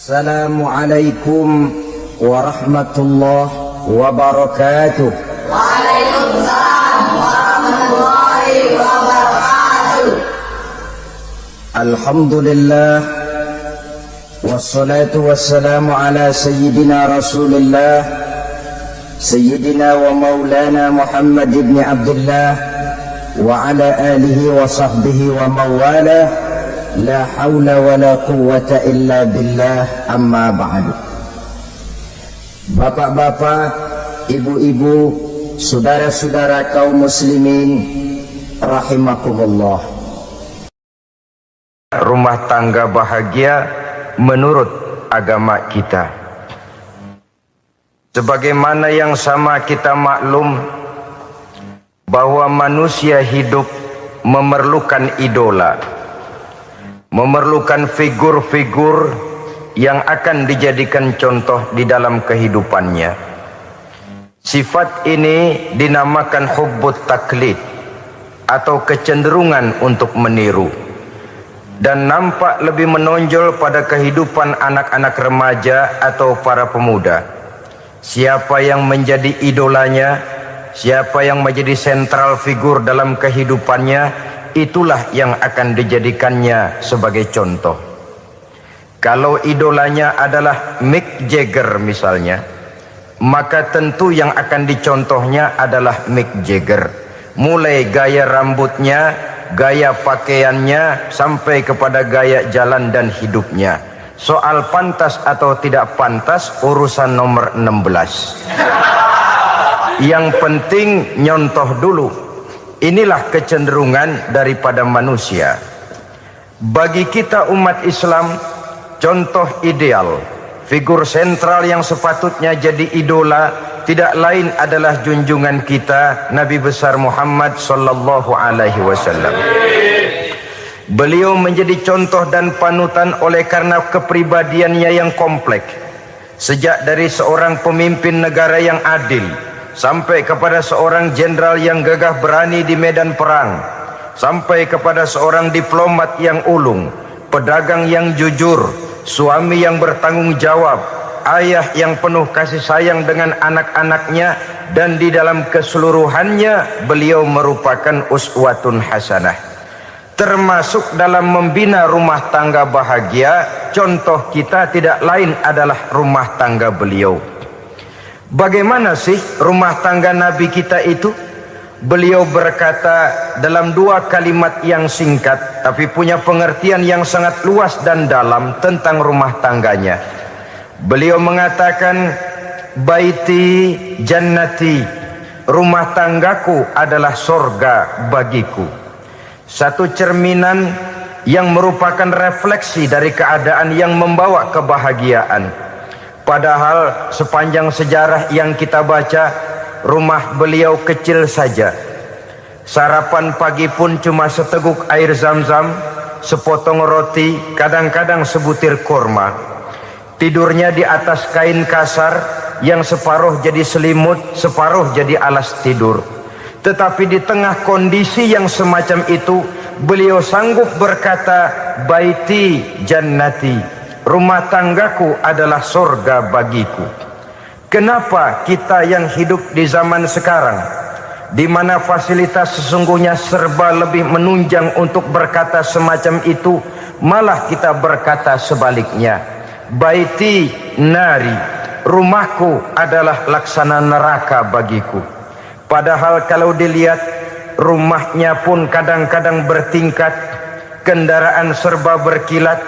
Assalamualaikum warahmatullahi wabarakatuh. Waalaikumsalam warahmatullahi wabarakatuh. Alhamdulillah wassalatu wassalamu ala sayyidina Rasulillah sayyidina wa maulana Muhammad ibn Abdullah wa ala alihi wa sahbihi wa mawalah. La hawla wa la quwwata illa billah, amma ba'du. Bapak-bapak, ibu-ibu, saudara-saudara kaum muslimin rahimakumullah. Rumah tangga bahagia menurut agama kita. Sebagaimana yang sama kita maklum bahwa manusia hidup memerlukan idola, memerlukan figur-figur yang akan dijadikan contoh di dalam kehidupannya. Sifat ini dinamakan hubbut taklid atau kecenderungan untuk meniru, dan nampak lebih menonjol pada kehidupan anak-anak remaja atau para pemuda. Siapa yang menjadi idolanya, siapa yang menjadi sentral figur dalam kehidupannya, itulah yang akan dijadikannya sebagai contoh. Kalau idolanya adalah Mick Jagger misalnya, maka tentu yang akan dicontohnya adalah Mick Jagger. Mulai gaya rambutnya, gaya pakaiannya, sampai kepada gaya jalan dan hidupnya. Soal pantas atau tidak pantas urusan nomor 16. Yang penting nyontoh dulu. Inilah kecenderungan daripada manusia. Bagi kita umat Islam, contoh ideal, figur sentral yang sepatutnya jadi idola tidak lain adalah junjungan kita Nabi besar Muhammad sallallahu alaihi wasallam. Beliau menjadi contoh dan panutan oleh karena kepribadiannya yang kompleks. Sejak dari seorang pemimpin negara yang adil, sampai kepada seorang jenderal yang gagah berani di medan perang, sampai kepada seorang diplomat yang ulung, pedagang yang jujur, suami yang bertanggung jawab, ayah yang penuh kasih sayang dengan anak-anaknya, dan di dalam keseluruhannya beliau merupakan uswatun hasanah. Termasuk dalam membina rumah tangga bahagia, contoh kita tidak lain adalah rumah tangga beliau. Bagaimana sih rumah tangga Nabi kita itu? Beliau berkata dalam dua kalimat yang singkat tapi punya pengertian yang sangat luas dan dalam tentang rumah tangganya. Beliau mengatakan, baiti jannati, rumah tanggaku adalah sorga bagiku. Satu cerminan yang merupakan refleksi dari keadaan yang membawa kebahagiaan. Padahal sepanjang sejarah yang kita baca, rumah beliau kecil saja. Sarapan pagi pun cuma seteguk air zam-zam, sepotong roti, kadang-kadang sebutir kurma. Tidurnya di atas kain kasar yang separuh jadi selimut, separuh jadi alas tidur. Tetapi di tengah kondisi yang semacam itu, beliau sanggup berkata, baiti jannati, rumah tanggaku adalah surga bagiku. Kenapa kita yang hidup di zaman sekarang, di mana fasilitas sesungguhnya serba lebih menunjang untuk berkata semacam itu, malah kita berkata sebaliknya, baiti nari, rumahku adalah laksana neraka bagiku. Padahal kalau dilihat, rumahnya pun kadang-kadang bertingkat, kendaraan serba berkilat,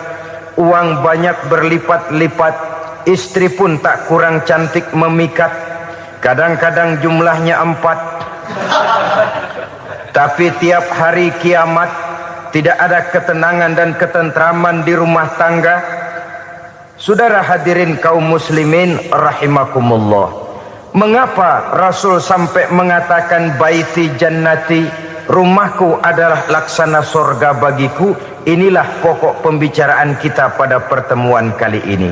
uang banyak berlipat-lipat, istri pun tak kurang cantik memikat, kadang-kadang jumlahnya 4. Tapi tiap hari kiamat tidak ada ketenangan dan ketentraman di rumah tangga. Saudara hadirin kaum muslimin rahimakumullah, mengapa Rasul sampai mengatakan baiti jannati, rumahku adalah laksana surga bagiku? Inilah pokok pembicaraan kita pada pertemuan kali ini.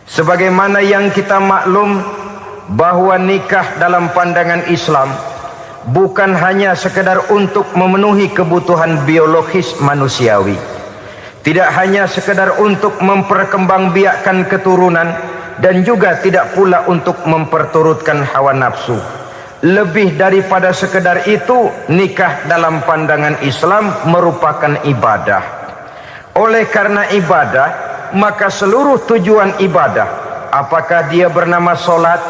Sebagaimana yang kita maklum bahwa nikah dalam pandangan Islam bukan hanya sekedar untuk memenuhi kebutuhan biologis manusiawi, tidak hanya sekedar untuk memperkembangbiakkan keturunan, dan juga tidak pula untuk memperturutkan hawa nafsu. Lebih daripada sekedar itu, nikah dalam pandangan Islam merupakan ibadah. Oleh karena ibadah, maka seluruh tujuan ibadah, apakah dia bernama solat,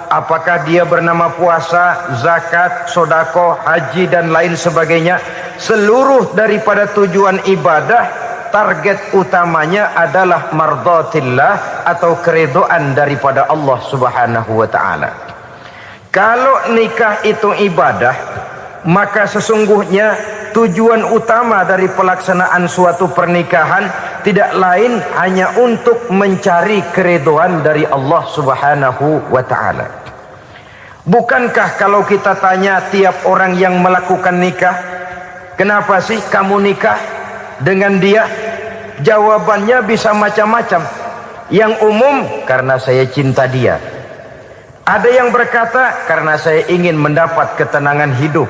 apakah dia bernama puasa, zakat, sodako, haji dan lain sebagainya, seluruh daripada tujuan ibadah, target utamanya adalah mardhatillah atau keridhaan daripada Allah Subhanahu wa taala. Kalau nikah itu ibadah, maka sesungguhnya tujuan utama dari pelaksanaan suatu pernikahan tidak lain hanya untuk mencari keridhaan dari Allah Subhanahu wa taala. Bukankah kalau kita tanya tiap orang yang melakukan nikah, kenapa sih kamu nikah dengan dia? Jawabannya bisa macam-macam. Yang umum, karena saya cinta dia. Ada yang berkata, karena saya ingin mendapat ketenangan hidup.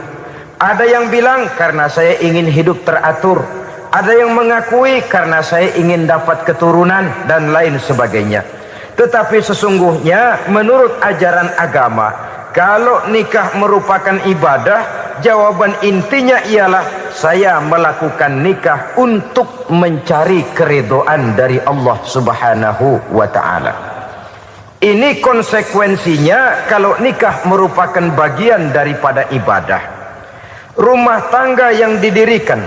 Ada yang bilang, karena saya ingin hidup teratur. Ada yang mengakui, karena saya ingin dapat keturunan dan lain sebagainya. Tetapi sesungguhnya menurut ajaran agama, kalau nikah merupakan ibadah, jawaban intinya ialah saya melakukan nikah untuk mencari keridhaan dari Allah Subhanahu wa taala. Ini konsekuensinya kalau nikah merupakan bagian daripada ibadah. Rumah tangga yang didirikan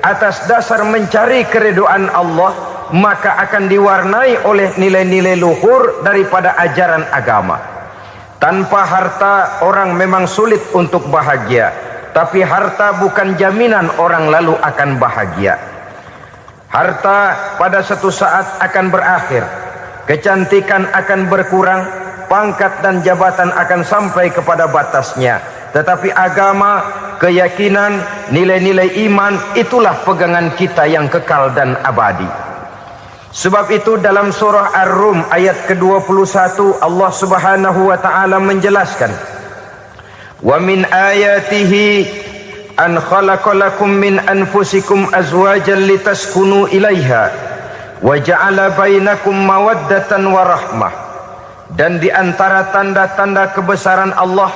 atas dasar mencari keridhaan Allah, maka akan diwarnai oleh nilai-nilai luhur daripada ajaran agama. Tanpa harta orang memang sulit untuk bahagia, tapi harta bukan jaminan orang lalu akan bahagia. Harta pada suatu saat akan berakhir, kecantikan akan berkurang, pangkat dan jabatan akan sampai kepada batasnya. Tetapi agama, keyakinan, nilai-nilai iman, itulah pegangan kita yang kekal dan abadi. Sebab itu dalam surah Ar-Rum ayat ke-21 Allah Subhanahu wa taala menjelaskan, "Wa min ayatihi an khalaqalakum min anfusikum azwajan litaskunu ilaiha wa ja'ala bainakum mawaddatan wa rahmah." Dan di antara tanda-tanda kebesaran Allah,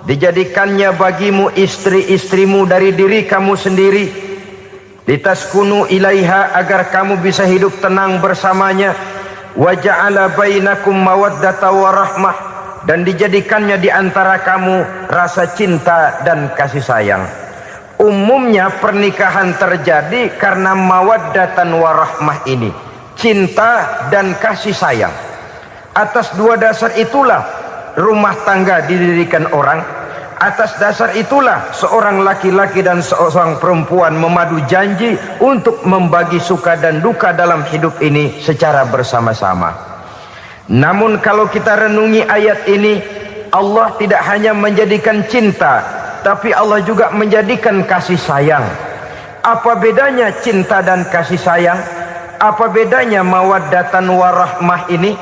dijadikannya bagimu istri-istrimu dari diri kamu sendiri, litaskunu ilaiha, agar kamu bisa hidup tenang bersamanya, wa ja'ala bainakum mawaddatan wa rahmah, dan dijadikannya di antara kamu rasa cinta dan kasih sayang. Umumnya pernikahan terjadi karena mawaddatan warahmah ini, cinta dan kasih sayang. Atas dua dasar itulah rumah tangga didirikan orang. Atas dasar itulah seorang laki-laki dan seorang perempuan memadu janji untuk membagi suka dan duka dalam hidup ini secara bersama-sama. Namun kalau kita renungi ayat ini, Allah tidak hanya menjadikan cinta, tapi Allah juga menjadikan kasih sayang. Apa bedanya cinta dan kasih sayang? Apa bedanya mawaddatan warahmah ini?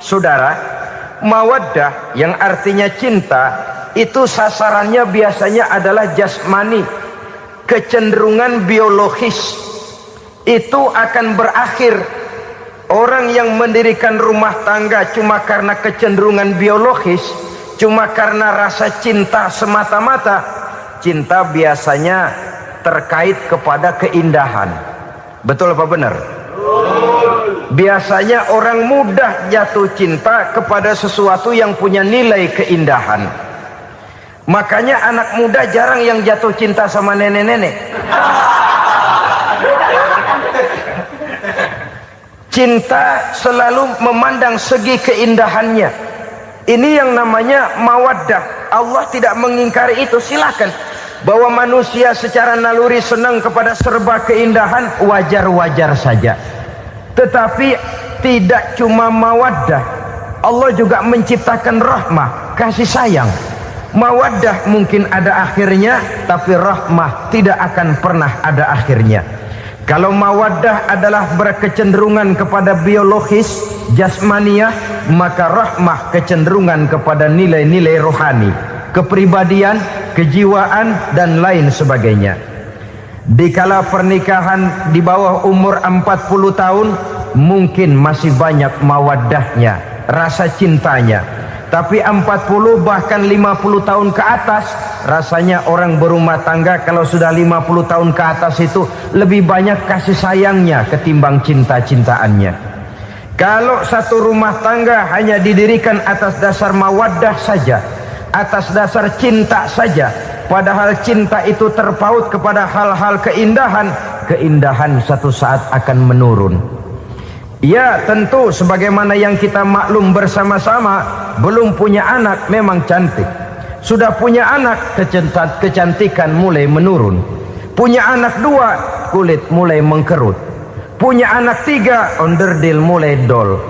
Saudara, mawaddah yang artinya cinta, itu sasarannya biasanya adalah jasmani, kecenderungan biologis. Itu akan berakhir. Orang yang mendirikan rumah tangga cuma karena kecenderungan biologis, cuma karena rasa cinta semata-mata, cinta biasanya terkait kepada keindahan. Betul apa benar? Biasanya orang mudah jatuh cinta kepada sesuatu yang punya nilai keindahan. Makanya anak muda jarang yang jatuh cinta sama nenek-nenek. Cinta selalu memandang segi keindahannya. Ini yang namanya mawaddah. Allah tidak mengingkari itu, silakan. Bahwa manusia secara naluri senang kepada serba keindahan, wajar-wajar saja. Tetapi tidak cuma mawaddah, Allah juga menciptakan rahmah, kasih sayang. Mawaddah mungkin ada akhirnya, tapi rahmah tidak akan pernah ada akhirnya. Kalau mawaddah adalah berkecenderungan kepada biologis, jasmaniah, maka rahmah kecenderungan kepada nilai-nilai rohani, kepribadian, kejiwaan, dan lain sebagainya. Dikala pernikahan di bawah umur 40 tahun, mungkin masih banyak mawaddahnya, rasa cintanya. Tapi 40 bahkan 50 tahun ke atas, rasanya orang berumah tangga kalau sudah 50 tahun ke atas itu lebih banyak kasih sayangnya ketimbang cinta-cintaannya. Kalau satu rumah tangga hanya didirikan atas dasar mawaddah saja, atas dasar cinta saja, padahal cinta itu terpaut kepada hal-hal keindahan, keindahan satu saat akan menurun. Ya, tentu sebagaimana yang kita maklum bersama-sama, belum punya anak memang cantik. Sudah punya anak, kecantikan mulai menurun. Punya anak 2, kulit mulai mengkerut. Punya anak 3, onderdil mulai dol.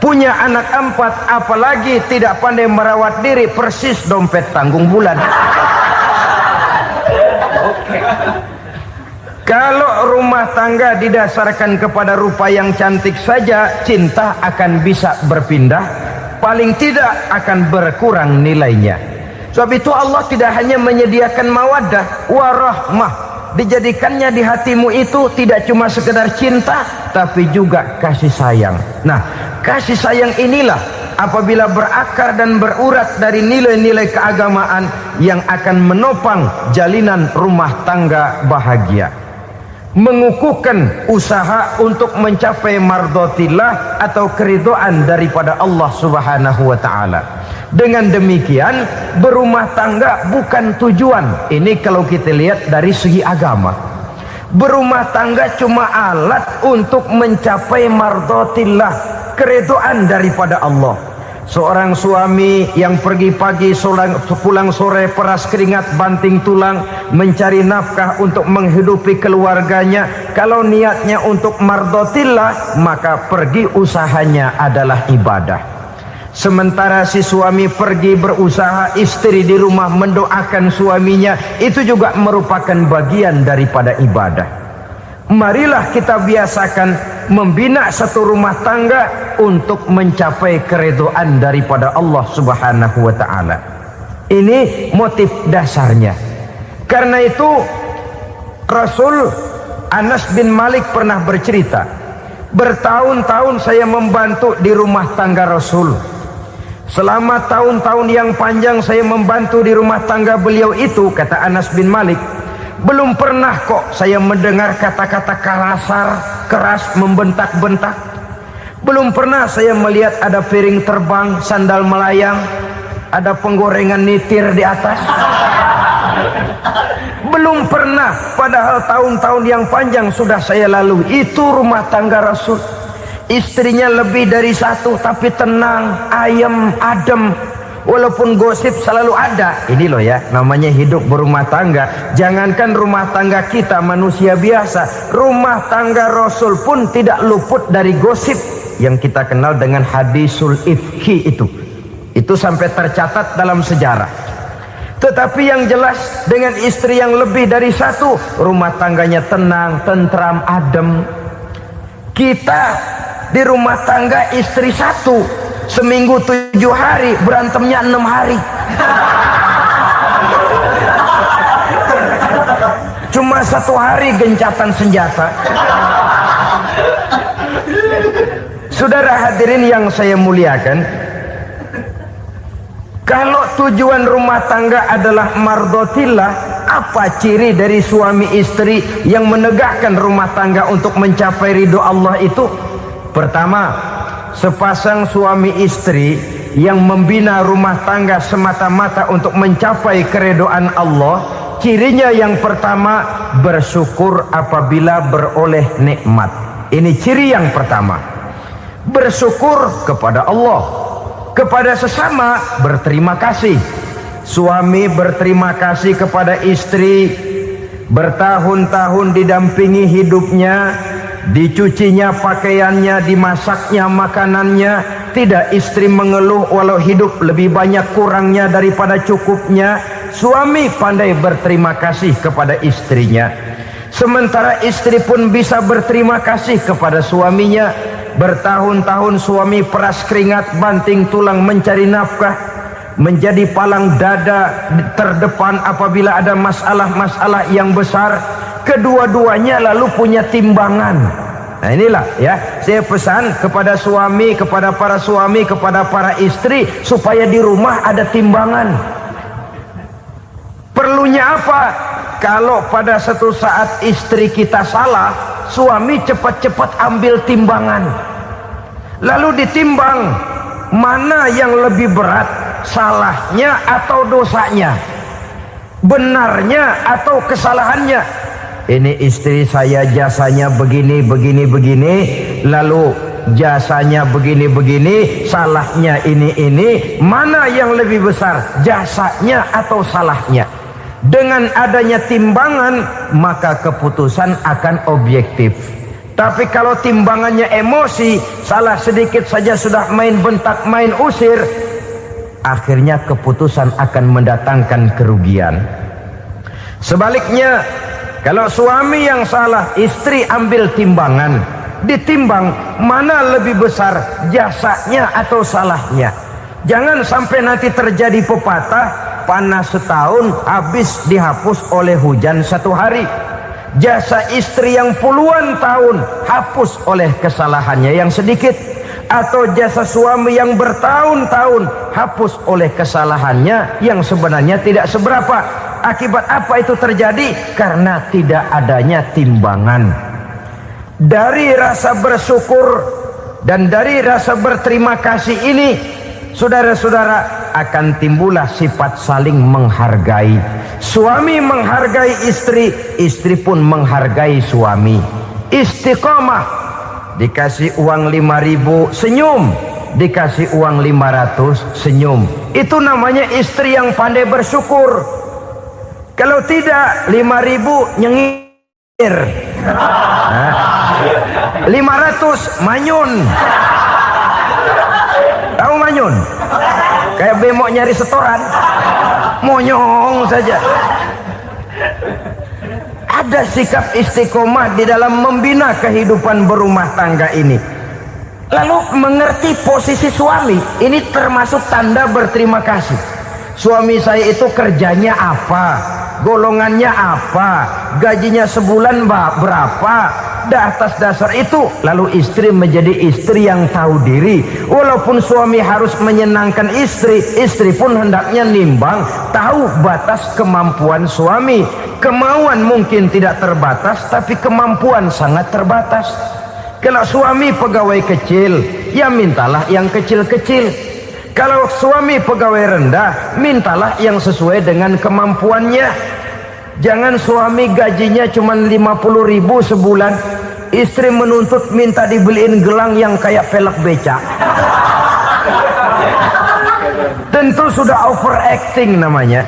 Punya anak 4, apalagi tidak pandai merawat diri, persis dompet tanggung bulan. Kalau rumah tangga didasarkan kepada rupa yang cantik saja, cinta akan bisa berpindah, paling tidak akan berkurang nilainya. Sebab itu Allah tidak hanya menyediakan mawaddah warahmah, dijadikannya di hatimu itu tidak cuma sekedar cinta, tapi juga kasih sayang. Nah, kasih sayang inilah apabila berakar dan berurat dari nilai-nilai keagamaan yang akan menopang jalinan rumah tangga bahagia, mengukuhkan usaha untuk mencapai mardhatillah atau keridhaan daripada Allah Subhanahu wa taala. Dengan demikian, berumah tangga bukan tujuan. Ini kalau kita lihat dari segi agama. Berumah tangga cuma alat untuk mencapai mardhatillah, keridhaan daripada Allah. Seorang suami yang pergi pagi pulang sore peras keringat banting tulang mencari nafkah untuk menghidupi keluarganya, kalau niatnya untuk mardhatillah maka pergi usahanya adalah ibadah. Sementara si suami pergi berusaha, istri di rumah mendoakan suaminya, itu juga merupakan bagian daripada ibadah. Marilah kita biasakan membina satu rumah tangga untuk mencapai keridhaan daripada Allah Subhanahu wa taala. Ini motif dasarnya. Karena itu Rasul Anas bin Malik pernah bercerita, bertahun-tahun saya membantu di rumah tangga Rasul. Selama tahun-tahun yang panjang saya membantu di rumah tangga beliau itu, kata Anas bin Malik, belum pernah kok saya mendengar kata-kata kasar, keras, membentak-bentak. Belum pernah saya melihat ada piring terbang, sandal melayang, ada penggorengan nitir di atas. Belum pernah, padahal tahun-tahun yang panjang sudah saya lalui. Itu rumah tangga Rasul. Istrinya lebih dari 1, tapi tenang, ayem, adem. Walaupun gosip selalu ada. Ini loh ya, namanya hidup berumah tangga. Jangankan rumah tangga kita manusia biasa, rumah tangga Rasul pun tidak luput dari gosip yang kita kenal dengan hadisul ifki itu. Itu sampai tercatat dalam sejarah. Tetapi yang jelas, dengan istri yang lebih dari 1, rumah tangganya tenang, tentram, adem. Kita di rumah tangga istri 1, seminggu 7 hari, berantemnya 6 hari. Cuma 1 hari gencatan senjata. Saudara hadirin yang saya muliakan, kalau tujuan rumah tangga adalah mardhatillah, apa ciri dari suami istri yang menegakkan rumah tangga untuk mencapai ridho Allah itu? Pertama, sepasang suami istri yang membina rumah tangga semata-mata untuk mencapai keridhaan Allah, cirinya yang pertama, bersyukur apabila beroleh nikmat. Ini ciri yang pertama. Bersyukur kepada Allah, kepada sesama berterima kasih. Suami berterima kasih kepada istri, bertahun-tahun didampingi hidupnya, dicucinya pakaiannya, dimasaknya makanannya. Tidak istri mengeluh walau hidup lebih banyak kurangnya daripada cukupnya. Suami pandai berterima kasih kepada istrinya. Sementara istri pun bisa berterima kasih kepada suaminya. Bertahun-tahun suami peras keringat, banting tulang mencari nafkah. menjadi palang dada terdepan apabila ada masalah-masalah yang besar. Kedua-duanya lalu punya timbangan. Nah inilah ya, saya pesan kepada suami, kepada para suami, kepada para istri, supaya di rumah ada timbangan. Perlunya apa? Kalau pada satu saat istri kita salah, suami cepat-cepat ambil timbangan, lalu ditimbang mana yang lebih berat, salahnya atau dosanya, benarnya atau kesalahannya. Ini istri saya jasanya begini, lalu jasanya begini, salahnya ini, mana yang lebih besar, jasanya atau salahnya? Dengan adanya timbangan, maka keputusan akan objektif. Tapi kalau timbangannya emosi, salah sedikit saja sudah main bentak, main usir, akhirnya keputusan akan mendatangkan kerugian. Sebaliknya, kalau suami yang salah, istri ambil timbangan, ditimbang mana lebih besar, jasanya atau salahnya. Jangan sampai nanti terjadi pepatah, panas setahun habis dihapus oleh hujan satu hari. Jasa istri yang puluhan tahun hapus oleh kesalahannya yang sedikit, atau jasa suami yang bertahun-tahun hapus oleh kesalahannya yang sebenarnya tidak seberapa. Akibat apa itu terjadi? Karena tidak adanya timbangan. Dari rasa bersyukur dan dari rasa berterima kasih ini, saudara-saudara, akan timbullah sifat saling menghargai. Suami menghargai istri, istri pun menghargai suami. Istiqomah, dikasih uang 5.000 senyum, dikasih uang 500 senyum. Itu namanya istri yang pandai bersyukur. Kalau tidak, 5.000 nyengir, 500 manyun. Tahu manyun? Kayak bemok nyari setoran, monyong saja. Ada sikap istiqomah di dalam membina kehidupan berumah tangga ini. Lalu mengerti posisi suami, ini termasuk tanda berterima kasih. Suami saya itu kerjanya apa, golongannya apa, gajinya sebulan berapa. Atas dasar itu, lalu istri menjadi istri yang tahu diri. Walaupun suami harus menyenangkan istri, istri pun hendaknya nimbang, tahu batas kemampuan suami. Kemauan mungkin tidak terbatas, tapi kemampuan sangat terbatas. Kalau suami pegawai kecil, ya mintalah yang kecil-kecil. Kalau suami pegawai rendah, mintalah yang sesuai dengan kemampuannya. Jangan suami gajinya cuma 50.000 sebulan, istri menuntut minta dibeliin gelang yang kayak pelek becak. Tentu sudah overacting namanya.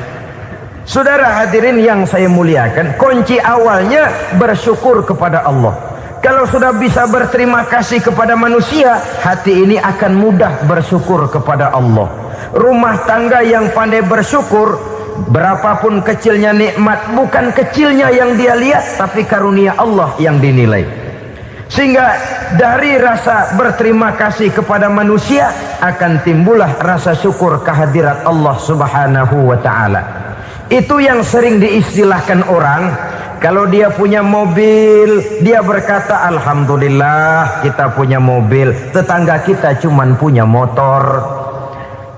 Saudara hadirin yang saya muliakan, kunci awalnya bersyukur kepada Allah. Kalau sudah bisa berterima kasih kepada manusia, hati ini akan mudah bersyukur kepada Allah. Rumah tangga yang pandai bersyukur, berapapun kecilnya nikmat, bukan kecilnya yang dia lihat, tapi karunia Allah yang dinilai. Sehingga dari rasa berterima kasih kepada manusia akan timbullah rasa syukur kehadirat Allah Subhanahu wa ta'ala. Itu yang sering diistilahkan orang, kalau dia punya mobil, dia berkata alhamdulillah kita punya mobil, tetangga kita cuman punya motor.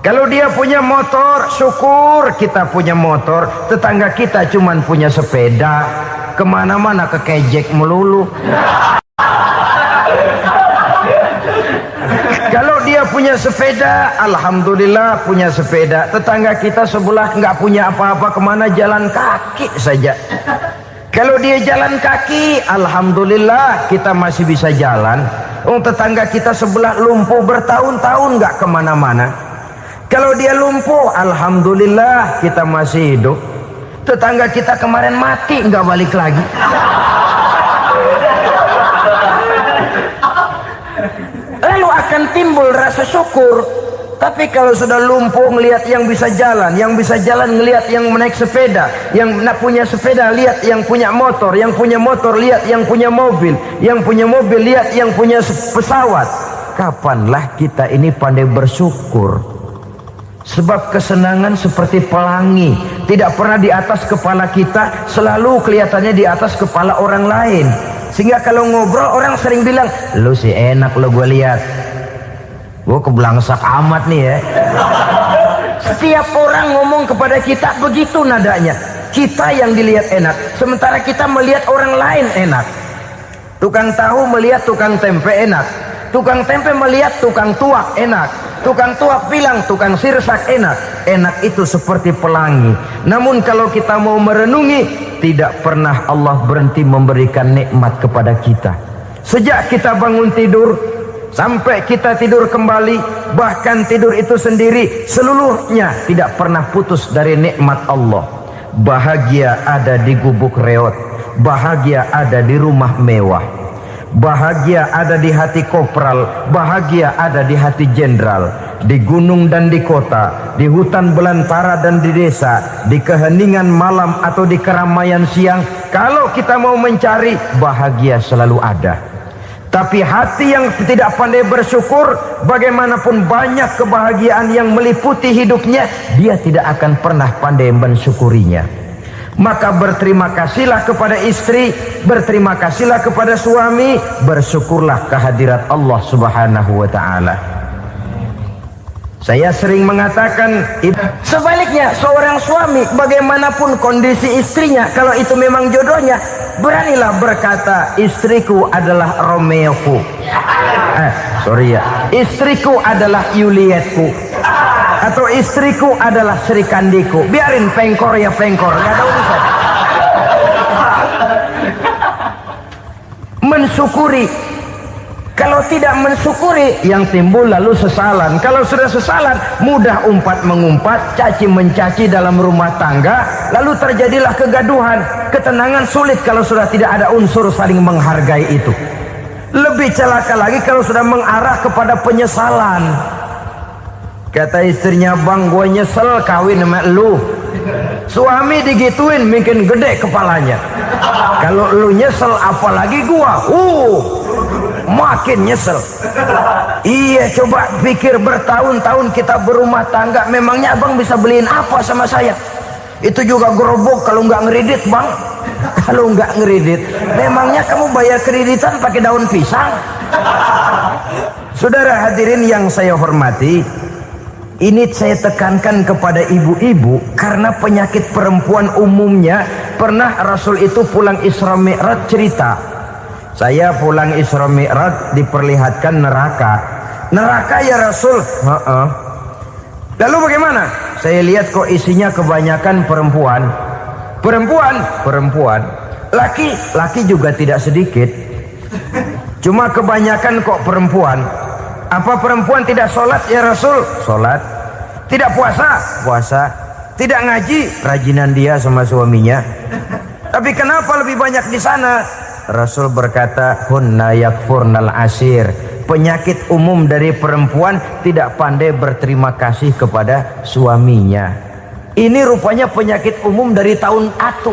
Kalau dia punya motor, syukur kita punya motor, tetangga kita cuman punya sepeda, kemana-mana kekejek melulu. Kalau dia punya sepeda, alhamdulillah punya sepeda, tetangga kita sebelah nggak punya apa-apa, kemana jalan kaki saja. Kalau dia jalan kaki, alhamdulillah kita masih bisa jalan. Tetangga kita sebelah lumpuh bertahun-tahun nggak kemana-mana. Kalau dia lumpuh, alhamdulillah kita masih hidup. Tetangga kita kemarin mati nggak balik lagi. Lalu akan timbul rasa syukur. Tapi kalau sudah lumpuh ngelihat yang bisa jalan ngelihat yang menaik sepeda, yang punya sepeda lihat yang punya motor lihat yang punya mobil lihat yang punya pesawat. Kapanlah kita ini pandai bersyukur? Sebab kesenangan seperti pelangi, tidak pernah di atas kepala kita, selalu kelihatannya di atas kepala orang lain. Sehingga kalau ngobrol orang sering bilang, lu sih enak lo gue lihat, gue kebelangsak amat nih ya. Setiap orang ngomong kepada kita begitu nadanya. Kita yang dilihat enak, sementara kita melihat orang lain enak. Tukang tahu melihat tukang tempe enak, tukang tempe melihat tukang tuak enak, tukang tuak bilang tukang sirsak enak. Enak itu seperti pelangi. Namun kalau kita mau merenungi, tidak pernah Allah berhenti memberikan nikmat kepada kita. Sejak kita bangun tidur sampai kita tidur kembali, bahkan tidur itu sendiri, seluruhnya tidak pernah putus dari nikmat Allah. Bahagia ada di gubuk reot, bahagia ada di rumah mewah, bahagia ada di hati kopral, bahagia ada di hati jenderal, di gunung dan di kota, di hutan belantara dan di desa, di keheningan malam atau di keramaian siang. Kalau kita mau mencari, bahagia selalu ada. Tapi hati yang tidak pandai bersyukur, bagaimanapun banyak kebahagiaan yang meliputi hidupnya, dia tidak akan pernah pandai mensyukurinya. Maka berterima kasihlah kepada istri, berterima kasihlah kepada suami, bersyukurlah kehadirat Allah Subhanahu wa ta'ala. Saya sering mengatakan, sebaliknya seorang suami bagaimanapun kondisi istrinya, kalau itu memang jodohnya, beranilah berkata, istriku adalah Romeoku, istriku adalah Julietku, atau istriku adalah Sri Kandiku. Biarin pengkor ya pengkor, gak ada urusan. Mensyukuri. Kalau tidak mensyukuri, yang timbul lalu sesalan. Kalau sudah sesalan, mudah umpat mengumpat, caci mencaci dalam rumah tangga, lalu terjadilah kegaduhan. Ketenangan sulit kalau sudah tidak ada unsur saling menghargai itu. Lebih celaka lagi kalau sudah mengarah kepada penyesalan. Kata istrinya, bang gue nyesel kawin sama lu. Suami digituin mungkin gede kepalanya. Kalau lu nyesel apalagi gua, makin nyesel. Iya, coba pikir bertahun-tahun kita berumah tangga, memangnya abang bisa beliin apa sama saya? Itu juga gerobok kalau nggak ngeridit bang. Kalau nggak ngeridit, memangnya kamu bayar kreditan pakai daun pisang? Saudara hadirin yang saya hormati, ini saya tekankan kepada ibu-ibu karena penyakit perempuan umumnya. Pernah Rasul itu pulang Isra Mi'raj cerita, saya pulang Isra Mi'raj diperlihatkan neraka. Neraka ya Rasul? Lalu bagaimana? Saya lihat kok isinya kebanyakan perempuan. Perempuan. Laki juga tidak sedikit. Cuma kebanyakan kok perempuan. Apa perempuan tidak sholat ya Rasul? Sholat. Tidak puasa? Puasa. Tidak ngaji? Rajinan dia sama suaminya. Tapi kenapa lebih banyak di sana? Rasul berkata, hunna yakfurnal ashir. Penyakit umum dari perempuan tidak pandai berterima kasih kepada suaminya. Ini rupanya penyakit umum dari tahun atu.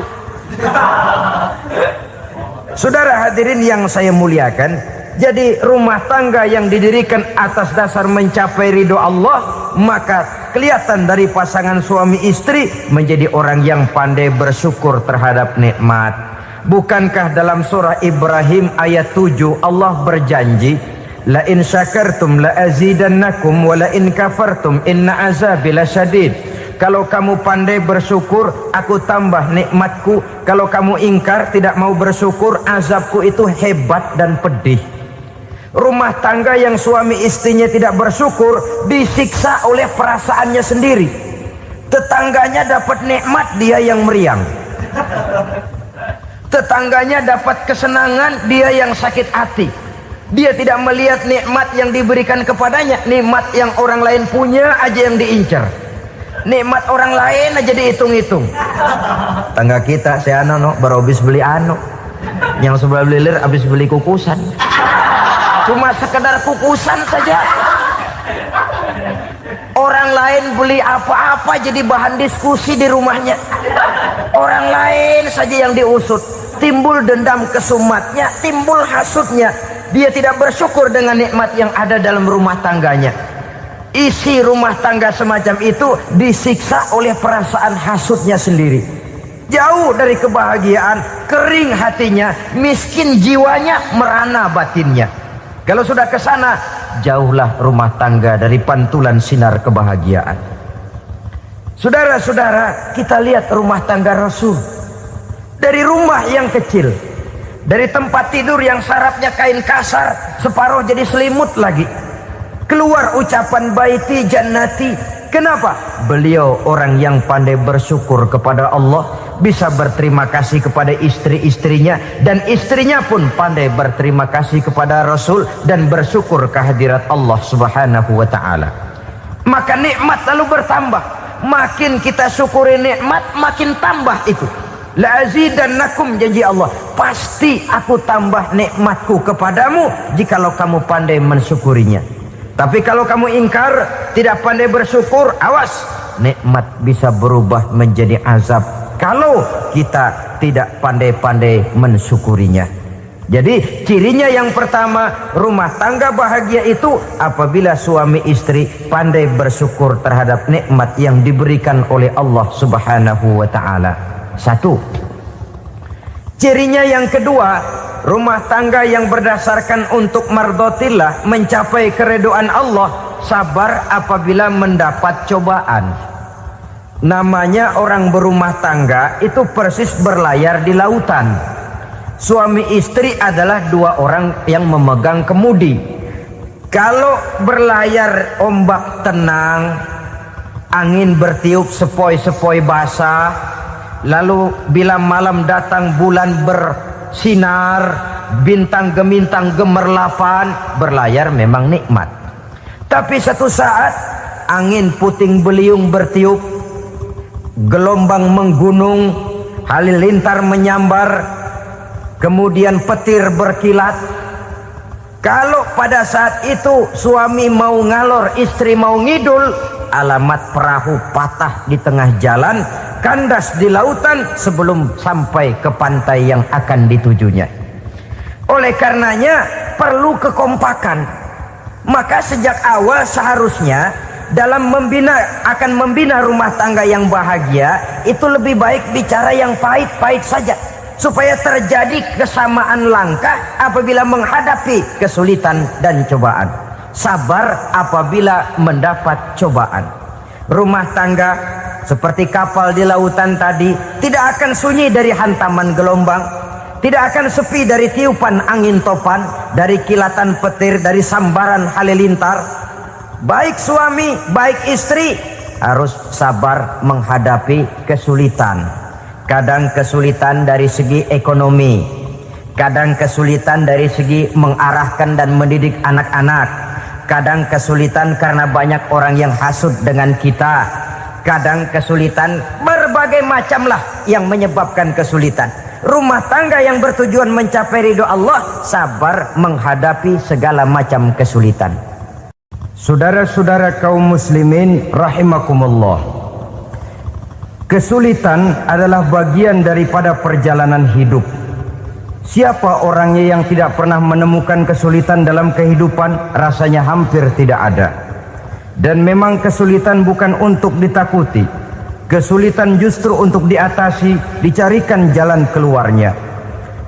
Saudara hadirin yang saya muliakan, jadi rumah tangga yang didirikan atas dasar mencapai ridho Allah, maka kelihatan dari pasangan suami istri menjadi orang yang pandai bersyukur terhadap nikmat. Bukankah dalam surah Ibrahim ayat 7 Allah berjanji, la in syakartum la azidannakum wa la in kafartum inna azabi lasyadid. Kalau kamu pandai bersyukur, aku tambah nikmatku. Kalau kamu ingkar, tidak mau bersyukur, azabku itu hebat dan pedih. Rumah tangga yang suami istrinya tidak bersyukur disiksa oleh perasaannya sendiri. Tetangganya dapat nikmat, dia yang meriang. Tetangganya dapat kesenangan, dia yang sakit hati. Dia tidak melihat nikmat yang diberikan kepadanya. Nikmat yang orang lain punya aja yang diincar. Nikmat orang lain aja dihitung-hitung. Tangga kita, si Ano baru habis beli yang sebelah belilir habis beli kukusan. Cuma sekedar kukusan saja. Orang lain beli apa-apa jadi bahan diskusi di rumahnya. Orang lain saja yang diusut. Timbul dendam kesumatnya, timbul hasutnya. Dia tidak bersyukur dengan nikmat yang ada dalam rumah tangganya. isi rumah tangga semacam itu disiksa oleh perasaan hasutnya sendiri. Jauh dari kebahagiaan, kering hatinya, miskin jiwanya, merana batinnya. Kalau sudah ke sana, jauhlah rumah tangga dari pantulan sinar kebahagiaan. Saudara-saudara, kita lihat rumah tangga Rasul. Dari rumah yang kecil, dari tempat tidur yang sarapnya kain kasar, separuh jadi selimut lagi, keluar ucapan baiti jannati. Kenapa? Beliau orang yang pandai bersyukur kepada Allah, bisa berterima kasih kepada istri-istrinya, dan istrinya pun pandai berterima kasih kepada Rasul dan bersyukur kehadirat Allah Subhanahu wa ta'ala. Maka nikmat lalu bertambah. Makin kita syukuri nikmat, makin tambah itu. La azidannakum, janji Allah, pasti aku tambah nikmatku kepadamu jikalau kamu pandai mensyukurinya. Tapi kalau kamu ingkar, tidak pandai bersyukur, awas, nikmat bisa berubah menjadi azab kalau kita tidak pandai-pandai mensyukurinya. Jadi cirinya yang pertama, rumah tangga bahagia itu apabila suami istri pandai bersyukur terhadap nikmat yang diberikan oleh Allah Subhanahu wa ta'ala. Satu. Cirinya yang kedua, rumah tangga yang berdasarkan untuk mardhatillah, mencapai keridhaan Allah, sabar apabila mendapat cobaan. Namanya orang berumah tangga itu persis berlayar di lautan. Suami istri adalah dua orang yang memegang kemudi. Kalau berlayar ombak tenang, angin bertiup sepoi-sepoi basah, lalu bila malam datang bulan bersinar, bintang gemintang gemerlapan, berlayar memang nikmat. Tapi satu saat angin puting beliung bertiup, gelombang menggunung, halilintar menyambar, kemudian petir berkilat. Kalau pada saat itu suami mau ngalor, istri mau ngidul, alamat perahu patah di tengah jalan, kandas di lautan sebelum sampai ke pantai yang akan ditujunya. Oleh karenanya perlu kekompakan. Maka sejak awal seharusnya dalam akan membina rumah tangga yang bahagia itu lebih baik bicara yang pahit-pahit saja, supaya terjadi kesamaan langkah apabila menghadapi kesulitan dan cobaan. Sabar apabila mendapat cobaan. Rumah tangga seperti kapal di lautan tadi tidak akan sunyi dari hantaman gelombang, tidak akan sepi dari tiupan angin topan, dari kilatan petir, dari sambaran halilintar. Baik suami, baik istri harus sabar menghadapi kesulitan. Kadang kesulitan dari segi ekonomi, kadang kesulitan dari segi mengarahkan dan mendidik anak-anak, kadang kesulitan karena banyak orang yang hasut dengan kita, kadang kesulitan berbagai macam lah yang menyebabkan kesulitan. Rumah tangga yang bertujuan mencapai ridho Allah, sabar menghadapi segala macam kesulitan. Saudara-saudara kaum muslimin rahimakumullah, kesulitan adalah bagian daripada perjalanan hidup. Siapa orangnya yang tidak pernah menemukan kesulitan dalam kehidupan? Rasanya hampir tidak ada. Dan memang kesulitan bukan untuk ditakuti. Kesulitan justru untuk diatasi, dicarikan jalan keluarnya.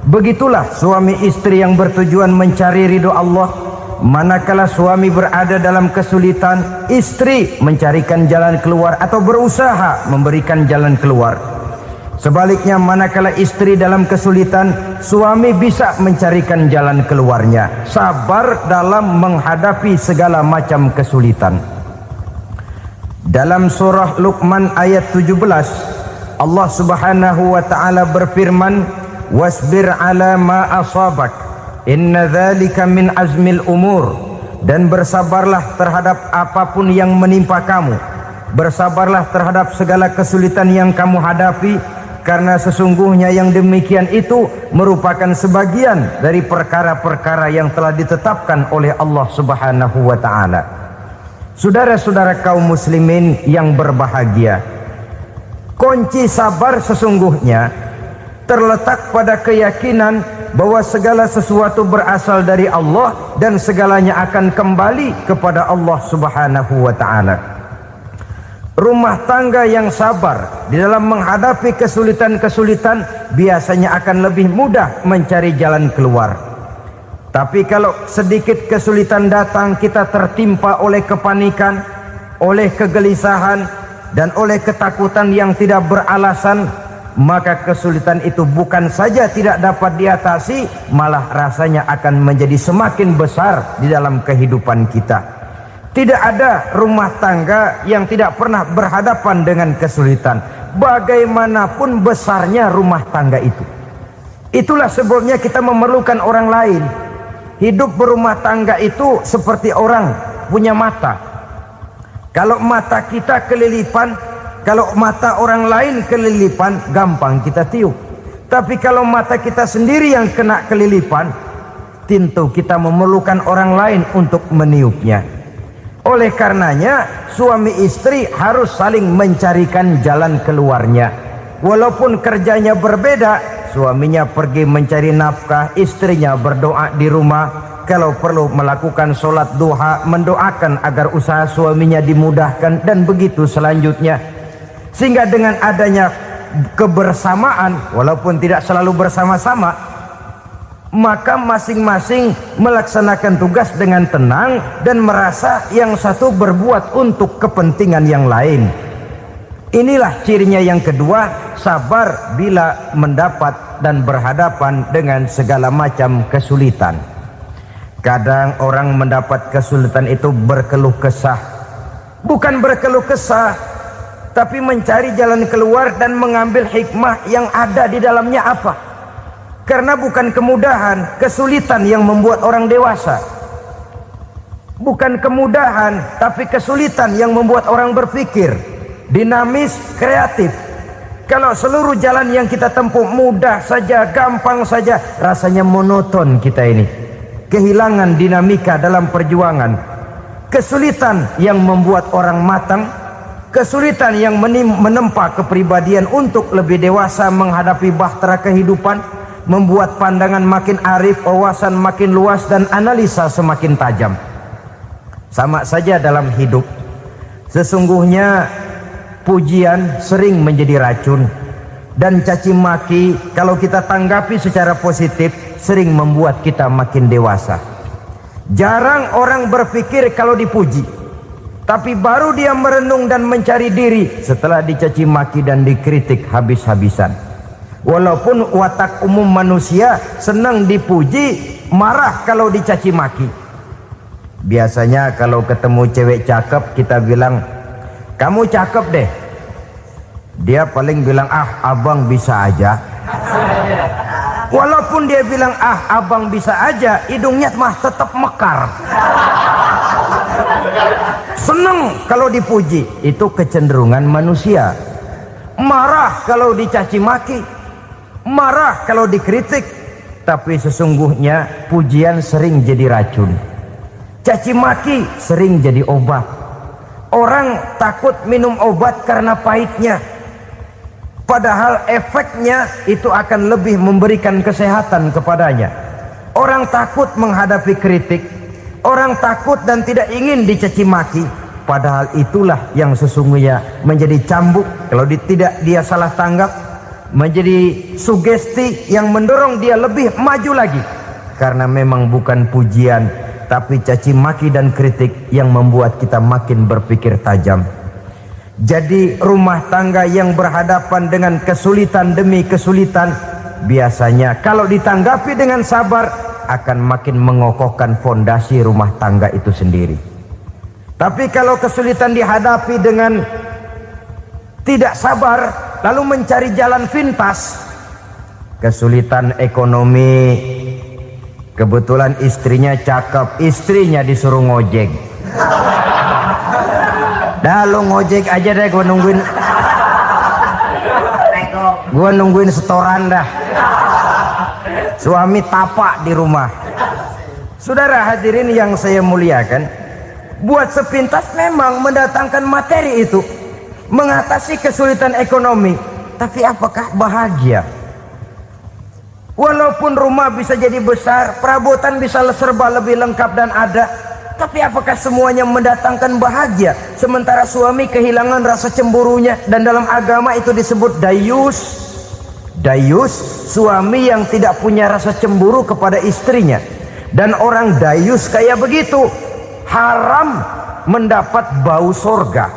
Begitulah suami istri yang bertujuan mencari ridho Allah. Manakala suami berada dalam kesulitan, istri mencarikan jalan keluar atau berusaha memberikan jalan keluar. Sebaliknya, manakala istri dalam kesulitan, suami bisa mencarikan jalan keluarnya. Sabar dalam menghadapi segala macam kesulitan. Dalam surah Luqman ayat 17, Allah Subhanahu wa ta'ala berfirman, "Wasbir ala ma asabak, inna dzalika min azmil umur." Dan bersabarlah terhadap apapun yang menimpa kamu. Bersabarlah terhadap segala kesulitan yang kamu hadapi, karena sesungguhnya yang demikian itu merupakan sebagian dari perkara-perkara yang telah ditetapkan oleh Allah Subhanahu wa ta'ala. Saudara-saudara kaum muslimin yang berbahagia, kunci sabar sesungguhnya terletak pada keyakinan bahwa segala sesuatu berasal dari Allah dan segalanya akan kembali kepada Allah Subhanahu wa ta'ala. Rumah tangga yang sabar di dalam menghadapi kesulitan-kesulitan biasanya akan lebih mudah mencari jalan keluar. Tapi kalau sedikit kesulitan datang, kita tertimpa oleh kepanikan, oleh kegelisahan, dan oleh ketakutan yang tidak beralasan, maka kesulitan itu bukan saja tidak dapat diatasi, malah rasanya akan menjadi semakin besar di dalam kehidupan kita. Tidak ada rumah tangga yang tidak pernah berhadapan dengan kesulitan, bagaimanapun besarnya rumah tangga itu. Itulah sebabnya kita memerlukan orang lain. Hidup berumah tangga itu seperti orang punya mata. Kalau mata kita kelilipan, kalau mata orang lain kelilipan, gampang kita tiup. Tapi kalau mata kita sendiri yang kena kelilipan, tentu kita memerlukan orang lain untuk meniupnya. Oleh karenanya, suami istri harus saling mencarikan jalan keluarnya. Walaupun kerjanya berbeda, suaminya pergi mencari nafkah, istrinya berdoa di rumah. Kalau perlu melakukan sholat duha, mendoakan agar usaha suaminya dimudahkan, dan begitu selanjutnya. Sehingga dengan adanya kebersamaan, walaupun tidak selalu bersama-sama, maka masing-masing melaksanakan tugas dengan tenang dan merasa yang satu berbuat untuk kepentingan yang lain. Inilah cirinya yang kedua, sabar bila mendapat dan berhadapan dengan segala macam kesulitan. Kadang orang mendapat kesulitan itu berkeluh kesah. Bukan berkeluh kesah, tapi mencari jalan keluar dan mengambil hikmah yang ada di dalamnya apa. Karena bukan kemudahan, kesulitan yang membuat orang dewasa. Bukan kemudahan, tapi kesulitan yang membuat orang berpikir, dinamis, kreatif. Kalau seluruh jalan yang kita tempuh mudah saja, gampang saja, rasanya monoton kita ini. Kehilangan dinamika dalam perjuangan. Kesulitan yang membuat orang matang, kesulitan yang menempa kepribadian untuk lebih dewasa menghadapi bahtera kehidupan, membuat pandangan makin arif, wawasan makin luas, dan analisa semakin tajam. Sama saja dalam hidup. Sesungguhnya pujian sering menjadi racun, dan caci maki kalau kita tanggapi secara positif sering membuat kita makin dewasa. Jarang orang berpikir kalau dipuji, tapi baru dia merenung dan mencari diri setelah dicaci maki dan dikritik habis-habisan. Walaupun watak umum manusia senang dipuji, marah kalau dicaci maki. Biasanya kalau ketemu cewek cakep, kita bilang, "Kamu cakep deh." Dia paling bilang, "Ah, abang bisa aja." Walaupun dia bilang, "Ah, abang bisa aja," hidungnya mah tetap mekar. Senang kalau dipuji. Itu kecenderungan manusia. Marah kalau dicaci maki, marah kalau dikritik. Tapi sesungguhnya pujian sering jadi racun, caci maki sering jadi obat. Orang takut minum obat karena pahitnya, padahal efeknya itu akan lebih memberikan kesehatan kepadanya. Orang takut menghadapi kritik, orang takut dan tidak ingin dicaci maki, padahal itulah yang sesungguhnya menjadi cambuk kalau tidak dia salah tanggap, menjadi sugesti yang mendorong dia lebih maju lagi. Karena memang bukan pujian, tapi caci maki dan kritik yang membuat kita makin berpikir tajam. Jadi rumah tangga yang berhadapan dengan kesulitan demi kesulitan, biasanya kalau ditanggapi dengan sabar akan makin mengokohkan fondasi rumah tangga itu sendiri. Tapi kalau kesulitan dihadapi dengan tidak sabar, lalu mencari jalan pintas, kesulitan ekonomi, kebetulan istrinya cakep, istrinya disuruh ngojek. Dah lu ngojek aja deh, gua nungguin setoran dah. Suami tapak di rumah. Saudara hadirin yang saya muliakan, buat sepintas memang mendatangkan materi itu, mengatasi kesulitan ekonomi, tapi apakah bahagia? Walaupun rumah bisa jadi besar, perabotan bisa serba lebih lengkap dan ada, tapi apakah semuanya mendatangkan bahagia? Sementara suami kehilangan rasa cemburunya, dan dalam agama itu disebut dayus. Dayus, suami yang tidak punya rasa cemburu kepada istrinya. Dan orang dayus kayak begitu, haram mendapat bau sorga.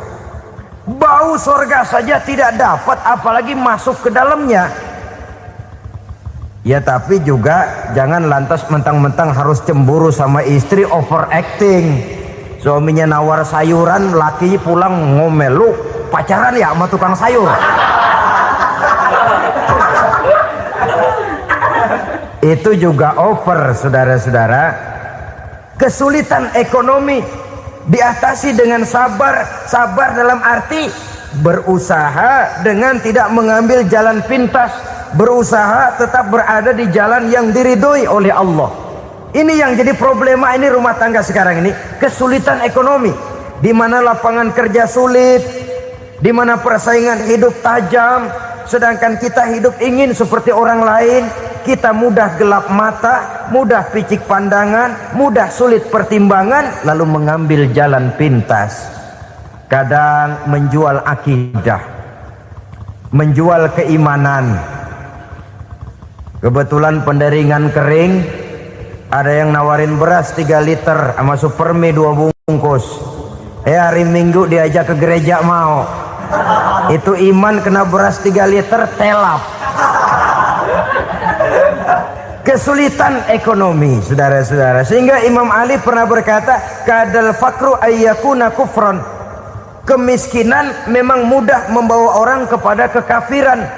Bau sorga saja tidak dapat, apalagi masuk ke dalamnya. Ya tapi juga jangan lantas mentang-mentang harus cemburu sama istri, overacting. Suaminya nawar sayuran, lakinya pulang ngomel, lu pacaran ya sama tukang sayur. Itu juga over, saudara-saudara. Kesulitan ekonomi diatasi dengan sabar. Sabar dalam arti berusaha dengan tidak mengambil jalan pintas, berusaha tetap berada di jalan yang diridhoi oleh Allah. Ini yang jadi problema ini rumah tangga sekarang ini, kesulitan ekonomi, di mana lapangan kerja sulit, di mana persaingan hidup tajam, sedangkan kita hidup ingin seperti orang lain. Kita mudah gelap mata, mudah picik pandangan, mudah sulit pertimbangan, lalu mengambil jalan pintas. Kadang menjual akidah, menjual keimanan. Kebetulan penderingan kering, ada yang nawarin beras 3 liter sama Supermi 2 bungkus. Hari Minggu diajak ke gereja mau. Itu iman kena beras 3 liter telap. Kesulitan ekonomi, saudara-saudara, sehingga Imam Ali pernah berkata, kadal fakru ayyakuna kufran. Kemiskinan memang mudah membawa orang kepada kekafiran,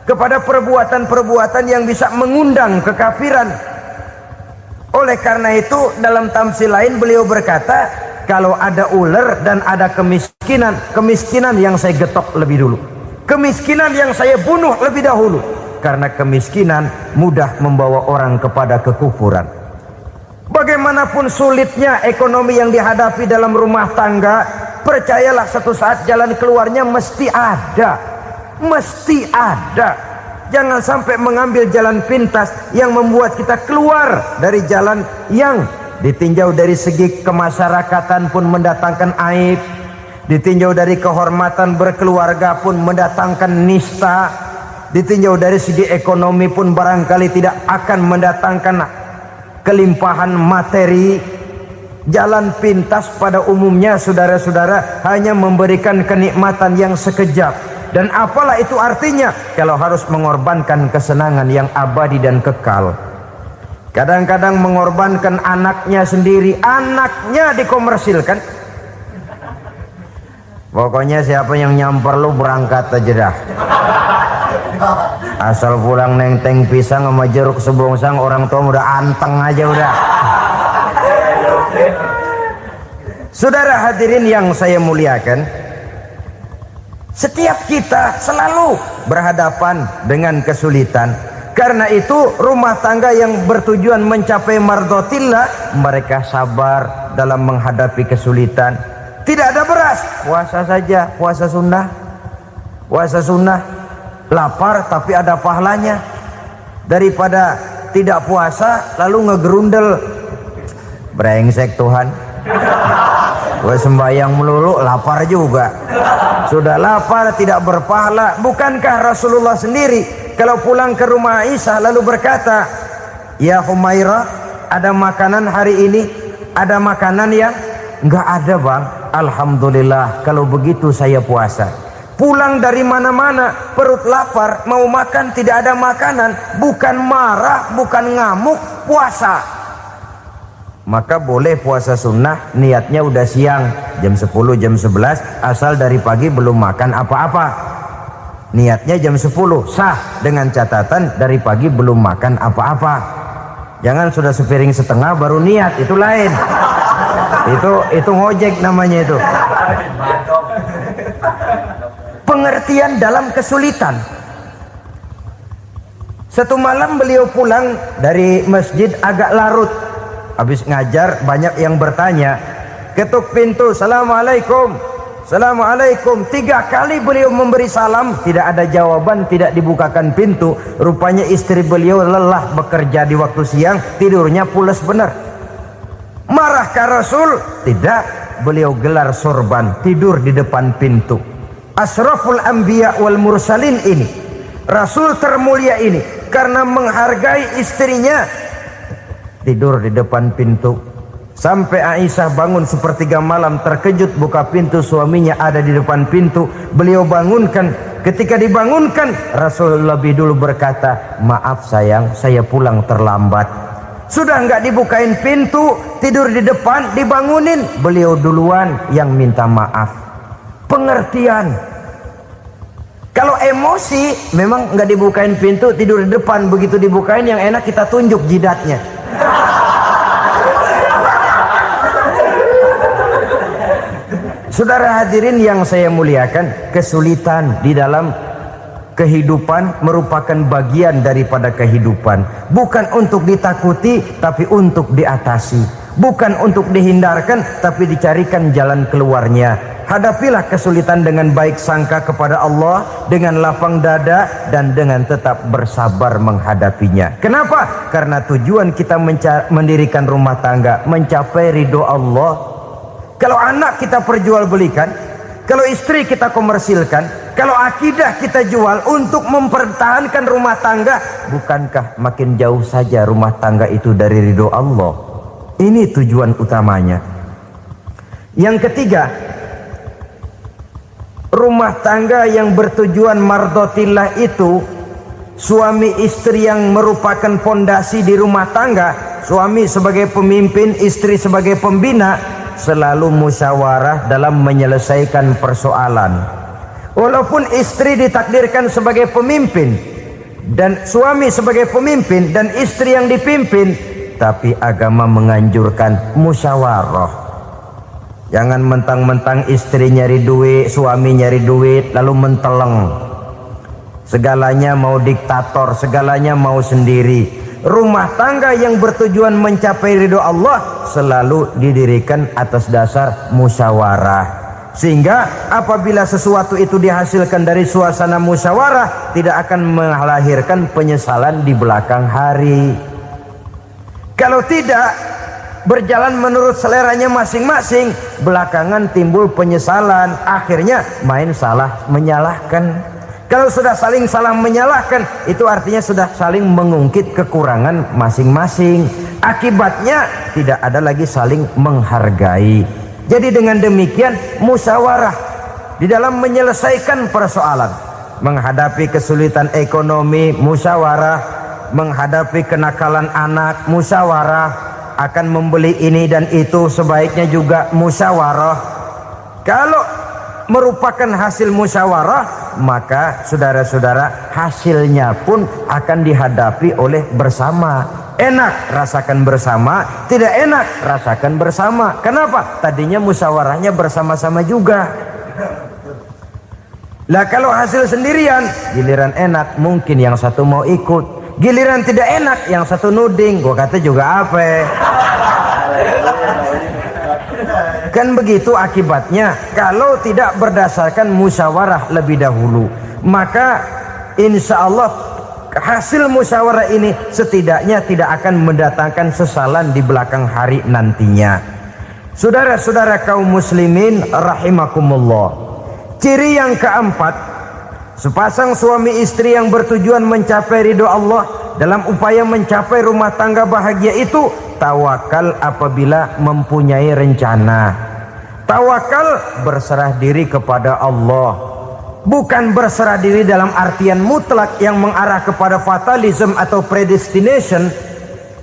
kepada perbuatan-perbuatan yang bisa mengundang kekafiran. Oleh karena itu dalam tamsil lain beliau berkata, kalau ada ular dan ada kemiskinan, kemiskinan yang saya getok lebih dulu, kemiskinan yang saya bunuh lebih dahulu, karena kemiskinan mudah membawa orang kepada kekufuran. Bagaimanapun sulitnya ekonomi yang dihadapi dalam rumah tangga, percayalah satu saat jalan keluarnya mesti ada. Mesti ada. Jangan sampai mengambil jalan pintas yang membuat kita keluar dari jalan yang ditinjau dari segi kemasyarakatan pun mendatangkan aib, ditinjau dari kehormatan berkeluarga pun mendatangkan nista, ditinjau dari segi ekonomi pun barangkali tidak akan mendatangkan kelimpahan materi. Jalan pintas pada umumnya, saudara-saudara, hanya memberikan kenikmatan yang sekejap. Dan apalah itu artinya kalau harus mengorbankan kesenangan yang abadi dan kekal. Kadang-kadang mengorbankan anaknya sendiri, anaknya dikomersilkan. Pokoknya siapa yang nyamper lu berangkat aja dah. Asal pulang nenteng pisang sama jeruk sebongsang, orang tua udah anteng aja udah. Saudara hadirin yang saya muliakan, setiap kita selalu berhadapan dengan kesulitan. Karena itu rumah tangga yang bertujuan mencapai mardhatillah, mereka sabar dalam menghadapi kesulitan. Tidak ada beras, puasa saja, puasa sunnah. Puasa sunnah, lapar tapi ada pahalanya, daripada tidak puasa lalu ngegerundel. Brengsek Tuhan, gue sembahyang melulu lapar juga. Sudah lapar tidak berpahala. Bukankah Rasulullah sendiri kalau pulang ke rumah Aisyah lalu berkata, ya Humairah, ada makanan hari ini? Ada makanan yang enggak ada bang. Alhamdulillah kalau begitu saya puasa. Pulang dari mana-mana perut lapar, mau makan tidak ada makanan, bukan marah, bukan ngamuk, puasa. Maka boleh puasa sunnah, niatnya udah siang, jam 10, jam 11, asal dari pagi belum makan apa-apa. Niatnya jam 10, sah, dengan catatan dari pagi belum makan apa-apa. Jangan sudah sepiring setengah baru niat, itu lain. Itu ngojek namanya itu. Pengertian dalam kesulitan. Satu malam beliau pulang dari masjid agak larut. Habis ngajar banyak yang bertanya, ketuk pintu, assalamualaikum. Assalamualaikum. 3 kali beliau memberi salam, tidak ada jawaban, tidak dibukakan pintu. Rupanya istri beliau lelah bekerja di waktu siang, tidurnya pules benar. Marahkah Rasul? Tidak. Beliau gelar sorban, tidur di depan pintu. Asraful anbiya wal mursalin ini, Rasul termulia ini, karena menghargai istrinya, tidur di depan pintu. Sampai Aisyah bangun sepertiga malam, terkejut buka pintu, suaminya ada di depan pintu. Beliau bangunkan. Ketika dibangunkan, Rasul lebih dulu berkata, maaf sayang, saya pulang terlambat. Sudah nggak dibukain pintu, tidur di depan, dibangunin, beliau duluan yang minta maaf. Pengertian. Kalau emosi, memang nggak dibukain pintu, tidur di depan. Begitu dibukain, yang enak kita tunjuk jidatnya. Saudara hadirin yang saya muliakan, kesulitan di dalam kehidupan merupakan bagian daripada kehidupan. Bukan untuk ditakuti, tapi untuk diatasi. Bukan untuk dihindarkan, tapi dicarikan jalan keluarnya. Hadapilah kesulitan dengan baik sangka kepada Allah, dengan lapang dada, dan dengan tetap bersabar menghadapinya. Kenapa? Karena tujuan kita mendirikan rumah tangga, mencapai ridho Allah. Kalau anak kita perjualbelikan, kalau istri kita komersilkan, kalau akidah kita jual untuk mempertahankan rumah tangga, bukankah makin jauh saja rumah tangga itu dari ridho Allah? Ini tujuan utamanya. Yang ketiga, rumah tangga yang bertujuan mardotillah itu, suami istri yang merupakan fondasi di rumah tangga, suami sebagai pemimpin, istri sebagai pembina, selalu musyawarah dalam menyelesaikan persoalan. Walaupun istri ditakdirkan sebagai pemimpin dan suami sebagai pemimpin dan istri yang dipimpin, tapi agama menganjurkan musyawarah. Jangan mentang-mentang istri nyari duit, suami nyari duit, lalu menteleng. Segalanya mau diktator, segalanya mau sendiri. Rumah tangga yang bertujuan mencapai ridho Allah selalu didirikan atas dasar musyawarah. Sehingga apabila sesuatu itu dihasilkan dari suasana musyawarah, tidak akan melahirkan penyesalan di belakang hari. Kalau tidak berjalan menurut seleranya masing-masing, belakangan timbul penyesalan, akhirnya main salah menyalahkan. Kalau sudah saling salah menyalahkan, itu artinya sudah saling mengungkit kekurangan masing-masing. Akibatnya tidak ada lagi saling menghargai. Jadi dengan demikian musyawarah di dalam menyelesaikan persoalan. Menghadapi kesulitan ekonomi, musyawarah. Menghadapi kenakalan anak, musyawarah. Akan membeli ini dan itu, sebaiknya juga musyawarah. Kalau merupakan hasil musyawarah, maka saudara-saudara hasilnya pun akan dihadapi oleh bersama. Enak rasakan bersama, tidak enak rasakan bersama. Kenapa? Tadinya musyawarahnya bersama-sama juga. Lah kalau hasil sendirian, giliran enak mungkin yang satu mau ikut, giliran tidak enak yang satu nuding. Gua kata juga apa? Kan begitu akibatnya kalau tidak berdasarkan musyawarah lebih dahulu. Maka insya Allah hasil musyawarah ini setidaknya tidak akan mendatangkan sesalan di belakang hari nantinya. Saudara-saudara kaum muslimin rahimakumullah, ciri yang keempat, sepasang suami istri yang bertujuan mencapai ridho Allah dalam upaya mencapai rumah tangga bahagia itu tawakal apabila mempunyai rencana. Tawakal berserah diri kepada Allah. Bukan berserah diri dalam artian mutlak yang mengarah kepada fatalism atau predestination.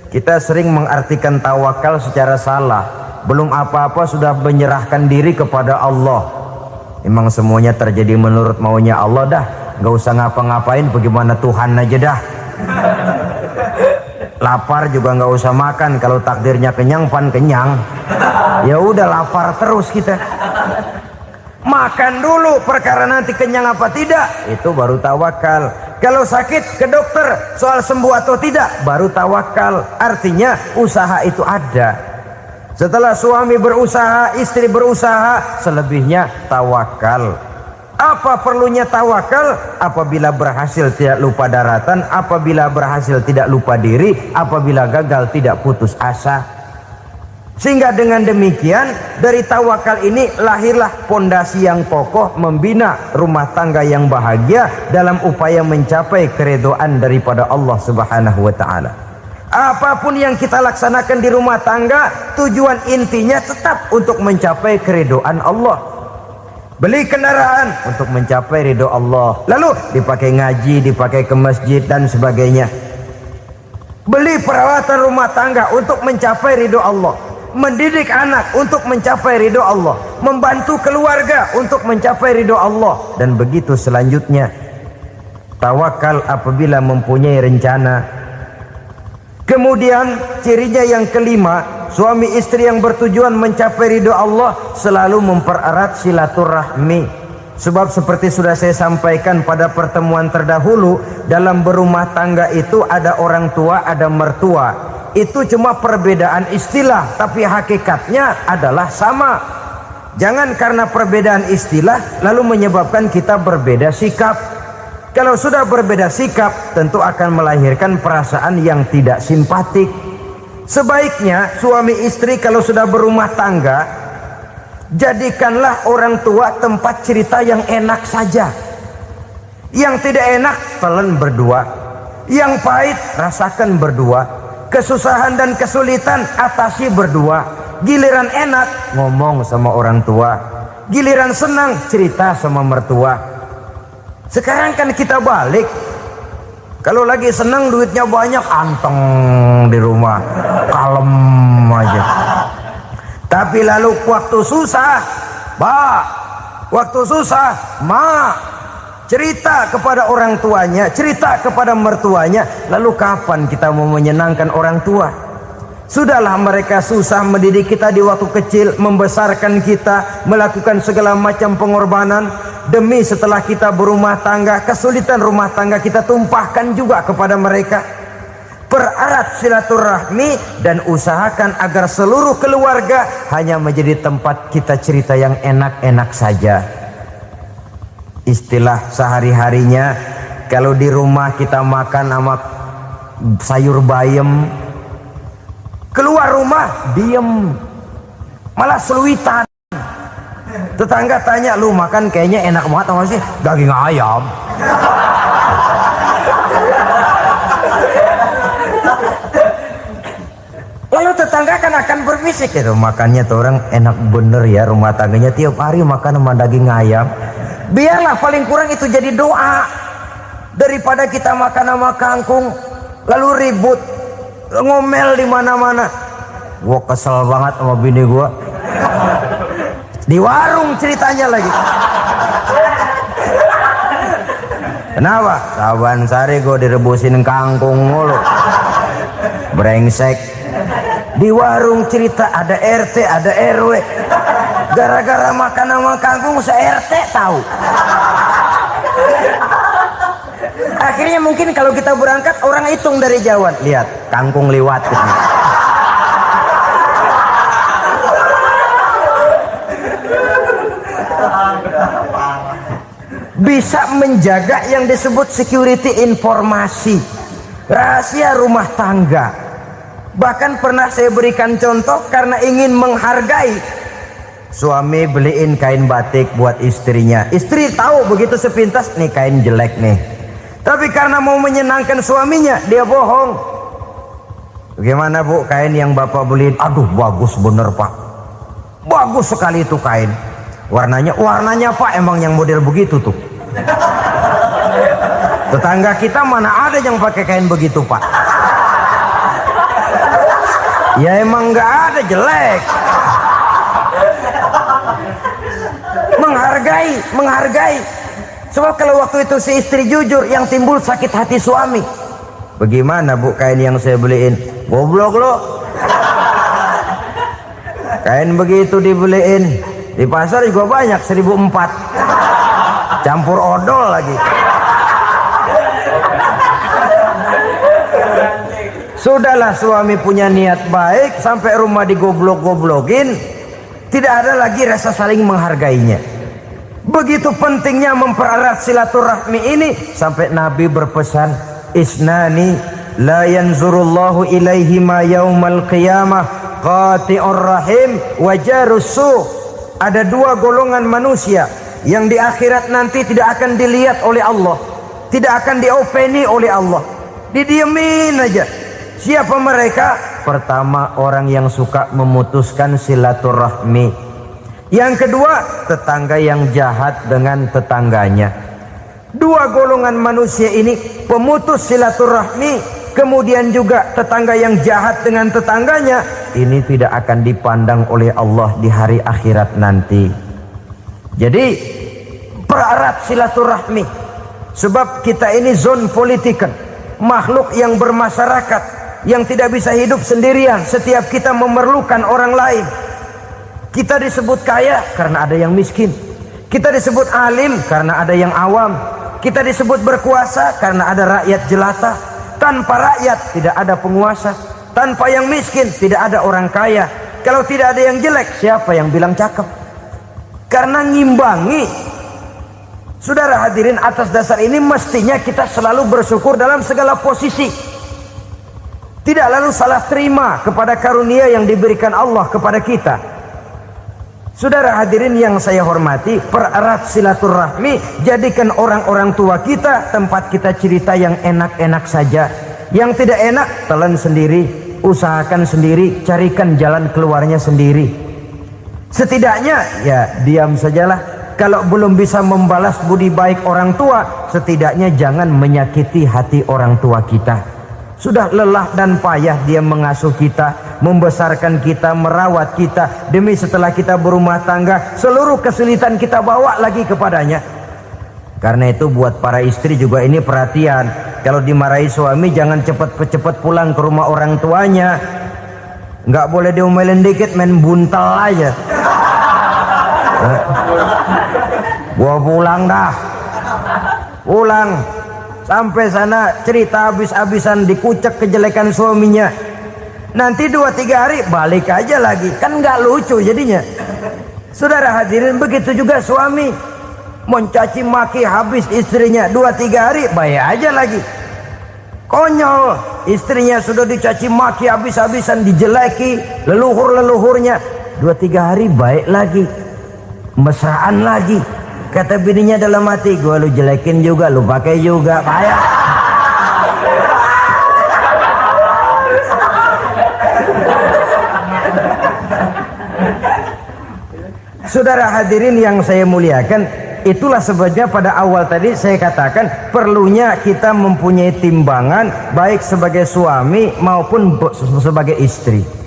Kita sering mengartikan tawakal secara salah. Belum apa-apa sudah menyerahkan diri kepada Allah. Memang semuanya terjadi menurut maunya Allah dah. Gak usah ngapa-ngapain, bagaimana Tuhan aja dah. Lapar juga nggak usah makan, kalau takdirnya kenyang pan kenyang. Ya udah lapar terus kita. Makan dulu, perkara nanti kenyang apa tidak, itu baru tawakal. Kalau sakit ke dokter, soal sembuh atau tidak, baru tawakal. Artinya usaha itu ada. Setelah suami berusaha, istri berusaha, selebihnya tawakal. Apa perlunya tawakal? Apabila berhasil tidak lupa daratan, apabila berhasil tidak lupa diri, apabila gagal tidak putus asa. Sehingga dengan demikian dari tawakal ini lahirlah pondasi yang kokoh membina rumah tangga yang bahagia dalam upaya mencapai keridhaan daripada Allah Subhanahu wa taala. Apapun yang kita laksanakan di rumah tangga, tujuan intinya tetap untuk mencapai keridhaan Allah. Beli kendaraan untuk mencapai ridho Allah, lalu dipakai ngaji, dipakai ke masjid dan sebagainya. Beli peralatan rumah tangga untuk mencapai ridho Allah, mendidik anak untuk mencapai ridho Allah, membantu keluarga untuk mencapai ridho Allah, dan begitu selanjutnya. Tawakal apabila mempunyai rencana. Kemudian cirinya yang kelima, suami istri yang bertujuan mencapai ridho Allah selalu mempererat silaturahmi. Sebab seperti sudah saya sampaikan pada pertemuan terdahulu, dalam berumah tangga itu ada orang tua, ada mertua. Itu cuma perbedaan istilah, tapi hakikatnya adalah sama. Jangan karena perbedaan istilah lalu menyebabkan kita berbeda sikap. Kalau sudah berbeda sikap, tentu akan melahirkan perasaan yang tidak simpatik. Sebaiknya suami istri kalau sudah berumah tangga, jadikanlah orang tua tempat cerita yang enak saja. Yang tidak enak telan berdua, yang pahit rasakan berdua, kesusahan dan kesulitan atasi berdua. Giliran enak ngomong sama orang tua, giliran senang cerita sama mertua. Sekarang kan kita balik, kalau lagi senang duitnya banyak, anteng di rumah, kalem aja. Tapi lalu waktu susah, waktu susah, cerita kepada orang tuanya, cerita kepada mertuanya. Lalu kapan kita mau menyenangkan orang tua? Sudahlah mereka susah mendidik kita di waktu kecil, membesarkan kita, melakukan segala macam pengorbanan. Demi setelah kita berumah tangga, kesulitan rumah tangga kita tumpahkan juga kepada mereka. Pererat silaturahmi dan usahakan agar seluruh keluarga hanya menjadi tempat kita cerita yang enak-enak saja. Istilah sehari-harinya, kalau di rumah kita makan sama sayur bayam, keluar rumah diem, malah seluitan. Tetangga tanya, lu makan kayaknya enak banget apa sih? Daging ayam. Lalu tetangga kan akan berbisik, itu makannya tuh orang enak bener ya, rumah tangganya tiap hari makan sama daging ayam. Biarlah paling kurang itu jadi doa, daripada kita makan sama kangkung lalu ribut ngomel di mana-mana. Gua kesel banget sama bini gua. Di warung ceritanya lagi. Kenapa? Saban sari gue direbusin kangkung mulu. Brengsek. Di warung cerita ada RT, ada RW. Gara-gara makan sama kangkung se-RT tahu. Akhirnya mungkin kalau kita berangkat orang hitung dari jauhan. Lihat, kangkung liwat. Bisa menjaga yang disebut security informasi, rahasia rumah tangga. Bahkan pernah saya berikan contoh karena ingin menghargai. Suami beliin kain batik buat istrinya. Istri tahu begitu sepintas, nih kain jelek nih. Tapi karena mau menyenangkan suaminya, dia bohong. Bagaimana bu, kain yang bapak beliin? Aduh bagus bener pak, bagus sekali itu kain. Warnanya pak emang yang model begitu tuh. Tetangga kita mana ada yang pakai kain begitu pak? Ya emang nggak ada, jelek. Menghargai. Sebab kalau waktu itu si istri jujur, yang timbul sakit hati suami. Bagaimana bu kain yang saya beliin? Goblok lo. Kain begitu dibeliin di pasar juga banyak 1.400. Campur odol lagi. Sudahlah suami punya niat baik, sampai rumah digoblok-goblokin, tidak ada lagi rasa saling menghargainya. Begitu pentingnya mempererat silaturahmi ini, sampai Nabi berpesan, isnani la yanzurullahu ilaihima yaumal qiyamah qati'ur rahim wa jarus su'. Ada dua golongan manusia yang di akhirat nanti tidak akan dilihat oleh Allah, tidak akan diopeni oleh Allah, didiemin aja. Siapa mereka? Pertama, orang yang suka memutuskan silaturahmi. Yang kedua, tetangga yang jahat dengan tetangganya. Dua golongan manusia ini, pemutus silaturahmi, kemudian juga tetangga yang jahat dengan tetangganya, ini tidak akan dipandang oleh Allah di hari akhirat nanti. Jadi pererat silaturahmi, sebab kita ini zon politikan, makhluk yang bermasyarakat, yang tidak bisa hidup sendirian. Setiap kita memerlukan orang lain. Kita disebut kaya karena ada yang miskin, kita disebut alim karena ada yang awam, kita disebut berkuasa karena ada rakyat jelata. Tanpa rakyat tidak ada penguasa, tanpa yang miskin tidak ada orang kaya. Kalau tidak ada yang jelek, siapa yang bilang cakep? Karena ngimbangi. Saudara hadirin, atas dasar ini mestinya kita selalu bersyukur dalam segala posisi, tidak lalu salah terima kepada karunia yang diberikan Allah kepada kita. Saudara hadirin yang saya hormati, pererat silaturahmi, jadikan orang-orang tua kita tempat kita cerita yang enak-enak saja. Yang tidak enak, telan sendiri, usahakan sendiri, carikan jalan keluarnya sendiri. Setidaknya ya diam sajalah. Kalau belum bisa membalas budi baik orang tua, setidaknya jangan menyakiti hati orang tua kita. Sudah lelah dan payah dia mengasuh kita, membesarkan kita, merawat kita. Demi setelah kita berumah tangga, seluruh kesulitan kita bawa lagi kepadanya. Karena itu buat para istri juga ini perhatian. Kalau dimarahi suami, jangan cepat-cepat pulang ke rumah orang tuanya. Nggak boleh diomelin dikit, main buntal aja. Gua pulang dah. Pulang. Sampai sana cerita habis-habisan, dikucek kejelekan suaminya. Nanti 2-3 hari balik aja lagi. Kan nggak lucu jadinya. Saudara hadirin, begitu juga suami. Mencaci maki habis istrinya, 2-3 hari baik aja lagi. Konyol, istrinya sudah dicaci maki habis-habisan, dijeleki leluhur-leluhurnya, 2-3 hari baik lagi, mesraan lagi. Kata bininya dalam hati, gua lu jelekin juga, lu pakai juga, payah. Saudara hadirin yang saya muliakan, itulah sebabnya pada awal tadi saya katakan perlunya kita mempunyai timbangan baik sebagai suami maupun sebagai istri.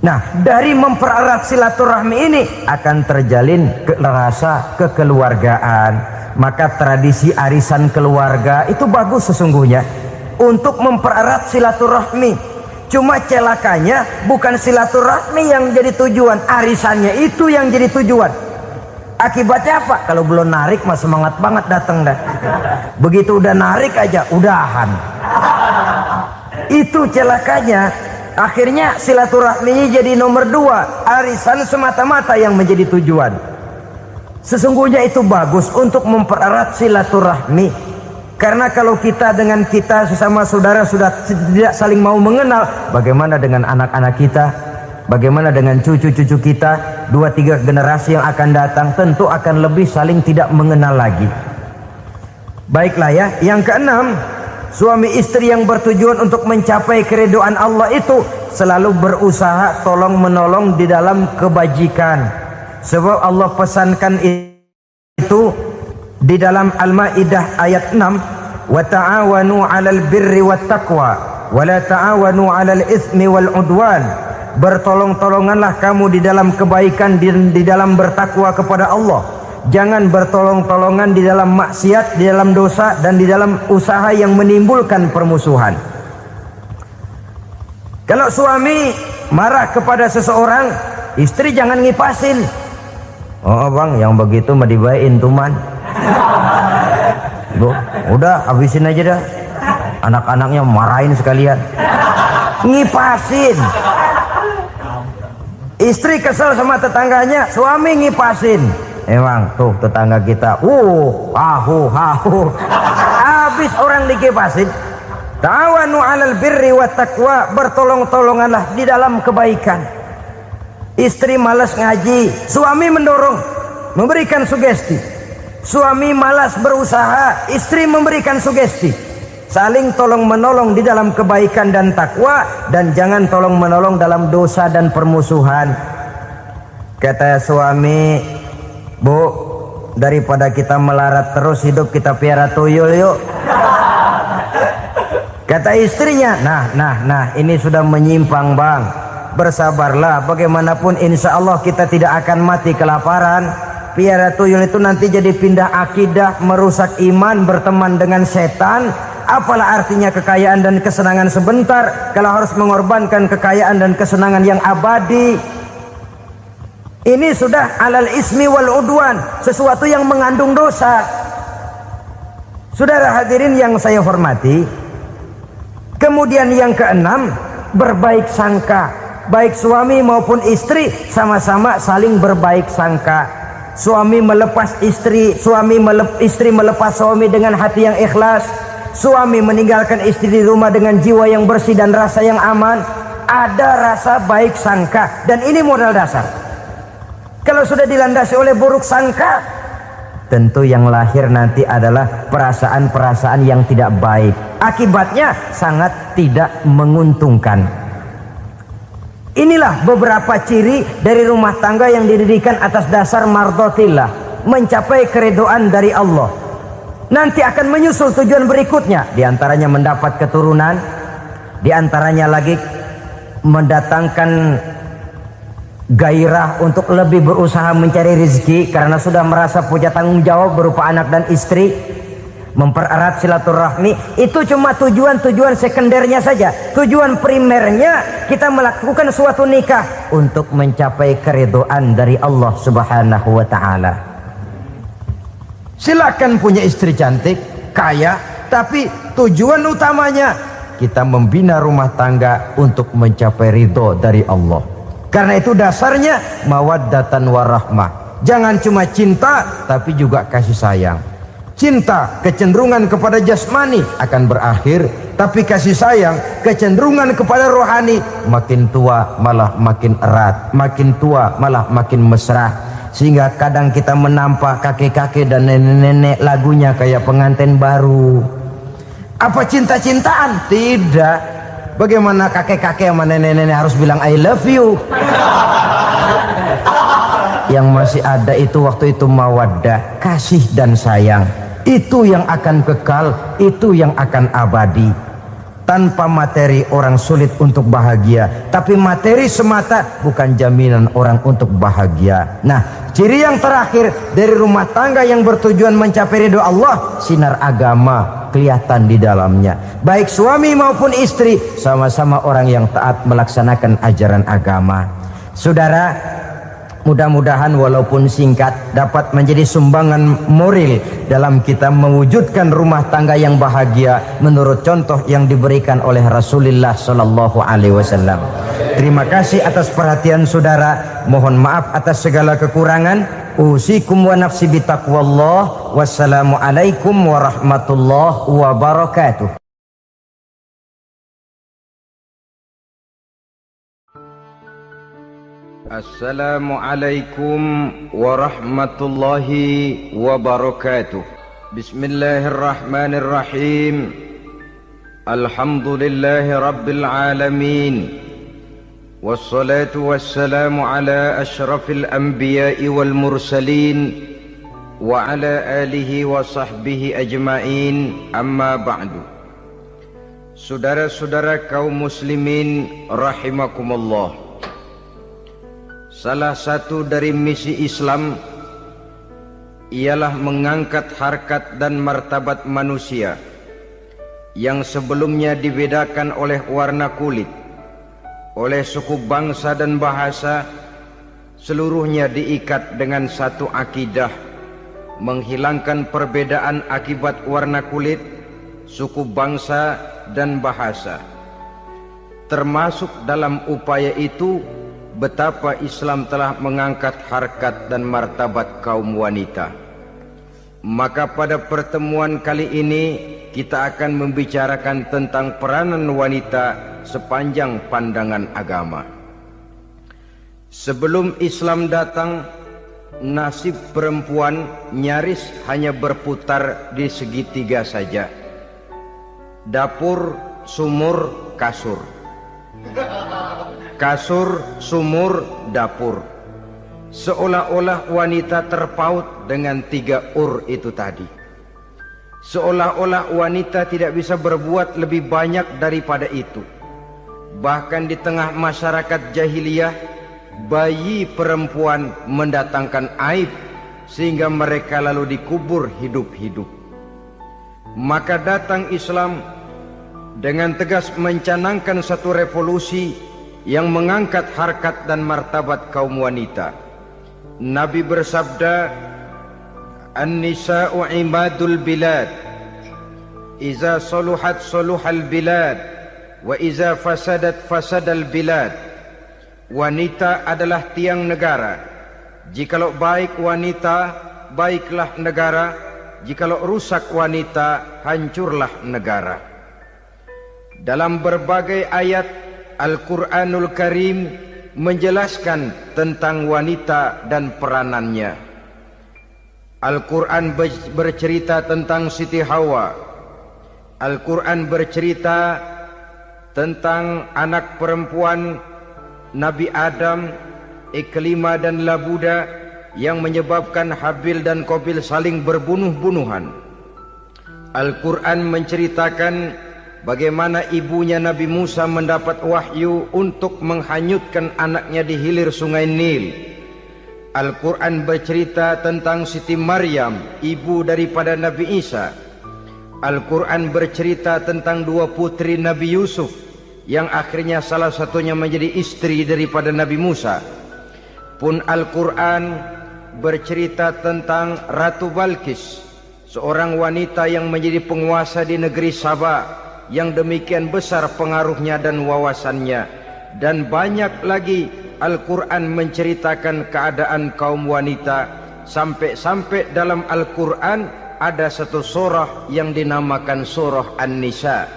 Nah, dari mempererat silaturahmi ini akan terjalin rasa kekeluargaan. Maka tradisi arisan keluarga itu bagus sesungguhnya untuk mempererat silaturahmi. Cuma celakanya bukan silaturahmi yang jadi tujuan, arisannya itu yang jadi tujuan. Akibatnya apa? Kalau belum narik mah semangat banget datang dah. Begitu udah narik aja udahan. Itu celakanya. Akhirnya silaturahminya jadi nomor 2, arisan semata-mata yang menjadi tujuan. Sesungguhnya itu bagus untuk mempererat silaturahmi. Karena kalau kita dengan kita sesama saudara sudah tidak saling mau mengenal, bagaimana dengan anak-anak kita? Bagaimana dengan cucu-cucu kita? 2-3 generasi yang akan datang tentu akan lebih saling tidak mengenal lagi. Baiklah ya, yang keenam, suami istri yang bertujuan untuk mencapai keridhaan Allah itu selalu berusaha tolong menolong di dalam kebajikan. Sebab Allah pesankan itu di dalam Al-Maidah ayat 6, wa ta'awanu 'alal birri wat taqwa wa la ta'awanu 'alal itsmi wal 'udwan. Bertolong-tolonganlah kamu di dalam kebaikan, di dalam bertakwa kepada Allah. Jangan bertolong-tolongan di dalam maksiat, di dalam dosa, dan di dalam usaha yang menimbulkan permusuhan. Kalau suami marah kepada seseorang, istri jangan ngipasin. Oh bang, yang begitu mah dibayain tuman. Udah habisin aja dah. Anak-anaknya marahin sekalian. ngipasin. Istri kesel sama tetangganya, suami ngipasin. Emang tuh tetangga kita, hahu. Habis orang dikipasin. Ta'awanu 'alal birri wat taqwa, bertolong-tolonganlah di dalam kebaikan. Istri malas ngaji, suami mendorong, memberikan sugesti. Suami malas berusaha, istri memberikan sugesti. Saling tolong menolong di dalam kebaikan dan takwa, dan jangan tolong menolong dalam dosa dan permusuhan. Kata suami, Bu, daripada kita melarat terus hidup, kita piara tuyul yuk. Kata istrinya, nah ini sudah menyimpang bang. Bersabarlah, bagaimanapun insya Allah kita tidak akan mati kelaparan. Piara tuyul itu nanti jadi pindah akidah, merusak iman, berteman dengan setan. Apalah artinya kekayaan dan kesenangan sebentar kalau harus mengorbankan kekayaan dan kesenangan yang abadi. Ini sudah alal ismi wal udwan, sesuatu yang mengandung dosa. Saudara hadirin yang saya hormati, kemudian yang keenam, berbaik sangka. Baik suami maupun istri sama-sama saling berbaik sangka. Suami melepas istri, istri melepas suami dengan hati yang ikhlas. Suami meninggalkan istri di rumah dengan jiwa yang bersih dan rasa yang aman. Ada rasa baik sangka, dan ini modal dasar. Kalau sudah dilandasi oleh buruk sangka, tentu yang lahir nanti adalah perasaan-perasaan yang tidak baik. Akibatnya sangat tidak menguntungkan. Inilah beberapa ciri dari rumah tangga yang didirikan atas dasar mardhatillah, mencapai keridhaan dari Allah. Nanti akan menyusul tujuan berikutnya, diantaranya mendapat keturunan, diantaranya lagi mendatangkan gairah untuk lebih berusaha mencari rezeki karena sudah merasa punya tanggung jawab berupa anak dan istri. Mempererat silaturahmi. Itu cuma tujuan-tujuan sekundernya saja. Tujuan primernya kita melakukan suatu nikah untuk mencapai keridhaan dari Allah Subhanahu wa ta'ala. Silakan punya istri cantik, kaya, tapi tujuan utamanya kita membina rumah tangga untuk mencapai ridho dari Allah. Karena itu dasarnya mawaddatan warahmah. Jangan cuma cinta, tapi juga kasih sayang. Cinta, kecenderungan kepada jasmani akan berakhir, tapi kasih sayang, kecenderungan kepada rohani, makin tua malah makin erat, makin tua malah makin mesra. Sehingga kadang kita menampak kakek-kakek dan nenek-nenek lagunya kayak pengantin baru. Apa cinta-cintaan? Tidak. Bagaimana kakek-kakek sama nenek-nenek harus bilang I love you? Yang masih ada itu waktu itu mawaddah, kasih dan sayang. Itu yang akan kekal, itu yang akan abadi. Tanpa materi orang sulit untuk bahagia, tapi materi semata bukan jaminan orang untuk bahagia. Nah, ciri yang terakhir dari rumah tangga yang bertujuan mencapai ridho Allah, sinar agama kelihatan di dalamnya. Baik suami maupun istri sama-sama orang yang taat melaksanakan ajaran agama. Saudara, mudah-mudahan walaupun singkat dapat menjadi sumbangan moral dalam kita mewujudkan rumah tangga yang bahagia menurut contoh yang diberikan oleh Rasulullah sallallahu alaihi wasallam. Terima kasih atas perhatian saudara. Mohon maaf atas segala kekurangan. Usikum wa nafsi bitaqwallah. Wassalamualaikum warahmatullahi wabarakatuh. Assalamualaikum warahmatullahi wabarakatuh. Bismillahirrahmanirrahim. Alhamdulillahi rabbil alamin. Wassalatu wassalamu ala ashrafil anbiya'i wal mursalin wa ala alihi wa sahbihi ajma'in, amma ba'du. Saudara-saudara kaum muslimin rahimakumullah, salah satu dari misi Islam ialah mengangkat harkat dan martabat manusia yang sebelumnya dibedakan oleh warna kulit, oleh suku bangsa dan bahasa. Seluruhnya diikat dengan satu akidah, menghilangkan perbedaan akibat warna kulit, suku bangsa dan bahasa. termasuk dalam upaya itu betapa Islam telah mengangkat harkat dan martabat kaum wanita. Maka pada pertemuan kali ini kita akan membicarakan tentang peranan wanita sepanjang pandangan agama. Sebelum Islam datang, nasib perempuan nyaris hanya berputar di segitiga saja. Dapur, sumur, kasur. Kasur, sumur, dapur. Seolah-olah wanita terpaut dengan 3 itu tadi. Seolah-olah wanita tidak bisa berbuat lebih banyak daripada itu. Bahkan di tengah masyarakat jahiliyah, bayi perempuan mendatangkan aib sehingga mereka lalu dikubur hidup-hidup. Maka datang Islam dengan tegas mencanangkan satu revolusi yang mengangkat harkat dan martabat kaum wanita. Nabi bersabda, "An-nisa'u imadul bilad, iza saluhat saluhal bilad, wa iza fasadat fasadal bilad." Wanita adalah tiang negara. Jikalau baik wanita, baiklah negara. Jikalau rusak wanita, hancurlah negara. Dalam berbagai ayat Al-Quranul Karim menjelaskan tentang wanita dan peranannya. Al-Quran bercerita tentang Siti Hawa. Al-Quran bercerita tentang anak perempuan Nabi Adam, Iklima dan Labuda, yang menyebabkan Habil dan Qabil saling berbunuh-bunuhan. Al-Quran menceritakan bagaimana ibunya Nabi Musa mendapat wahyu untuk menghanyutkan anaknya di hilir sungai Nil. Al-Quran bercerita tentang Siti Maryam, ibu daripada Nabi Isa. Al-Quran bercerita tentang 2 putri Nabi Yusuf, yang akhirnya salah satunya menjadi istri daripada Nabi Musa. Pun Al-Quran bercerita tentang Ratu Balkis, seorang wanita yang menjadi penguasa di negeri Sabah, yang demikian besar pengaruhnya dan wawasannya. Dan banyak lagi Al-Quran menceritakan keadaan kaum wanita, sampai-sampai dalam Al-Quran ada satu surah yang dinamakan surah An-Nisa.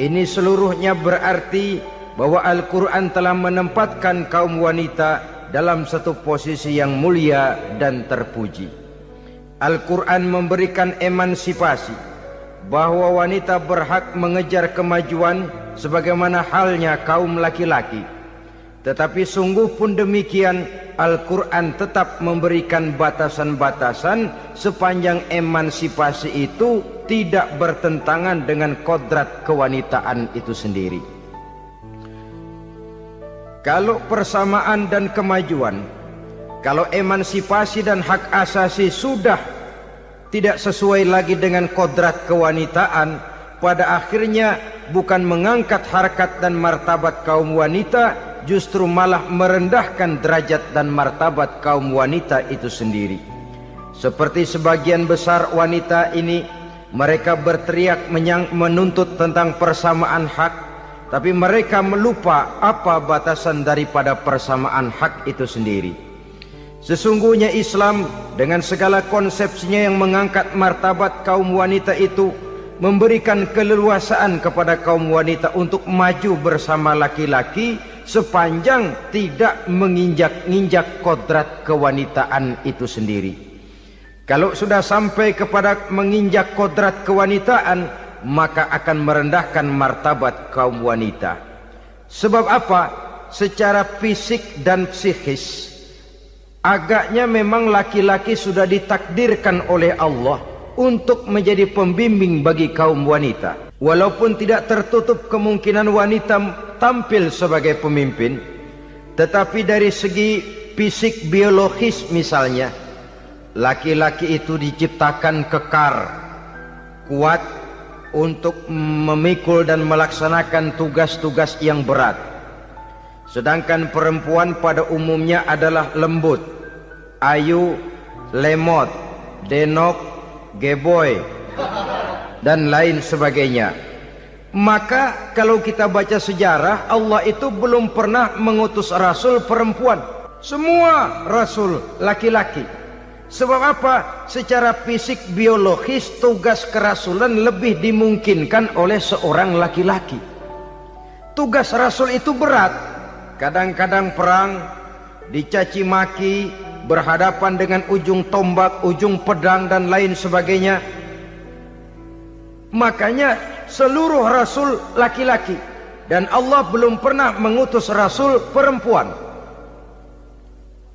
Ini seluruhnya berarti bahwa Al-Quran telah menempatkan kaum wanita dalam satu posisi yang mulia dan terpuji. Al-Quran memberikan emansipasi, bahwa wanita berhak mengejar kemajuan sebagaimana halnya kaum laki-laki. Tetapi sungguh pun demikian, Al-Quran tetap memberikan batasan-batasan sepanjang emansipasi itu tidak bertentangan dengan kodrat kewanitaan itu sendiri. Kalau persamaan dan kemajuan, kalau emansipasi dan hak asasi sudah tidak sesuai lagi dengan kodrat kewanitaan, pada akhirnya bukan mengangkat harkat dan martabat kaum wanita, justru malah merendahkan derajat dan martabat kaum wanita itu sendiri. Seperti sebagian besar wanita ini, mereka berteriak menuntut tentang persamaan hak, tapi mereka melupa apa batasan daripada persamaan hak itu sendiri. Sesungguhnya Islam dengan segala konsepsinya yang mengangkat martabat kaum wanita itu memberikan keleluasaan kepada kaum wanita untuk maju bersama laki-laki sepanjang tidak menginjak-injak kodrat kewanitaan itu sendiri. Kalau sudah sampai kepada menginjak kodrat kewanitaan, maka akan merendahkan martabat kaum wanita. Sebab apa? Secara fisik dan psikis, agaknya memang laki-laki sudah ditakdirkan oleh Allah untuk menjadi pembimbing bagi kaum wanita. Walaupun tidak tertutup kemungkinan wanita tampil sebagai pemimpin, tetapi dari segi fisik biologis misalnya, laki-laki itu diciptakan kekar, kuat untuk memikul dan melaksanakan tugas-tugas yang berat. Sedangkan perempuan pada umumnya adalah lembut, ayu, lemot, denok, geboy, dan lain sebagainya. Maka kalau kita baca sejarah, Allah itu belum pernah mengutus rasul perempuan. Semua rasul laki-laki. Sebab apa? Secara fisik biologis tugas kerasulan lebih dimungkinkan oleh seorang laki-laki. Tugas rasul itu berat. Kadang-kadang perang, dicaci maki, berhadapan dengan ujung tombak, ujung pedang dan lain sebagainya. Makanya seluruh rasul laki-laki, dan Allah belum pernah mengutus rasul perempuan.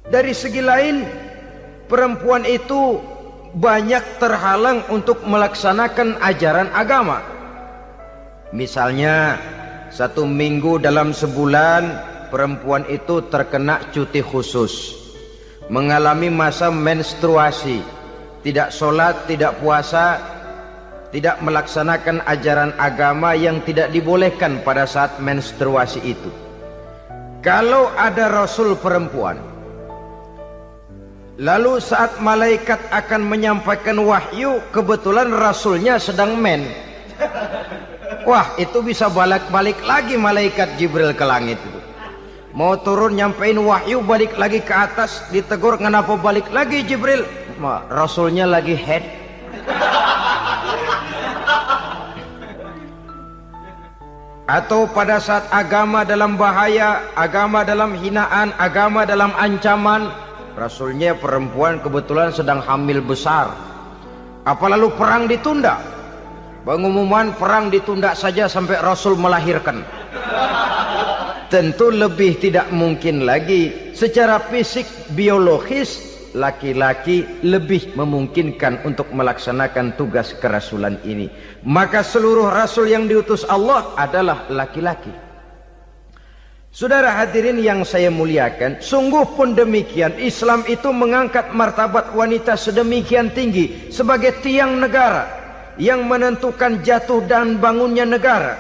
Dari segi lain, perempuan itu banyak terhalang untuk melaksanakan ajaran agama. Misalnya 1 minggu dalam sebulan perempuan itu terkena cuti khusus, mengalami masa menstruasi, tidak sholat, tidak puasa, tidak melaksanakan ajaran agama yang tidak dibolehkan pada saat menstruasi itu. Kalau ada rasul perempuan, lalu saat malaikat akan menyampaikan wahyu, kebetulan rasulnya sedang wah, itu bisa balik-balik lagi malaikat Jibril ke langit itu. Mau turun nyampein wahyu, balik lagi ke atas, ditegur, kenapa balik lagi Jibril? Rasulnya lagi head. Atau pada saat agama dalam bahaya, agama dalam hinaan, agama dalam ancaman, rasulnya perempuan kebetulan sedang hamil besar. Apa lalu perang ditunda? Pengumuman perang ditunda saja sampai rasul melahirkan. Tentu lebih tidak mungkin lagi. Secara fisik biologis, laki-laki lebih memungkinkan untuk melaksanakan tugas kerasulan ini. Maka seluruh rasul yang diutus Allah adalah laki-laki. Saudara hadirin yang saya muliakan, sungguh pun demikian, Islam itu mengangkat martabat wanita sedemikian tinggi sebagai tiang negara yang menentukan jatuh dan bangunnya negara,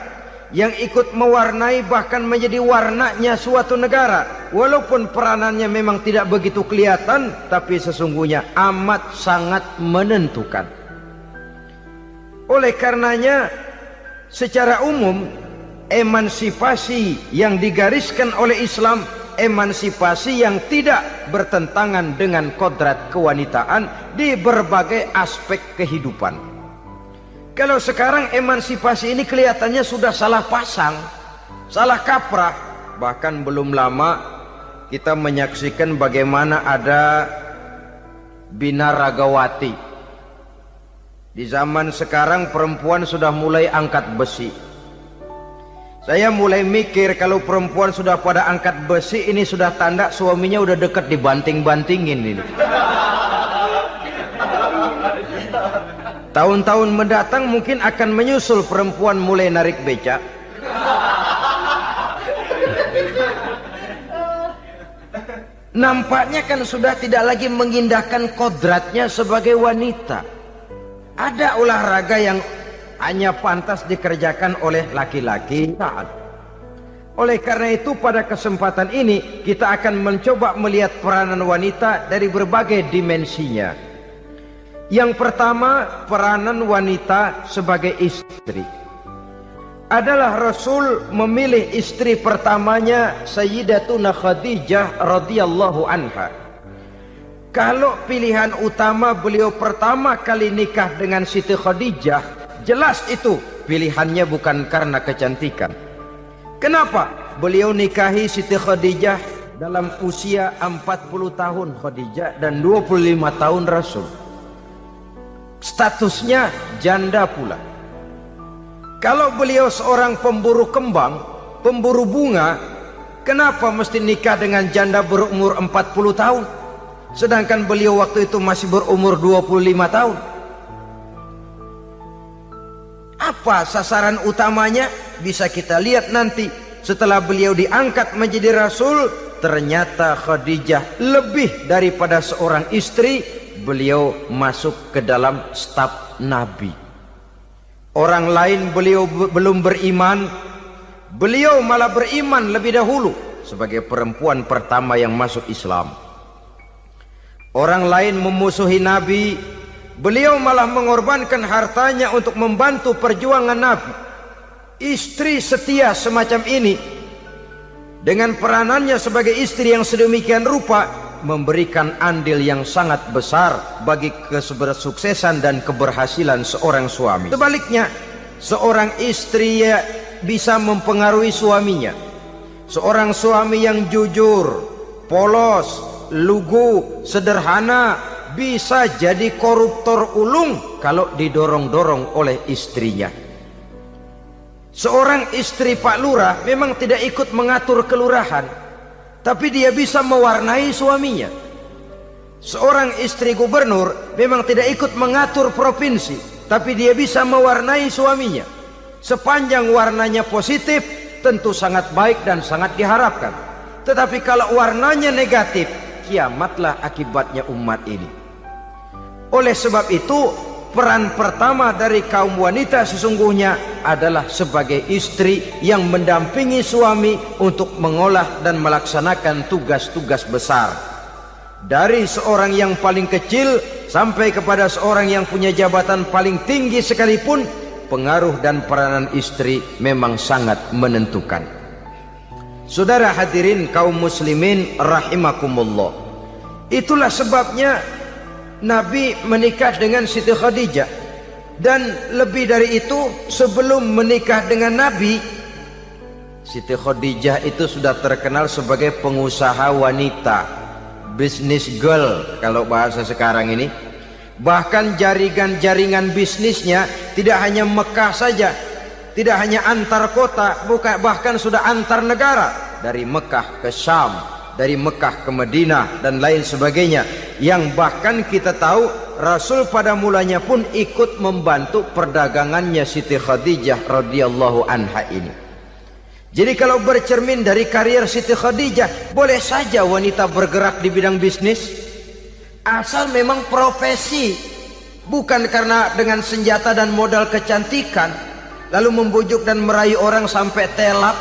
yang ikut mewarnai bahkan menjadi warnanya suatu negara. Walaupun peranannya memang tidak begitu kelihatan, tapi sesungguhnya amat sangat menentukan. Oleh karenanya, secara umum, emansipasi yang digariskan oleh Islam, emansipasi yang tidak bertentangan dengan kodrat kewanitaan di berbagai aspek kehidupan. Kalau sekarang emansipasi ini kelihatannya sudah salah pasang, salah kaprah. Bahkan belum lama kita menyaksikan bagaimana ada binaragawati. Di zaman sekarang perempuan sudah mulai angkat besi. Saya mulai mikir kalau perempuan sudah pada angkat besi, ini sudah tanda suaminya udah dekat dibanting-bantingin ini. Tahun-tahun mendatang mungkin akan menyusul perempuan mulai narik becak. Nampaknya kan sudah tidak lagi mengindahkan kodratnya sebagai wanita. Ada olahraga yang hanya pantas dikerjakan oleh laki-laki. Oleh karena itu pada kesempatan ini kita akan mencoba melihat peranan wanita dari berbagai dimensinya. Yang pertama, peranan wanita sebagai istri. Adalah Rasul memilih istri pertamanya Sayyidatuna Khadijah radhiyallahu anha. Kalau pilihan utama beliau pertama kali nikah dengan Siti Khadijah, jelas itu pilihannya bukan karena kecantikan. Kenapa? Beliau nikahi Siti Khadijah dalam usia 40 tahun Khadijah dan 25 tahun Rasul. Statusnya janda pula. Kalau beliau seorang pemburu kembang, pemburu bunga, kenapa mesti nikah dengan janda berumur 40 tahun? Sedangkan beliau waktu itu masih berumur 25 tahun. Apa sasaran utamanya? Bisa kita lihat nanti. Setelah beliau diangkat menjadi Rasul, ternyata Khadijah lebih daripada seorang istri. Beliau masuk ke dalam staf Nabi. Orang lain beliau belum beriman, beliau malah beriman lebih dahulu sebagai perempuan pertama yang masuk Islam. Orang lain memusuhi Nabi, beliau malah mengorbankan hartanya untuk membantu perjuangan Nabi. istri setia semacam ini dengan peranannya sebagai istri yang sedemikian rupa memberikan andil yang sangat besar bagi kesuksesan dan keberhasilan seorang suami. Sebaliknya, seorang istri bisa mempengaruhi suaminya. Seorang suami yang jujur, polos, lugu, sederhana bisa jadi koruptor ulung kalau didorong-dorong oleh istrinya. Seorang istri Pak Lurah memang tidak ikut mengatur kelurahan, tapi dia bisa mewarnai suaminya. Seorang istri gubernur memang tidak ikut mengatur provinsi, tapi dia bisa mewarnai suaminya. Sepanjang warnanya positif, tentu sangat baik dan sangat diharapkan. Tetapi kalau warnanya negatif, kiamatlah akibatnya umat ini. Oleh sebab itu, peran pertama dari kaum wanita sesungguhnya adalah sebagai istri yang mendampingi suami untuk mengolah dan melaksanakan tugas-tugas besar. Dari seorang yang paling kecil sampai kepada seorang yang punya jabatan paling tinggi sekalipun, pengaruh dan peranan istri memang sangat menentukan. Saudara hadirin kaum muslimin rahimakumullah, itulah sebabnya Nabi menikah dengan Siti Khadijah. Dan lebih dari itu, sebelum menikah dengan Nabi, Siti Khadijah itu sudah terkenal sebagai pengusaha wanita, business girl kalau bahasa sekarang ini. Bahkan jaringan bisnisnya tidak hanya Mekah saja, tidak hanya antar kota, bahkan sudah antar negara, dari Mekah ke Syam, dari Mekah ke Madinah dan lain sebagainya, yang bahkan kita tahu Rasul pada mulanya pun ikut membantu perdagangannya Siti Khadijah radhiyallahu anha ini. Jadi kalau bercermin dari karier Siti Khadijah, boleh saja wanita bergerak di bidang bisnis, asal memang profesi, bukan karena dengan senjata dan modal kecantikan lalu membujuk dan merayu orang sampai telap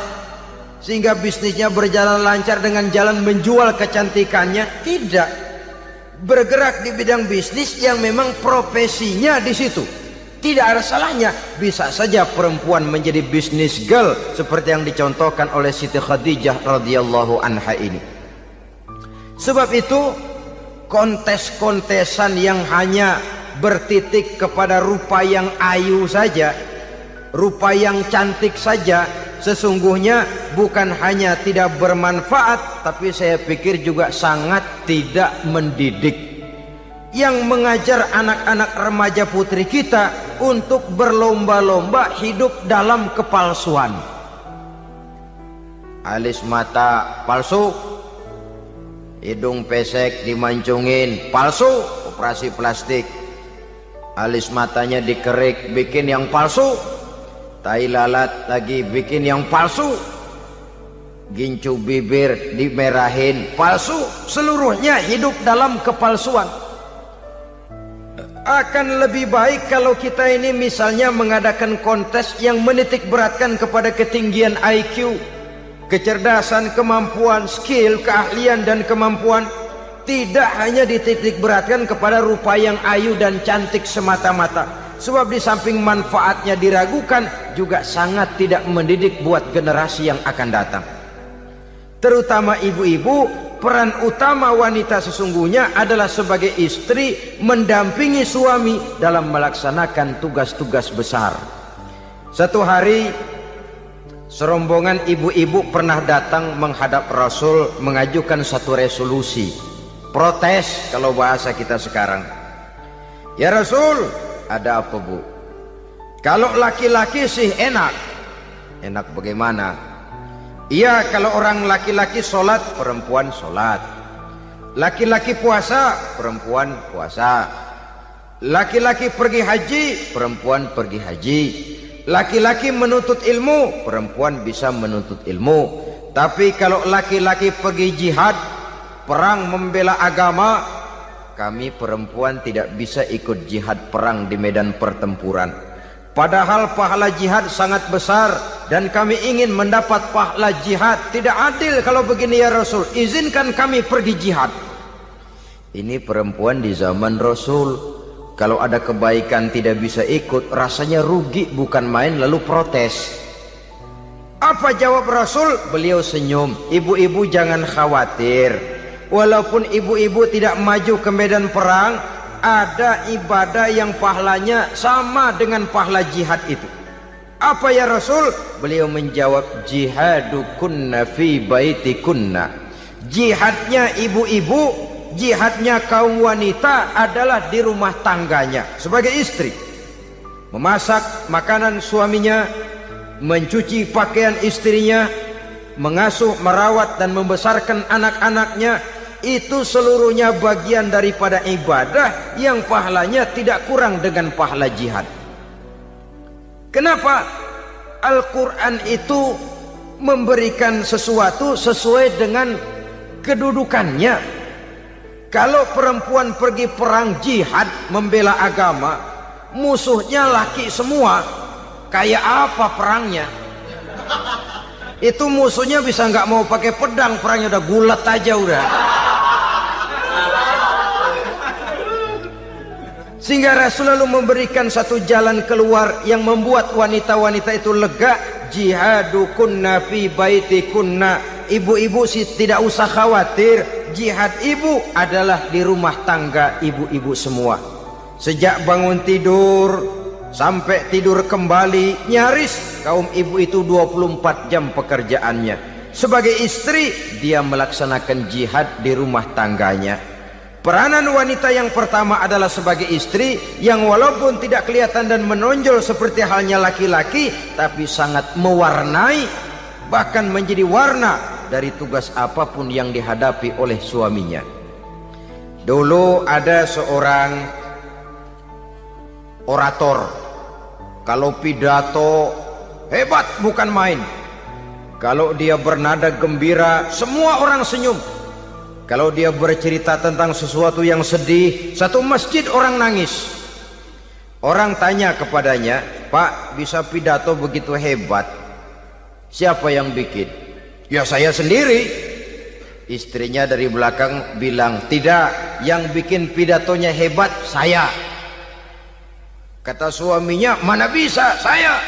sehingga bisnisnya berjalan lancar dengan jalan menjual kecantikannya. Tidak, bergerak di bidang bisnis yang memang profesinya di situ. Tidak ada salahnya. Bisa saja perempuan menjadi business girl seperti yang dicontohkan oleh Siti Khadijah radhiyallahu anha ini. Sebab itu, kontes-kontesan yang hanya bertitik kepada rupa yang ayu saja, rupa yang cantik saja, sesungguhnya bukan hanya tidak bermanfaat, tapi saya pikir juga sangat tidak mendidik. Yang mengajar anak-anak remaja putri kita untuk berlomba-lomba hidup dalam kepalsuan. Alis mata palsu, hidung pesek dimancungin palsu, operasi plastik. Alis matanya dikerik, bikin yang palsu. Tai lalat lagi bikin yang palsu. Gincu bibir dimerahin, palsu. Seluruhnya hidup dalam kepalsuan. Akan lebih baik kalau kita ini misalnya mengadakan kontes yang menitik beratkan kepada ketinggian IQ, kecerdasan, kemampuan, skill, keahlian dan kemampuan. Tidak hanya dititik beratkan kepada rupa yang ayu dan cantik semata-mata. Sebab di samping manfaatnya diragukan, juga sangat tidak mendidik buat generasi yang akan datang. Terutama ibu-ibu, peran utama wanita sesungguhnya adalah sebagai istri mendampingi suami dalam melaksanakan tugas-tugas besar. Satu hari, serombongan ibu-ibu pernah datang menghadap Rasul mengajukan satu resolusi. Protes kalau bahasa kita sekarang. Ya Rasul, ada apa bu? Kalau laki-laki sih enak. Enak bagaimana? Iya, kalau orang laki-laki sholat, perempuan sholat. Laki-laki puasa, perempuan puasa. Laki-laki pergi haji, perempuan pergi haji. Laki-laki menuntut ilmu, perempuan bisa menuntut ilmu. Tapi kalau laki-laki pergi jihad, perang membela agama, kami perempuan tidak bisa ikut jihad perang di medan pertempuran. Padahal pahala jihad sangat besar dan kami ingin mendapat pahala jihad. Tidak adil kalau begini ya Rasul, izinkan kami pergi jihad. Ini perempuan di zaman Rasul, kalau ada kebaikan tidak bisa ikut, rasanya rugi bukan main, lalu protes. Apa jawab Rasul? Beliau senyum. Ibu-ibu jangan khawatir. Walaupun ibu-ibu tidak maju ke medan perang, ada ibadah yang pahalanya sama dengan pahala jihad itu. Apa ya Rasul? Beliau menjawab, jihadukunna fi baitikunna. Jihadnya ibu-ibu, jihadnya kaum wanita adalah di rumah tangganya sebagai istri. Memasak makanan suaminya, mencuci pakaian istrinya, mengasuh, merawat dan membesarkan anak-anaknya, itu seluruhnya bagian daripada ibadah yang pahalanya tidak kurang dengan pahala jihad. Kenapa? Al-Quran itu memberikan sesuatu sesuai dengan kedudukannya. Kalau perempuan pergi perang jihad membela agama, musuhnya laki semua, kayak apa perangnya? Itu musuhnya bisa nggak mau pakai pedang, perangnya udah gulat aja udah. Sehingga Rasul lalu memberikan satu jalan keluar yang membuat wanita-wanita itu lega. Jihadukunna fi baitikunna. Ibu-ibu sih tidak usah khawatir, jihad ibu adalah di rumah tangga ibu-ibu semua. Sejak bangun tidur sampai tidur kembali, nyaris kaum ibu itu 24 jam pekerjaannya. Sebagai istri, dia melaksanakan jihad di rumah tangganya. Peranan wanita yang pertama adalah sebagai istri, yang walaupun tidak kelihatan dan menonjol seperti halnya laki-laki, tapi sangat mewarnai, bahkan menjadi warna dari tugas apapun yang dihadapi oleh suaminya. Dulu ada seorang orator, kalau pidato hebat bukan main. Kalau dia bernada gembira, semua orang senyum. Kalau dia bercerita tentang sesuatu yang sedih, satu masjid orang nangis. Orang tanya kepadanya, Pak, bisa pidato begitu hebat, siapa yang bikin? Ya saya sendiri. Istrinya dari belakang bilang, tidak, yang bikin pidatonya hebat saya. Kata suaminya, mana bisa, saya,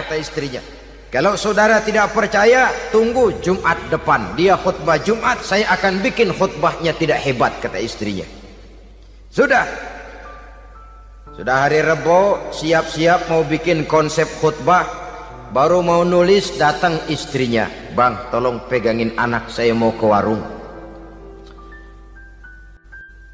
kata istrinya. Kalau saudara tidak percaya, tunggu Jumat depan, dia khutbah Jumat, saya akan bikin khutbahnya tidak hebat, kata istrinya. Sudah hari Rebo, siap-siap mau bikin konsep khutbah, baru mau nulis, datang istrinya, Bang, tolong pegangin anak, saya mau ke warung.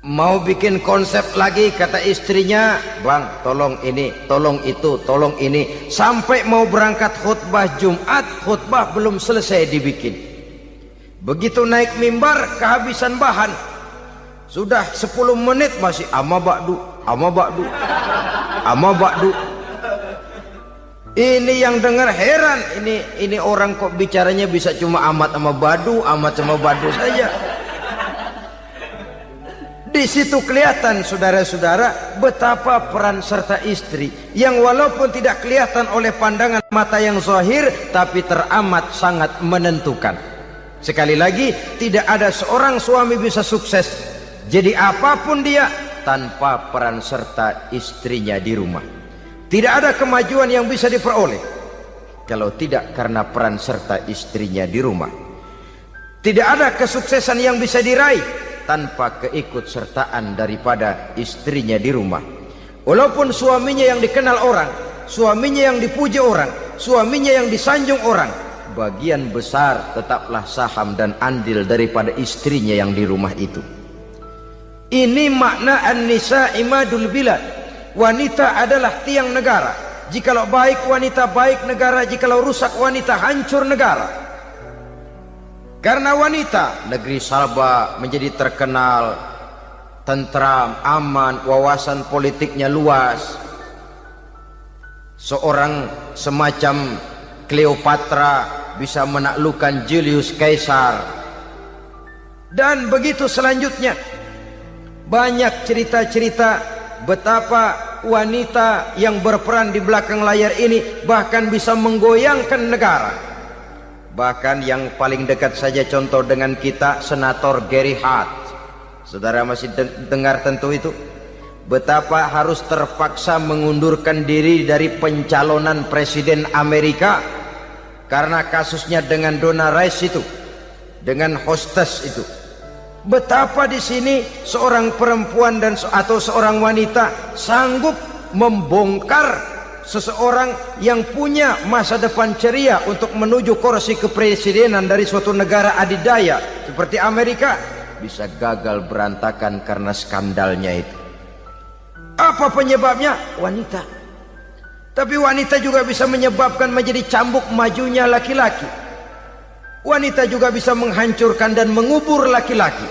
Mau bikin konsep lagi, kata istrinya, Bang, tolong ini, tolong itu, tolong ini. Sampai mau berangkat khutbah Jumat, khutbah belum selesai dibikin. Begitu naik mimbar, kehabisan bahan. Sudah 10 menit masih ama ba'du, ama ba'du, ama ba'du. Ini yang dengar heran, ini orang kok bicaranya bisa cuma amat sama badu, amat sama badu saja. Di situ kelihatan saudara-saudara betapa peran serta istri yang walaupun tidak kelihatan oleh pandangan mata yang zahir, tapi teramat sangat menentukan. Sekali lagi, tidak ada seorang suami bisa sukses jadi apapun dia tanpa peran serta istrinya di rumah. Tidak ada kemajuan yang bisa diperoleh kalau tidak karena peran serta istrinya di rumah. Tidak ada kesuksesan yang bisa diraih tanpa keikutsertaan daripada istrinya di rumah. Walaupun suaminya yang dikenal orang, suaminya yang dipuji orang, suaminya yang disanjung orang, bagian besar tetaplah saham dan andil daripada istrinya yang di rumah itu. Ini makna an-nisa imadul bilad. Wanita adalah tiang negara. Jikalau baik wanita, baik negara. Jikalau rusak wanita, hancur negara. Karena wanita, negeri Salba menjadi terkenal, tentram, aman, wawasan politiknya luas. Seorang semacam Cleopatra bisa menaklukkan Julius Caesar. Dan begitu selanjutnya. Banyak cerita-cerita betapa wanita yang berperan di belakang layar ini bahkan bisa menggoyangkan negara. Bahkan yang paling dekat saja contoh dengan kita, Senator Gary Hart. Saudara masih dengar tentu itu. Betapa harus terpaksa mengundurkan diri dari pencalonan presiden Amerika karena kasusnya dengan Donna Rice itu, dengan hostess itu. Betapa di sini seorang perempuan atau seorang wanita sanggup membongkar seseorang yang punya masa depan ceria untuk menuju kursi kepresidenan dari suatu negara adidaya seperti Amerika, bisa gagal berantakan karena skandalnya itu. Apa penyebabnya? Wanita. Tapi wanita juga bisa menyebabkan menjadi cambuk majunya laki-laki. Wanita juga bisa menghancurkan dan mengubur laki-laki.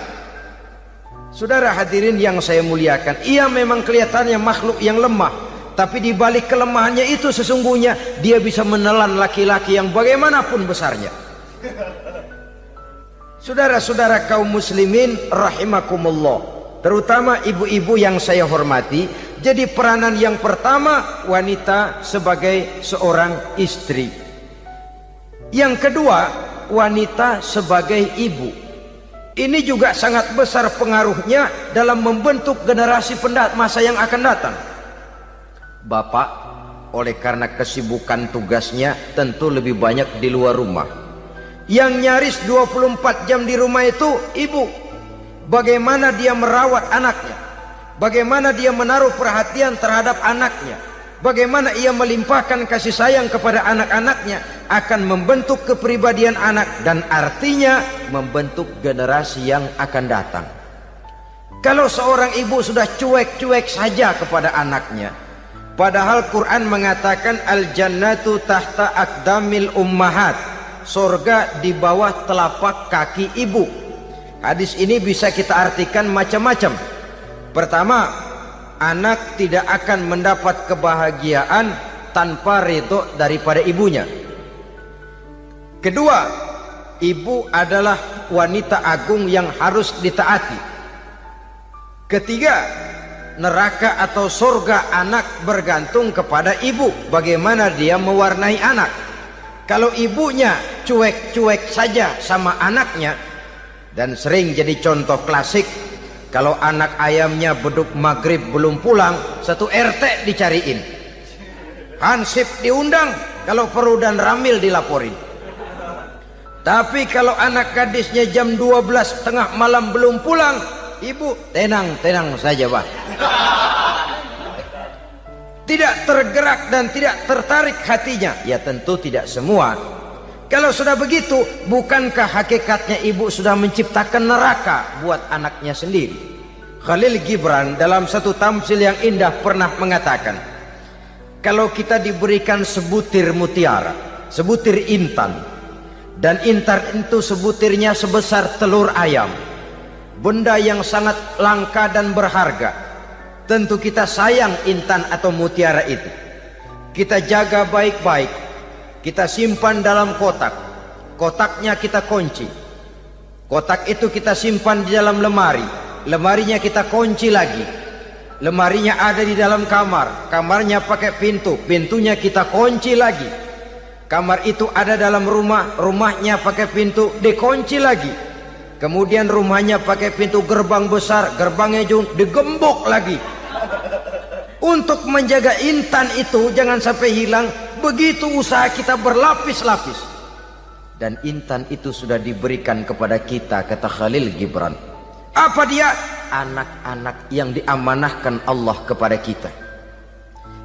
Saudara hadirin yang saya muliakan, ia memang kelihatannya makhluk yang lemah, tapi di balik kelemahannya itu sesungguhnya dia bisa menelan laki-laki yang bagaimanapun besarnya. Saudara-saudara kaum muslimin rahimakumullah, terutama ibu-ibu yang saya hormati, jadi peranan yang pertama wanita sebagai seorang istri. Yang kedua, wanita sebagai ibu. Ini juga sangat besar pengaruhnya dalam membentuk generasi masa yang akan datang. Bapak, oleh karena kesibukan tugasnya tentu lebih banyak di luar rumah. Yang nyaris 24 jam di rumah itu ibu. Bagaimana dia merawat anaknya, bagaimana dia menaruh perhatian terhadap anaknya, bagaimana ia melimpahkan kasih sayang kepada anak-anaknya, akan membentuk kepribadian anak dan artinya membentuk generasi yang akan datang. Kalau seorang ibu sudah cuek-cuek saja kepada anaknya, padahal Quran mengatakan al-jannatu tahta aqdamil ummahat, surga di bawah telapak kaki ibu. Hadis ini bisa kita artikan macam-macam. Pertama, anak tidak akan mendapat kebahagiaan tanpa ridho daripada ibunya. Kedua, ibu adalah wanita agung yang harus ditaati. Ketiga, neraka atau surga anak bergantung kepada ibu, bagaimana dia mewarnai anak. Kalau ibunya cuek-cuek saja sama anaknya, dan sering jadi contoh klasik, kalau anak ayamnya beduk maghrib belum pulang, satu RT dicariin, hansip diundang, kalau perlu dan ramil dilaporin. Tapi kalau anak gadisnya jam 12 tengah malam belum pulang, ibu tenang saja Pak. Tidak tergerak dan tidak tertarik hatinya. Ya tentu tidak semua. Kalau sudah begitu, bukankah hakikatnya ibu sudah menciptakan neraka buat anaknya sendiri? Khalil Gibran dalam satu tamsil yang indah pernah mengatakan, kalau kita diberikan sebutir mutiara, sebutir intan, dan intan itu sebutirnya sebesar telur ayam, benda yang sangat langka dan berharga, tentu kita sayang intan atau mutiara itu. Kita jaga baik-baik, kita simpan dalam kotak, kotaknya kita kunci, kotak itu kita simpan di dalam lemari, lemarinya kita kunci lagi, lemarinya ada di dalam kamar, kamarnya pakai pintu, pintunya kita kunci lagi. Kamar itu ada dalam rumah, rumahnya pakai pintu, dikunci lagi. Kemudian rumahnya pakai pintu gerbang besar, gerbangnya juga digembok lagi. Untuk menjaga intan itu jangan sampai hilang, begitu usaha kita berlapis-lapis. Dan intan itu sudah diberikan kepada kita, kata Khalil Gibran. Apa dia? Anak-anak yang diamanahkan Allah kepada kita.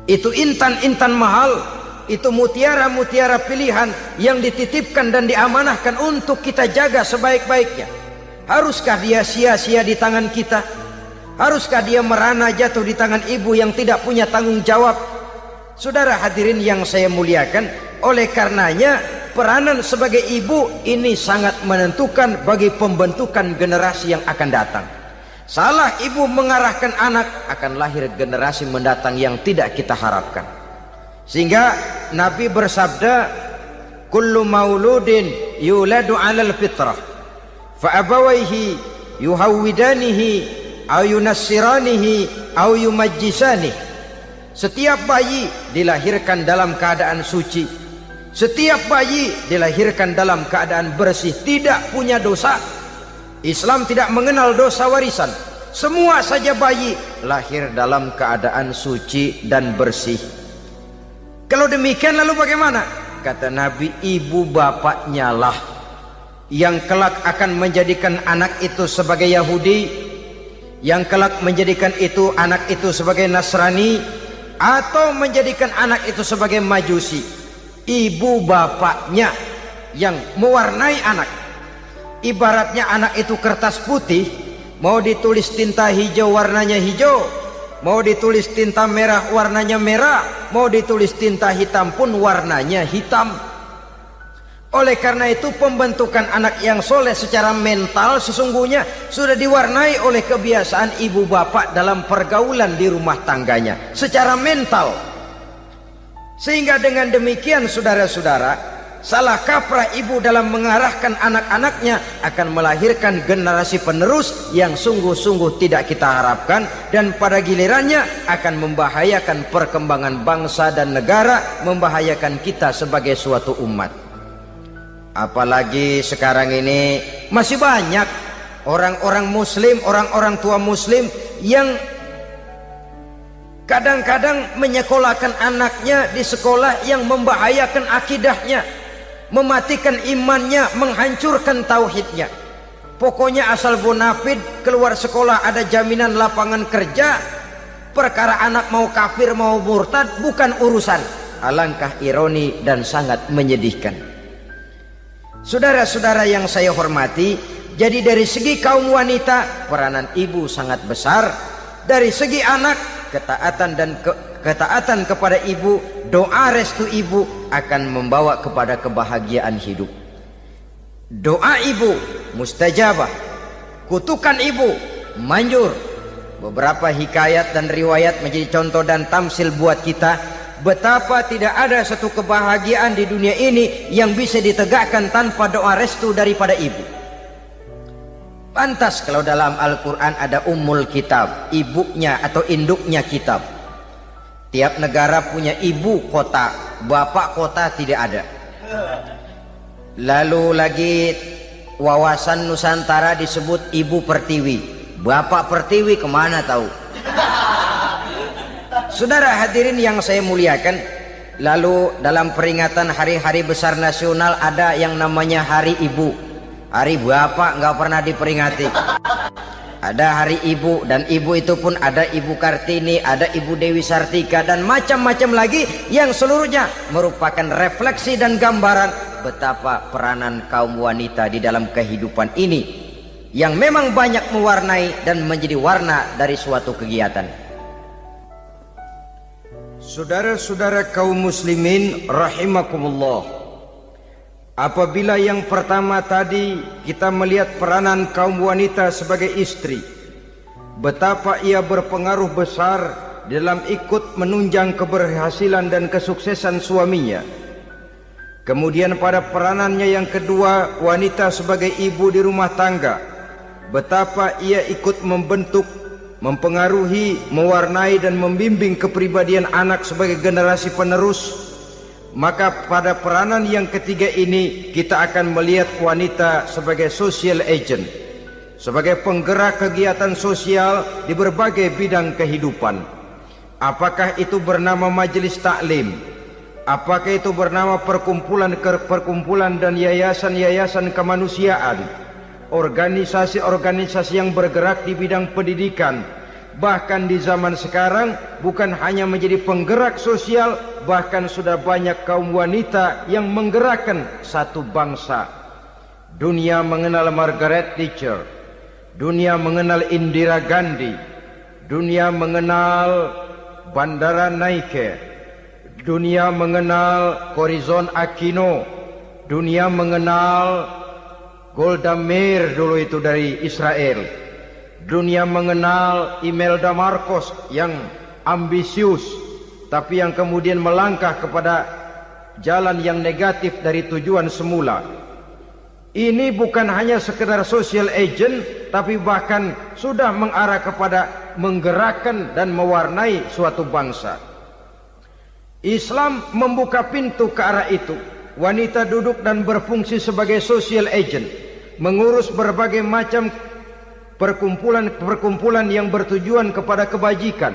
Itu intan-intan mahal, itu mutiara-mutiara pilihan yang dititipkan dan diamanahkan untuk kita jaga sebaik-baiknya. Haruskah dia sia-sia di tangan kita? Haruskah dia merana jatuh di tangan ibu yang tidak punya tanggung jawab? Saudara hadirin yang saya muliakan, oleh karenanya peranan sebagai ibu ini sangat menentukan bagi pembentukan generasi yang akan datang. Salah ibu mengarahkan anak, akan lahir generasi mendatang yang tidak kita harapkan. Sehingga Nabi bersabda, kullu mauludin yuladu 'alal fitrah fa abawaihi yuhawwidanihi aw yunassiranihi aw yumajjisanihi. Setiap bayi dilahirkan dalam keadaan suci, setiap bayi dilahirkan dalam keadaan bersih, tidak punya dosa. Islam tidak mengenal dosa warisan. Semua saja bayi lahir dalam keadaan suci dan bersih. Kalau demikian lalu bagaimana? kata Nabi, ibu bapaknya lah yang kelak akan menjadikan anak itu sebagai Yahudi, yang kelak menjadikan itu anak itu sebagai Nasrani, atau menjadikan anak itu sebagai Majusi. Ibu bapaknya yang mewarnai anak. Ibaratnya anak itu kertas putih, mau ditulis tinta hijau warnanya hijau, mau ditulis tinta merah warnanya merah, mau ditulis tinta hitam pun warnanya hitam. Oleh karena itu pembentukan anak yang soleh secara mental sesungguhnya sudah diwarnai oleh kebiasaan ibu bapak dalam pergaulan di rumah tangganya secara mental. Sehingga dengan demikian saudara-saudara, salah kaprah ibu dalam mengarahkan anak-anaknya akan melahirkan generasi penerus yang sungguh-sungguh tidak kita harapkan, dan pada gilirannya akan membahayakan perkembangan bangsa dan negara, membahayakan kita sebagai suatu umat. Apalagi sekarang ini masih banyak orang-orang muslim, orang-orang tua muslim yang kadang-kadang menyekolahkan anaknya di sekolah yang membahayakan akidahnya, mematikan imannya, menghancurkan tauhidnya. Pokoknya asal bonafid keluar sekolah ada jaminan lapangan kerja, perkara anak mau kafir mau murtad bukan urusan. Alangkah ironi dan sangat menyedihkan. Saudara-saudara yang saya hormati, jadi dari segi kaum wanita peranan ibu sangat besar. Dari segi anak, ketaatan kepada ibu, doa restu ibu akan membawa kepada kebahagiaan hidup. Doa ibu mustajabah, kutukan ibu manjur. Beberapa hikayat dan riwayat menjadi contoh dan tamsil buat kita betapa tidak ada satu kebahagiaan di dunia ini yang bisa ditegakkan tanpa doa restu daripada ibu. Pantas kalau dalam Al-Quran ada ummul kitab, ibunya atau induknya kitab. Tiap negara punya ibu kota, bapak kota tidak ada. Lalu lagi wawasan Nusantara disebut ibu pertiwi, bapak pertiwi kemana tahu. Saudara hadirin yang saya muliakan, lalu dalam peringatan hari-hari besar nasional ada yang namanya Hari Ibu. Hari bapak nggak pernah diperingati. Ada Hari Ibu, dan ibu itu pun ada Ibu Kartini, ada Ibu Dewi Sartika, dan macam-macam lagi yang seluruhnya merupakan refleksi dan gambaran betapa peranan kaum wanita di dalam kehidupan ini yang memang banyak mewarnai dan menjadi warna dari suatu kegiatan. Saudara-saudara kaum muslimin rahimakumullah, apabila yang pertama tadi kita melihat peranan kaum wanita sebagai istri, betapa ia berpengaruh besar dalam ikut menunjang keberhasilan dan kesuksesan suaminya. Kemudian pada peranannya yang kedua, wanita sebagai ibu di rumah tangga, betapa ia ikut membentuk, mempengaruhi, mewarnai dan membimbing kepribadian anak sebagai generasi penerus. Maka pada peranan yang ketiga ini kita akan melihat wanita sebagai social agent, sebagai penggerak kegiatan sosial di berbagai bidang kehidupan. Apakah itu bernama majelis taklim, apakah itu bernama perkumpulan dan yayasan-yayasan kemanusiaan, organisasi-organisasi yang bergerak di bidang pendidikan. Bahkan di zaman sekarang bukan hanya menjadi penggerak sosial, bahkan sudah banyak kaum wanita yang menggerakkan satu bangsa. Dunia mengenal Margaret Thatcher, dunia mengenal Indira Gandhi, dunia mengenal Bandara Naike, dunia mengenal Corazon Aquino, dunia mengenal Golda Meir dulu itu dari Israel, dunia mengenal Imelda Marcos yang ambisius tapi yang kemudian melangkah kepada jalan yang negatif dari tujuan semula. Ini bukan hanya sekedar social agent, tapi bahkan sudah mengarah kepada menggerakkan dan mewarnai suatu bangsa. Islam membuka pintu ke arah itu. Wanita duduk dan berfungsi sebagai social agent, mengurus berbagai macam perkumpulan yang bertujuan kepada kebajikan,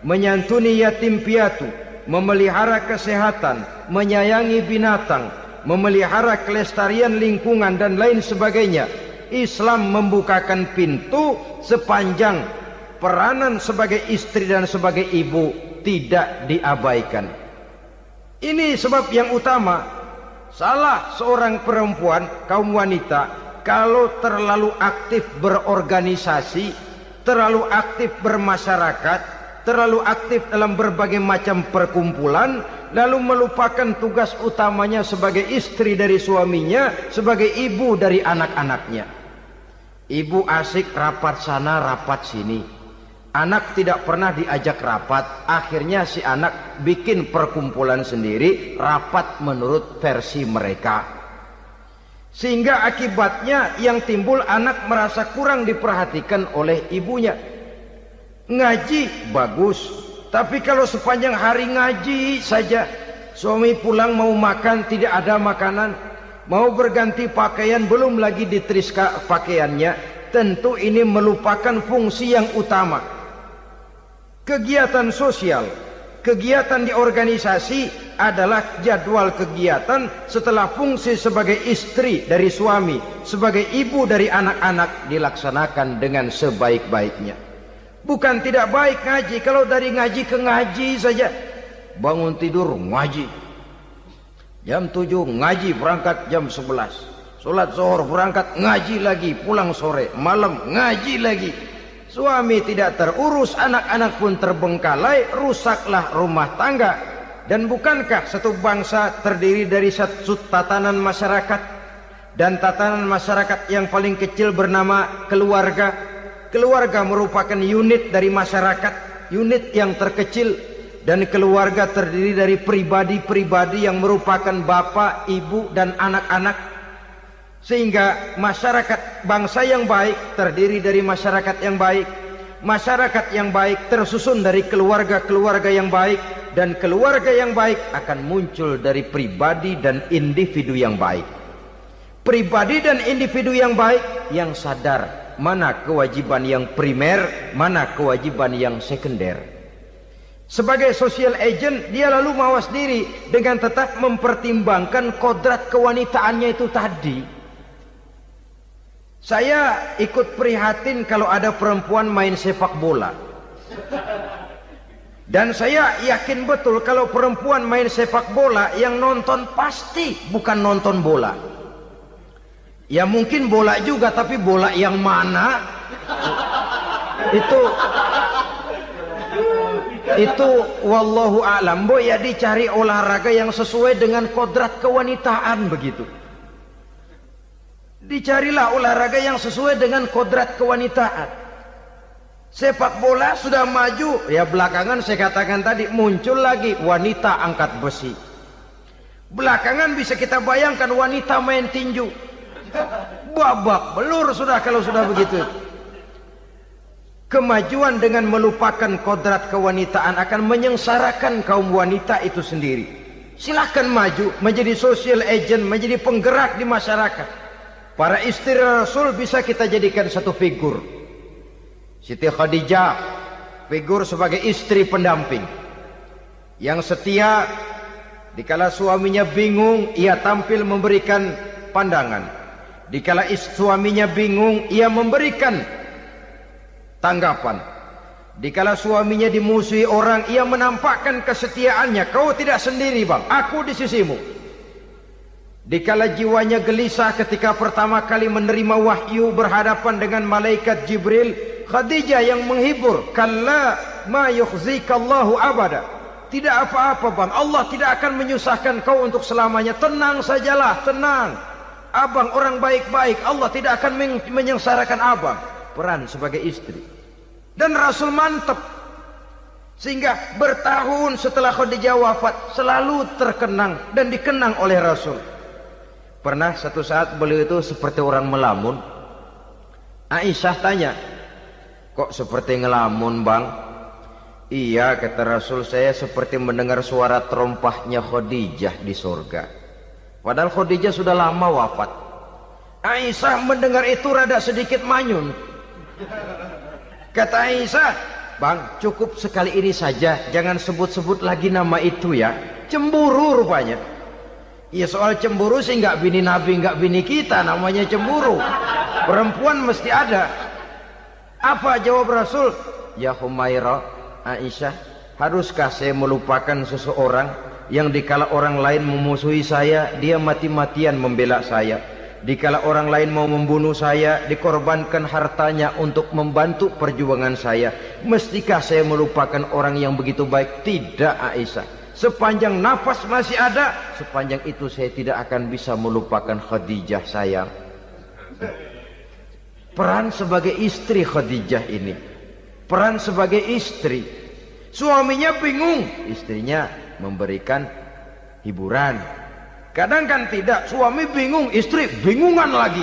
menyantuni yatim piatu, memelihara kesehatan, menyayangi binatang, memelihara kelestarian lingkungan dan lain sebagainya. Islam membukakan pintu sepanjang peranan sebagai istri dan sebagai ibu tidak diabaikan. Ini sebab yang utama. Salah seorang perempuan, kaum wanita, kalau terlalu aktif berorganisasi, terlalu aktif bermasyarakat, terlalu aktif dalam berbagai macam perkumpulan, lalu melupakan tugas utamanya sebagai istri dari suaminya, sebagai ibu dari anak-anaknya. Ibu asik rapat sana rapat sini, anak tidak pernah diajak rapat. Akhirnya si anak bikin perkumpulan sendiri, rapat menurut versi mereka, sehingga akibatnya yang timbul anak merasa kurang diperhatikan oleh ibunya. Ngaji bagus, tapi kalau sepanjang hari ngaji saja, suami pulang mau makan tidak ada makanan, mau berganti pakaian belum lagi diteriska pakaiannya, tentu ini melupakan fungsi yang utama. Kegiatan sosial, kegiatan di organisasi adalah jadwal kegiatan setelah fungsi sebagai istri dari suami, sebagai ibu dari anak-anak dilaksanakan dengan sebaik-baiknya. Bukan tidak baik ngaji, kalau dari ngaji ke ngaji saja. Bangun tidur ngaji, jam 7 ngaji, berangkat jam 11, sholat zuhur berangkat ngaji lagi, pulang sore, malam ngaji lagi. Suami tidak terurus, anak-anak pun terbengkalai, rusaklah rumah tangga. Dan bukankah satu bangsa terdiri dari satu tatanan masyarakat, dan tatanan masyarakat yang paling kecil bernama keluarga? Keluarga merupakan unit dari masyarakat, unit yang terkecil, dan keluarga terdiri dari pribadi-pribadi yang merupakan bapak, ibu, dan anak-anak. Sehingga masyarakat bangsa yang baik terdiri dari masyarakat yang baik. Masyarakat yang baik tersusun dari keluarga-keluarga yang baik, dan keluarga yang baik akan muncul dari pribadi dan individu yang baik. Pribadi dan individu yang baik yang sadar mana kewajiban yang primer, mana kewajiban yang sekunder. Sebagai social agent, dia lalu mawas diri dengan tetap mempertimbangkan kodrat kewanitaannya itu tadi. Saya ikut prihatin kalau ada perempuan main sepak bola. Dan saya yakin betul kalau perempuan main sepak bola, yang nonton pasti bukan nonton bola. Ya mungkin bola juga, tapi bola yang mana? Itu wallahu a'lam. Ya dicari olahraga yang sesuai dengan kodrat kewanitaan begitu. Dicarilah olahraga yang sesuai dengan kodrat kewanitaan. Sepak bola sudah maju, ya belakangan saya katakan tadi muncul lagi wanita angkat besi. Belakangan bisa kita bayangkan wanita main tinju. Babak belur sudah kalau sudah begitu. Kemajuan dengan melupakan kodrat kewanitaan akan menyengsarakan kaum wanita itu sendiri. Silahkan maju menjadi social agent, menjadi penggerak di masyarakat. Para istri Rasul bisa kita jadikan satu figur. Siti Khadijah, figur sebagai istri pendamping yang setia. Dikala suaminya bingung, ia tampil memberikan pandangan. Dikala suaminya bingung, ia memberikan tanggapan. Dikala suaminya dimusuhi orang, ia menampakkan kesetiaannya. Kau tidak sendiri bang, aku di sisimu. Dikala jiwanya gelisah ketika pertama kali menerima wahyu berhadapan dengan malaikat Jibril, Khadijah yang menghibur. Kalla ma yukhzikallahu abada. Tidak apa-apa bang, Allah tidak akan menyusahkan kau untuk selamanya. Tenang sajalah, tenang. Abang orang baik-baik, Allah tidak akan menyengsarakan abang. Peran sebagai istri. Dan Rasul mantap, sehingga bertahun setelah Khadijah wafat selalu terkenang dan dikenang oleh Rasul. Pernah satu saat beliau itu seperti orang melamun. Aisyah tanya, kok seperti ngelamun bang? Iya kata Rasul, saya seperti mendengar suara terompahnya Khadijah di surga. Padahal Khadijah sudah lama wafat. Aisyah mendengar itu rada sedikit manyun. Kata Aisyah, Bang, cukup sekali ini saja, jangan sebut-sebut lagi nama itu ya. Cemburu rupanya. Ya soal cemburu sih nggak bini Nabi, nggak bini kita, namanya cemburu. Perempuan mesti ada. Apa jawab Rasul? Ya Humairah, Aisyah, haruskah saya melupakan seseorang yang dikala orang lain memusuhi saya, dia mati-matian membela saya. Dikala orang lain mau membunuh saya, dikorbankan hartanya untuk membantu perjuangan saya. Mestikah saya melupakan orang yang begitu baik? Tidak, Aisyah. Sepanjang nafas masih ada, sepanjang itu saya tidak akan bisa melupakan Khadijah sayang. Peran sebagai istri Khadijah ini, peran sebagai istri. Suaminya bingung, istrinya memberikan hiburan. Kadang kan tidak, suami bingung, istri bingungan lagi.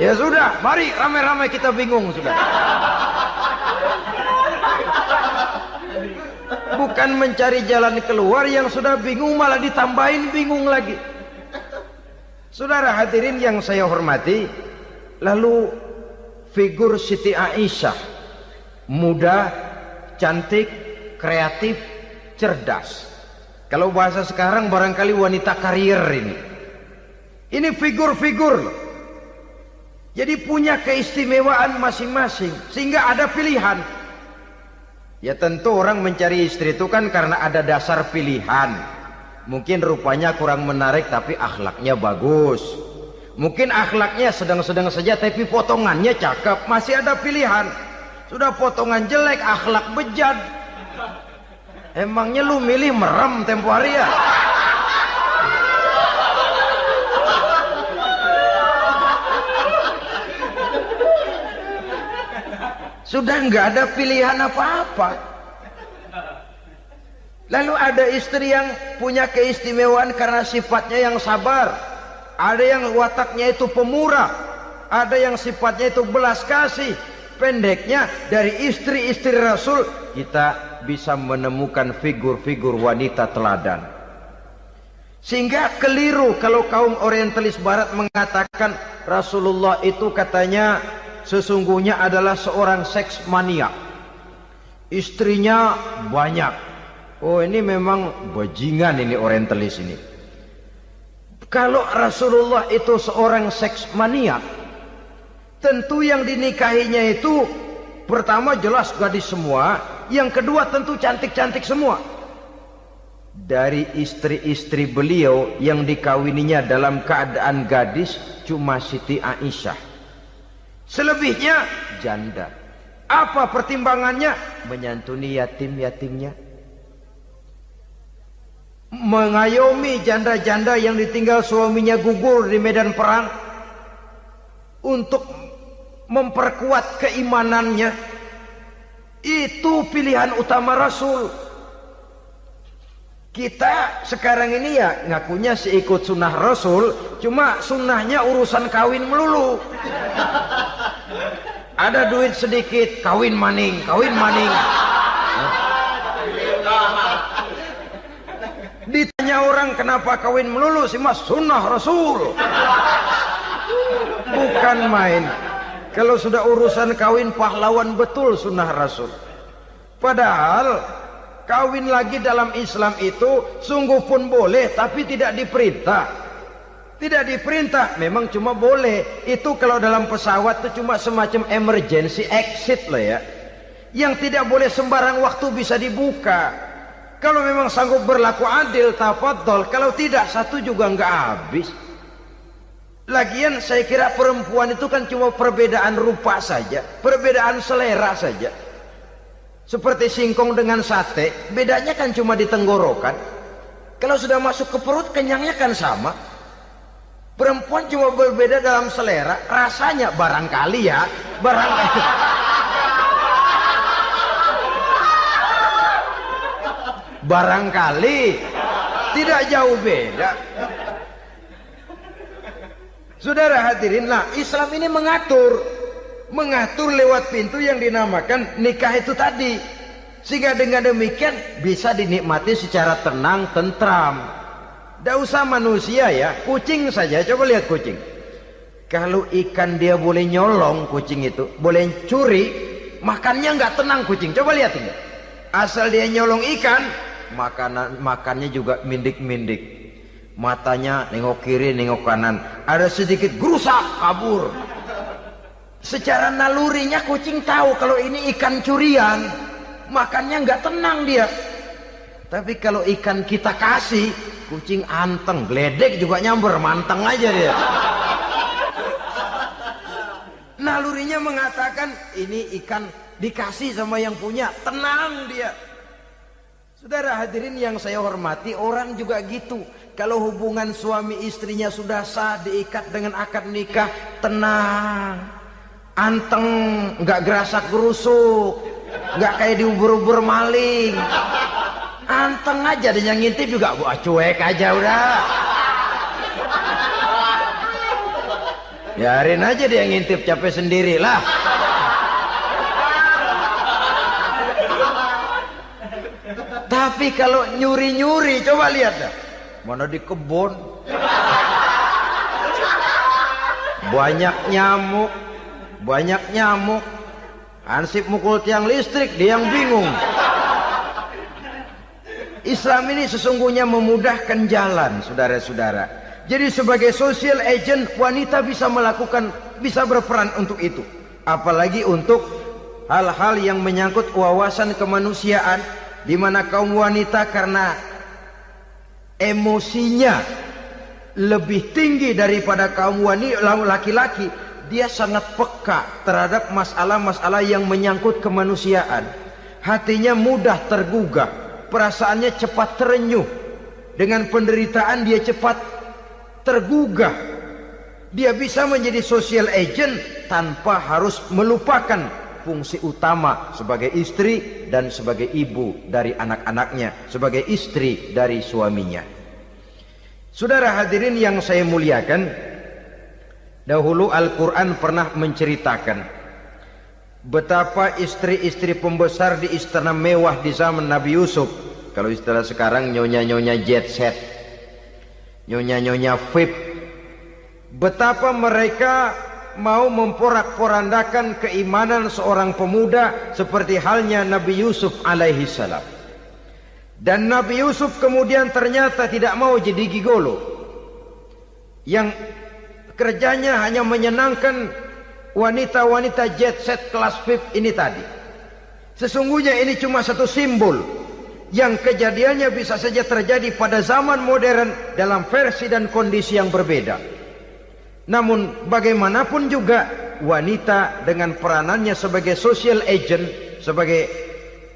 Ya sudah, mari ramai-ramai kita bingung sudah. Bukan mencari jalan keluar, yang sudah bingung malah ditambahin bingung lagi. Saudara hadirin yang saya hormati, lalu figur Siti Aisyah, muda, cantik, kreatif, cerdas. Kalau bahasa sekarang barangkali wanita karier ini. Ini figur-figur loh. Jadi punya keistimewaan masing-masing, sehingga ada pilihan. Ya tentu orang mencari istri itu kan karena ada dasar pilihan. Mungkin rupanya kurang menarik tapi akhlaknya bagus. Mungkin akhlaknya sedang-sedang saja tapi potongannya cakep, masih ada pilihan. Sudah potongan jelek, akhlak bejat. Emangnya lu milih merem tempo hari ya? Sudah nggak ada pilihan apa-apa. Lalu ada istri yang punya keistimewaan karena sifatnya yang sabar. Ada yang wataknya itu pemurah. Ada yang sifatnya itu belas kasih. Pendeknya, dari istri-istri Rasul kita bisa menemukan figur-figur wanita teladan. Sehingga keliru kalau kaum orientalis barat mengatakan Rasulullah itu katanya sesungguhnya adalah seorang seks maniak, istrinya banyak. Oh ini memang bajingan ini orientalis ini. Kalau Rasulullah itu seorang seks maniak, tentu yang dinikahinya itu pertama jelas gadis semua, yang kedua tentu cantik-cantik semua. Dari istri-istri beliau yang dikawininya dalam keadaan gadis cuma Siti Aisyah. Selebihnya janda. Apa pertimbangannya? Menyantuni yatim-yatimnya, mengayomi janda-janda yang ditinggal suaminya gugur di medan perang, untuk memperkuat keimanannya. Itu pilihan utama Rasul. Kita sekarang ini ya ngakunya sih ikut sunnah Rasul, cuma sunnahnya urusan kawin melulu. Ada duit sedikit, kawin maning, kawin maning. Ditanya orang kenapa kawin melulu, sih mas sunnah Rasul. Bukan main. Kalau sudah urusan kawin pahlawan betul sunnah Rasul. Padahal kawin lagi dalam Islam itu sungguh pun boleh, tapi tidak diperintah. Tidak diperintah, memang cuma boleh. Itu kalau dalam pesawat itu cuma semacam emergency exit loh ya. Yang tidak boleh sembarang waktu bisa dibuka. Kalau memang sanggup berlaku adil, tafadhol. Kalau tidak, satu juga nggak habis. Lagian saya kira perempuan itu kan cuma perbedaan rupa saja, perbedaan selera saja. Seperti singkong dengan sate, bedanya kan cuma di tenggorokan. Kalau sudah masuk ke perut, kenyangnya kan sama. Perempuan cuma berbeda dalam selera, rasanya barangkali ya, barangkali. Barangkali tidak jauh beda. Saudara hadirin, nah Islam ini mengatur lewat pintu yang dinamakan nikah itu tadi, sehingga dengan demikian bisa dinikmati secara tenang, tentram. Tidak usah manusia ya, kucing saja, coba lihat kucing. Kalau ikan dia boleh nyolong, kucing itu boleh curi, makannya nggak tenang kucing. Coba lihat ini. Asal dia nyolong ikan, makannya juga mindik-mindik. Matanya nengok kiri, nengok kanan. Ada sedikit gerusak, kabur. Secara nalurinya kucing tahu kalau ini ikan curian, makannya nggak tenang dia. Tapi kalau ikan kita kasih, kucing anteng, geledek juga nyamber, manteng aja dia. Nalurinya mengatakan ini ikan dikasih sama yang punya, tenang dia. Saudara hadirin yang saya hormati, orang juga gitu. Kalau hubungan suami istrinya sudah sah, diikat dengan akad nikah, tenang, anteng, nggak gerasak gerusuk, nggak kayak diubur-ubur maling, anteng aja. Dan yang ngintip juga cuek aja udah. Biarin aja dia ngintip, capek sendirilah. Tapi kalau nyuri-nyuri, coba lihat dah. Mana di kebun banyak nyamuk, Hansip mukul tiang listrik, dia yang bingung. Islam ini sesungguhnya memudahkan jalan, saudara-saudara. Jadi sebagai social agent, wanita bisa berperan untuk itu. Apalagi untuk hal-hal yang menyangkut wawasan kemanusiaan, di mana kaum wanita karena emosinya lebih tinggi daripada kaum laki-laki, dia sangat peka terhadap masalah-masalah yang menyangkut kemanusiaan. Hatinya mudah tergugah, perasaannya cepat terenyuh. Dengan penderitaan dia cepat tergugah. Dia bisa menjadi social agent tanpa harus melupakan fungsi utama sebagai istri dan sebagai ibu dari anak-anaknya, sebagai istri dari suaminya. Saudara hadirin yang saya muliakan, dahulu Al-Quran pernah menceritakan betapa istri-istri pembesar di istana mewah di zaman Nabi Yusuf, kalau istilah sekarang nyonya-nyonya jet set, nyonya-nyonya VIP, betapa mereka mau memporak-porandakan keimanan seorang pemuda seperti halnya Nabi Yusuf alaihi salam. Dan Nabi Yusuf kemudian ternyata tidak mau jadi gigolo yang kerjanya hanya menyenangkan wanita-wanita jet set kelas VIP ini tadi. Sesungguhnya ini cuma satu simbol yang kejadiannya bisa saja terjadi pada zaman modern dalam versi dan kondisi yang berbeda. Namun bagaimanapun juga, wanita dengan peranannya sebagai social agent, sebagai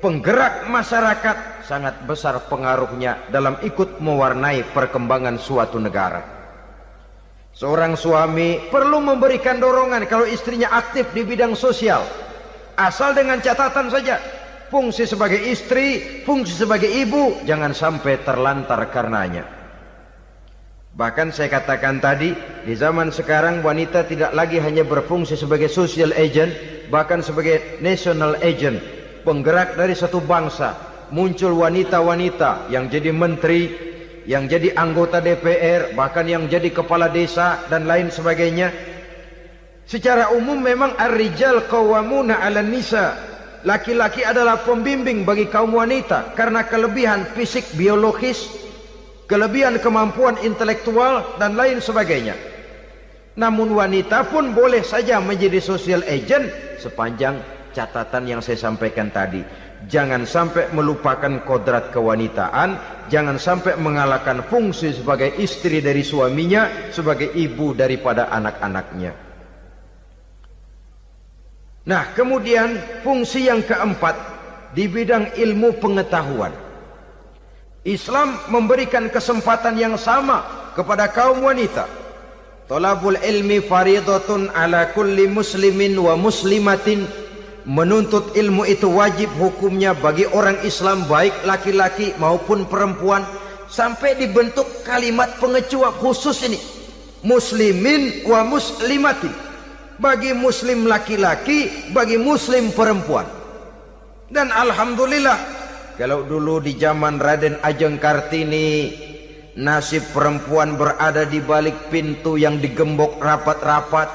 penggerak masyarakat, sangat besar pengaruhnya dalam ikut mewarnai perkembangan suatu negara. Seorang suami perlu memberikan dorongan kalau istrinya aktif di bidang sosial, asal dengan catatan saja, fungsi sebagai istri, fungsi sebagai ibu jangan sampai terlantar karenanya. Bahkan saya katakan tadi, di zaman sekarang wanita tidak lagi hanya berfungsi sebagai social agent, bahkan sebagai national agent, penggerak dari satu bangsa. Muncul wanita-wanita yang jadi menteri, yang jadi anggota DPR, bahkan yang jadi kepala desa dan lain sebagainya. Secara umum memang ar-rijal qawwamuna 'alan nisa. Laki-laki adalah pembimbing bagi kaum wanita karena kelebihan fisik biologis, kelebihan kemampuan intelektual dan lain sebagainya. Namun wanita pun boleh saja menjadi social agent sepanjang catatan yang saya sampaikan tadi. Jangan sampai melupakan kodrat kewanitaan, jangan sampai mengalahkan fungsi sebagai istri dari suaminya, sebagai ibu daripada anak-anaknya. Nah, kemudian fungsi yang keempat di bidang ilmu pengetahuan. Islam memberikan kesempatan yang sama kepada kaum wanita. Thalabul ilmi faridatun ala kulli muslimin wa muslimatin. Menuntut ilmu itu wajib hukumnya bagi orang Islam, baik laki-laki maupun perempuan. Sampai dibentuk kalimat pengecuali khusus ini, muslimin wa muslimatin, bagi muslim laki-laki, bagi muslim perempuan. Dan alhamdulillah, kalau dulu di zaman Raden Ajeng Kartini nasib perempuan berada di balik pintu yang digembok rapat-rapat.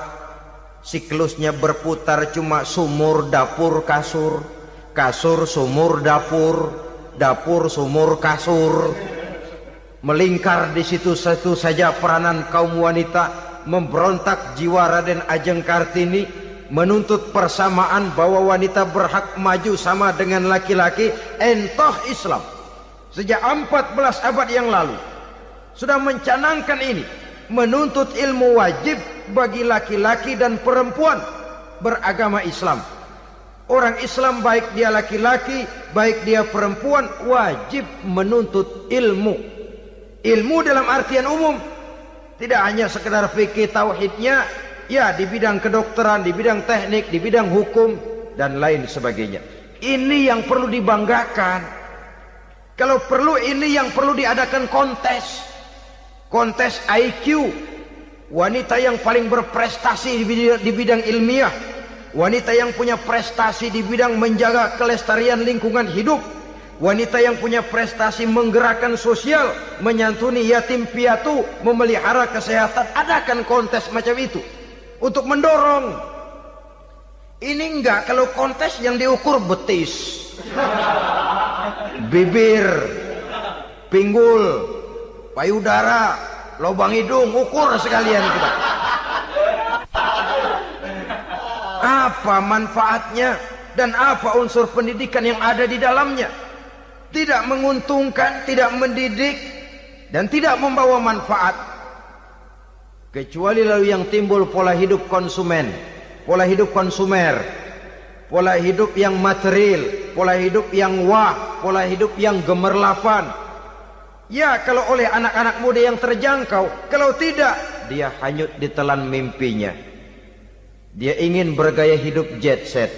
Siklusnya berputar cuma sumur, dapur, kasur, kasur, sumur, dapur, dapur, sumur, kasur. Melingkar di situ-situ saja peranan kaum wanita. Memberontak jiwa Raden Ajeng Kartini, menuntut persamaan bahwa wanita berhak maju sama dengan laki-laki. Entah Islam sejak 14 abad yang lalu sudah mencanangkan ini, menuntut ilmu wajib bagi laki-laki dan perempuan beragama Islam. Orang Islam baik dia laki-laki, baik dia perempuan, wajib menuntut ilmu. Ilmu dalam artian umum, tidak hanya sekedar fikih tauhidnya, ya di bidang kedokteran, di bidang teknik, di bidang hukum dan lain sebagainya. Ini yang perlu dibanggakan. Kalau perlu ini yang perlu diadakan kontes. Kontes IQ. Wanita yang paling berprestasi di bidang ilmiah, wanita yang punya prestasi di bidang menjaga kelestarian lingkungan hidup, wanita yang punya prestasi menggerakkan sosial, menyantuni yatim piatu, memelihara kesehatan. Adakan kontes macam itu untuk mendorong. Ini enggak, kalau kontes yang diukur betis, bibir, pinggul, payudara, lubang hidung, ukur sekalian kita. Apa manfaatnya dan apa unsur pendidikan yang ada di dalamnya? Tidak menguntungkan, tidak mendidik, dan tidak membawa manfaat. Kecuali lalu yang timbul pola hidup konsumen, pola hidup konsumer, pola hidup yang material, pola hidup yang wah, pola hidup yang gemerlapan. Ya, kalau oleh anak-anak muda yang terjangkau, kalau tidak, dia hanyut ditelan mimpinya. Dia ingin bergaya hidup jet set,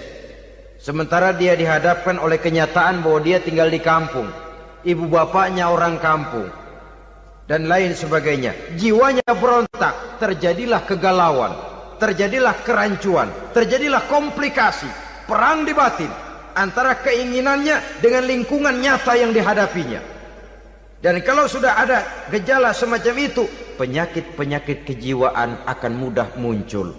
sementara dia dihadapkan oleh kenyataan bahwa dia tinggal di kampung, ibu bapaknya orang kampung, dan lain sebagainya. Jiwanya berontak, terjadilah kegalauan, terjadilah kerancuan, terjadilah komplikasi, perang di batin antara keinginannya dengan lingkungan nyata yang dihadapinya. Dan kalau sudah ada gejala semacam itu, penyakit-penyakit kejiwaan akan mudah muncul.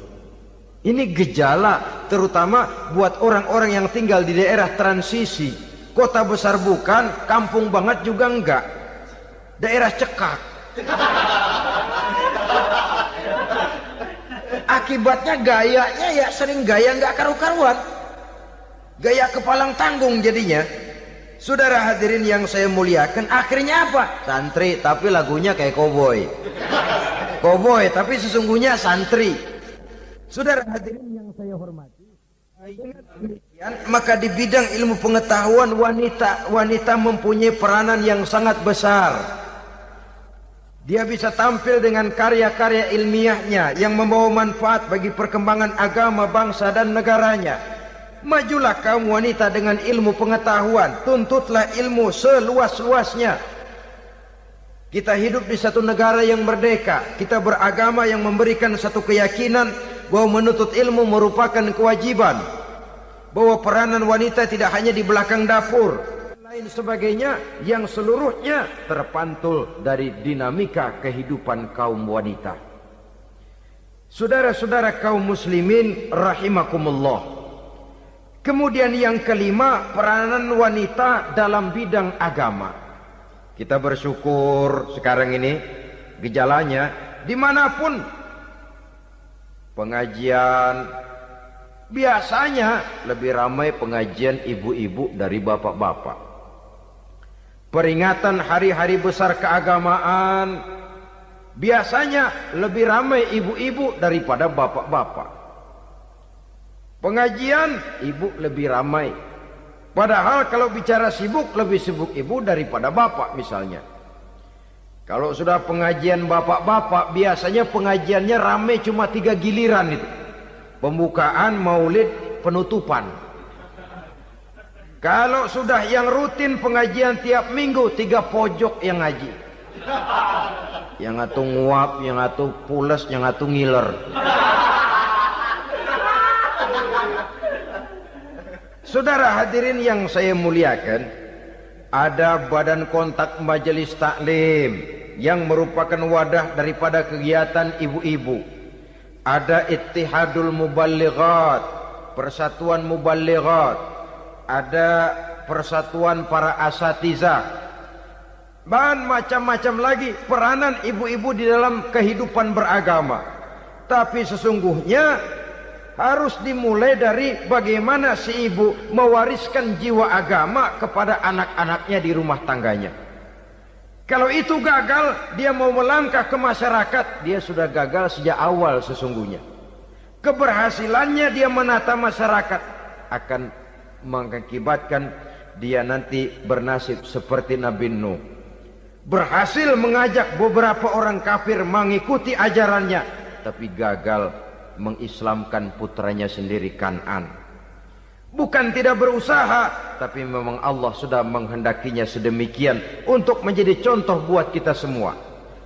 Ini gejala terutama buat orang-orang yang tinggal di daerah transisi. Kota besar bukan, kampung banget juga enggak, daerah cekak. Akibatnya gayanya ya sering gaya enggak karu-karuan, gaya kepalang tanggung jadinya. Saudara hadirin yang saya muliakan, akhirnya apa? Santri tapi lagunya kayak koboi. Koboi tapi sesungguhnya santri. Saudara hadirin yang saya hormati, dengan demikian maka di bidang ilmu pengetahuan wanita mempunyai peranan yang sangat besar. Dia bisa tampil dengan karya-karya ilmiahnya yang membawa manfaat bagi perkembangan agama, bangsa dan negaranya. Majulah kaum wanita dengan ilmu pengetahuan, tuntutlah ilmu seluas-luasnya. Kita hidup di satu negara yang merdeka, kita beragama yang memberikan satu keyakinan bahwa menuntut ilmu merupakan kewajiban, bahwa peranan wanita tidak hanya di belakang dapur, lain sebagainya yang seluruhnya terpantul dari dinamika kehidupan kaum wanita. Saudara-saudara kaum muslimin rahimakumullah. Kemudian yang kelima, peranan wanita dalam bidang agama. Kita bersyukur sekarang ini gejalanya dimanapun pengajian, biasanya lebih ramai pengajian ibu-ibu dari bapak-bapak. Peringatan hari-hari besar keagamaan, biasanya lebih ramai ibu-ibu daripada bapak-bapak. Pengajian ibu lebih ramai, padahal kalau bicara sibuk, lebih sibuk ibu daripada bapak misalnya. Kalau sudah pengajian bapak-bapak, biasanya pengajiannya ramai cuma 3 giliran itu. Pembukaan, maulid, penutupan. Kalau sudah yang rutin pengajian tiap minggu, 3 pojok yang ngaji. Yang atu nguap, yang atu pules, yang atu ngiler. Saudara hadirin yang saya muliakan, ada badan kontak majelis taklim yang merupakan wadah daripada kegiatan ibu-ibu, ada Ittihadul Muballighat, persatuan muballighat, ada persatuan para asatizah, dan macam-macam lagi peranan ibu-ibu di dalam kehidupan beragama. Tapi sesungguhnya harus dimulai dari bagaimana si ibu mewariskan jiwa agama kepada anak-anaknya di rumah tangganya. Kalau itu gagal, dia mau melangkah ke masyarakat, dia sudah gagal sejak awal sesungguhnya. Keberhasilannya dia menata masyarakat akan mengakibatkan dia nanti bernasib seperti Nabi Nuh. Berhasil mengajak beberapa orang kafir mengikuti ajarannya, tapi gagal mengislamkan putranya sendiri Kan'an. Bukan tidak berusaha, tapi memang Allah sudah menghendakinya sedemikian untuk menjadi contoh buat kita semua.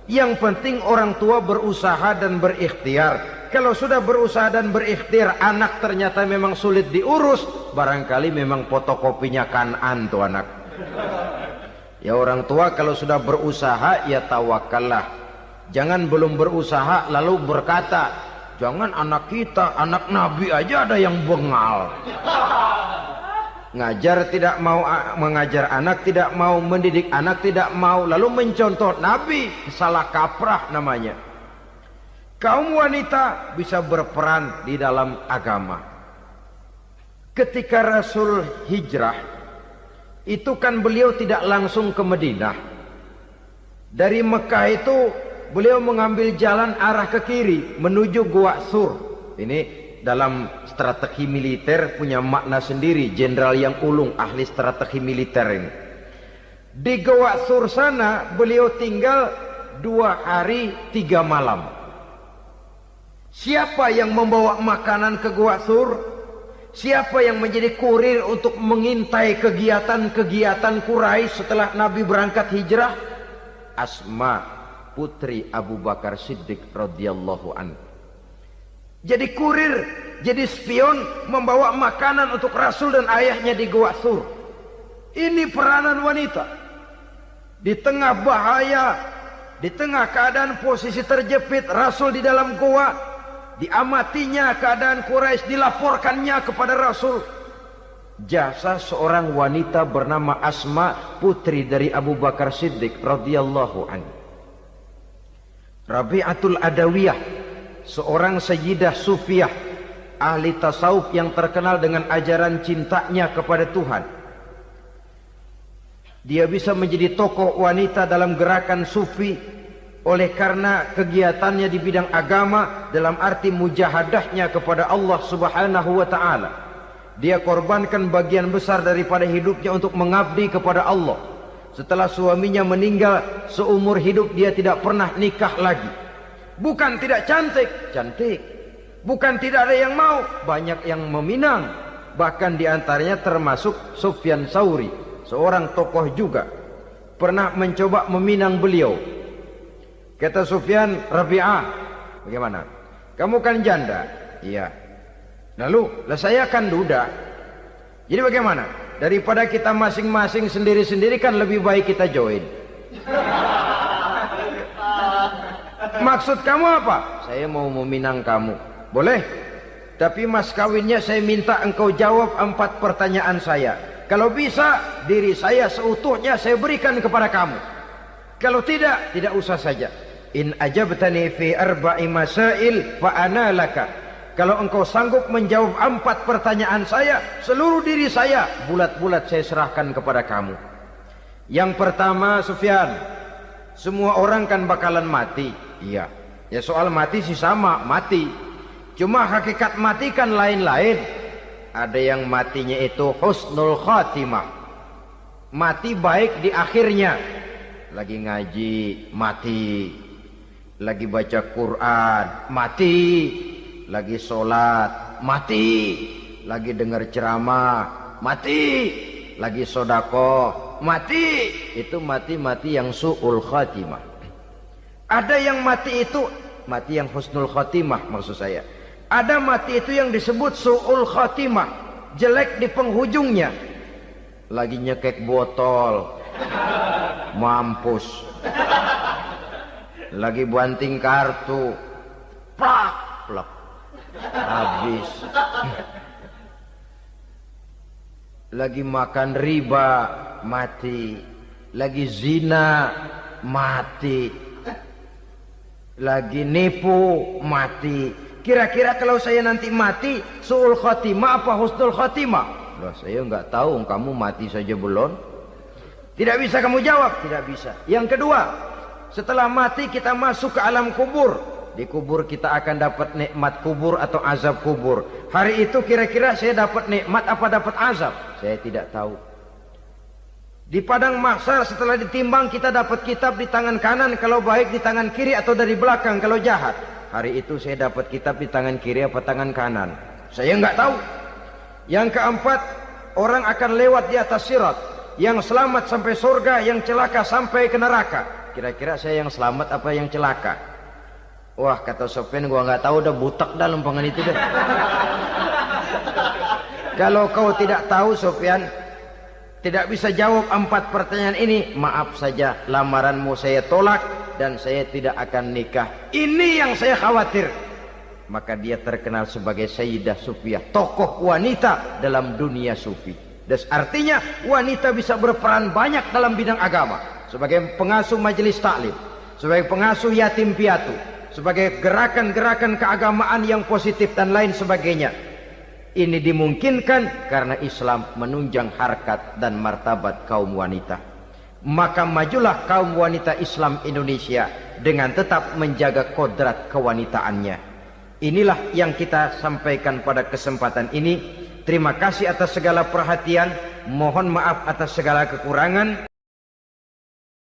Yang penting orang tua berusaha dan berikhtiar. Kalau sudah berusaha dan berikhtiar, anak ternyata memang sulit diurus, barangkali memang fotokopinya Kan'an tuh anak. Ya orang tua kalau sudah berusaha, ya tawakallah. Jangan belum berusaha lalu berkata, jangan anak kita, anak Nabi aja ada yang bengal. Ngajar tidak mau, mengajar anak tidak mau, mendidik anak tidak mau, lalu mencontoh Nabi, salah kaprah namanya. Kaum wanita bisa berperan di dalam agama. Ketika Rasul hijrah, itu kan beliau tidak langsung ke Madinah. Dari Mekah itu beliau mengambil jalan arah ke kiri menuju Gua Sur. Ini dalam strategi militer punya makna sendiri. Jenderal yang ulung, ahli strategi militer ini. Di Gua Sur sana beliau tinggal 2 hari 3 malam. Siapa yang membawa makanan ke Gua Sur? Siapa yang menjadi kurir untuk mengintai kegiatan-kegiatan Quraisy setelah Nabi berangkat hijrah? Asma, putri Abu Bakar Siddiq radhiyallahu anhu. Jadi kurir, jadi spion, membawa makanan untuk Rasul dan ayahnya di Gua Sur. Ini peranan wanita. Di tengah bahaya, di tengah keadaan posisi terjepit, Rasul di dalam gua, diamatinya keadaan Quraisy, dilaporkannya kepada Rasul. Jasa seorang wanita bernama Asma, putri dari Abu Bakar Siddiq radhiyallahu anhu. Rabi'atul Adawiyah, seorang sayyidah sufiyah, ahli tasawuf yang terkenal dengan ajaran cintanya kepada Tuhan. Dia bisa menjadi tokoh wanita dalam gerakan sufi oleh karena kegiatannya di bidang agama, dalam arti mujahadahnya kepada Allah Subhanahu wa ta'ala. Dia korbankan bagian besar daripada hidupnya untuk mengabdi kepada Allah. Setelah suaminya meninggal, seumur hidup dia tidak pernah nikah lagi. Bukan tidak cantik, cantik. Bukan tidak ada yang mau, banyak yang meminang. Bahkan diantaranya termasuk Sufyan Tsauri, seorang tokoh juga, pernah mencoba meminang beliau. Kata Sufyan, Rabi'ah, bagaimana? Kamu kan janda? Iya. Lalu, lah saya kan duda. Jadi bagaimana? Daripada kita masing-masing sendiri-sendiri kan lebih baik kita join. Maksud kamu apa? Saya mau meminang kamu. Boleh? Tapi mas kawinnya saya minta engkau jawab 4 pertanyaan saya. Kalau bisa, diri saya seutuhnya saya berikan kepada kamu. Kalau tidak, tidak usah saja. In ajabtani fi 4 masail fa ana laka. Kalau engkau sanggup menjawab 4 pertanyaan saya, seluruh diri saya bulat-bulat saya serahkan kepada kamu. Yang pertama, Sufyan, semua orang kan bakalan mati. Iya. Ya soal mati sih sama, mati. Cuma hakikat mati kan lain-lain. Ada yang matinya itu husnul khatimah. Mati baik di akhirnya. Lagi ngaji, mati. Lagi baca Quran, mati. Lagi sholat, mati. Lagi dengar ceramah, mati. Lagi sodakoh, mati. Itu mati-mati yang su'ul khatimah. Ada yang mati itu mati yang husnul khatimah, maksud saya. Ada mati itu yang disebut su'ul khatimah, jelek di penghujungnya. lagi nyekek botol, mampus. Lagi banting kartu, plak plak, habis. Lagi makan riba, mati. Lagi zina, mati. Lagi nipu, mati. Kira-kira kalau saya nanti mati, su'ul khotimah apa husnul khotimah? Loh, saya nggak tahu, kamu mati saja belum. Tidak bisa kamu jawab, tidak bisa. Yang kedua, setelah mati kita masuk ke alam kubur. Di kubur kita akan dapat nikmat kubur atau azab kubur. Hari itu kira-kira saya dapat nikmat apa dapat azab? Saya tidak tahu. Di padang mahsyar setelah ditimbang kita dapat kitab di tangan kanan kalau baik, di tangan kiri atau dari belakang kalau jahat. Hari itu saya dapat kitab di tangan kiri apa tangan kanan? Saya nggak tahu. Yang keempat, orang akan lewat di atas sirat. Yang selamat sampai surga, yang celaka sampai ke neraka. Kira-kira saya yang selamat apa yang celaka? Wah, kata Sofyan, gua nggak tahu, udah butak dah lempangan itu deh. Kalau kau tidak tahu Sofyan, tidak bisa jawab 4 pertanyaan ini, maaf saja, lamaranmu saya tolak dan saya tidak akan nikah. Ini yang saya khawatir. Maka dia terkenal sebagai Sayyidah Sufiyah, tokoh wanita dalam dunia sufi. Dan artinya wanita bisa berperan banyak dalam bidang agama, sebagai pengasuh majelis taklim, sebagai pengasuh yatim piatu, sebagai gerakan-gerakan keagamaan yang positif dan lain sebagainya. Ini dimungkinkan karena Islam menunjang harkat dan martabat kaum wanita. Maka majulah kaum wanita Islam Indonesia dengan tetap menjaga kodrat kewanitaannya. Inilah yang kita sampaikan pada kesempatan ini. Terima kasih atas segala perhatian, mohon maaf atas segala kekurangan.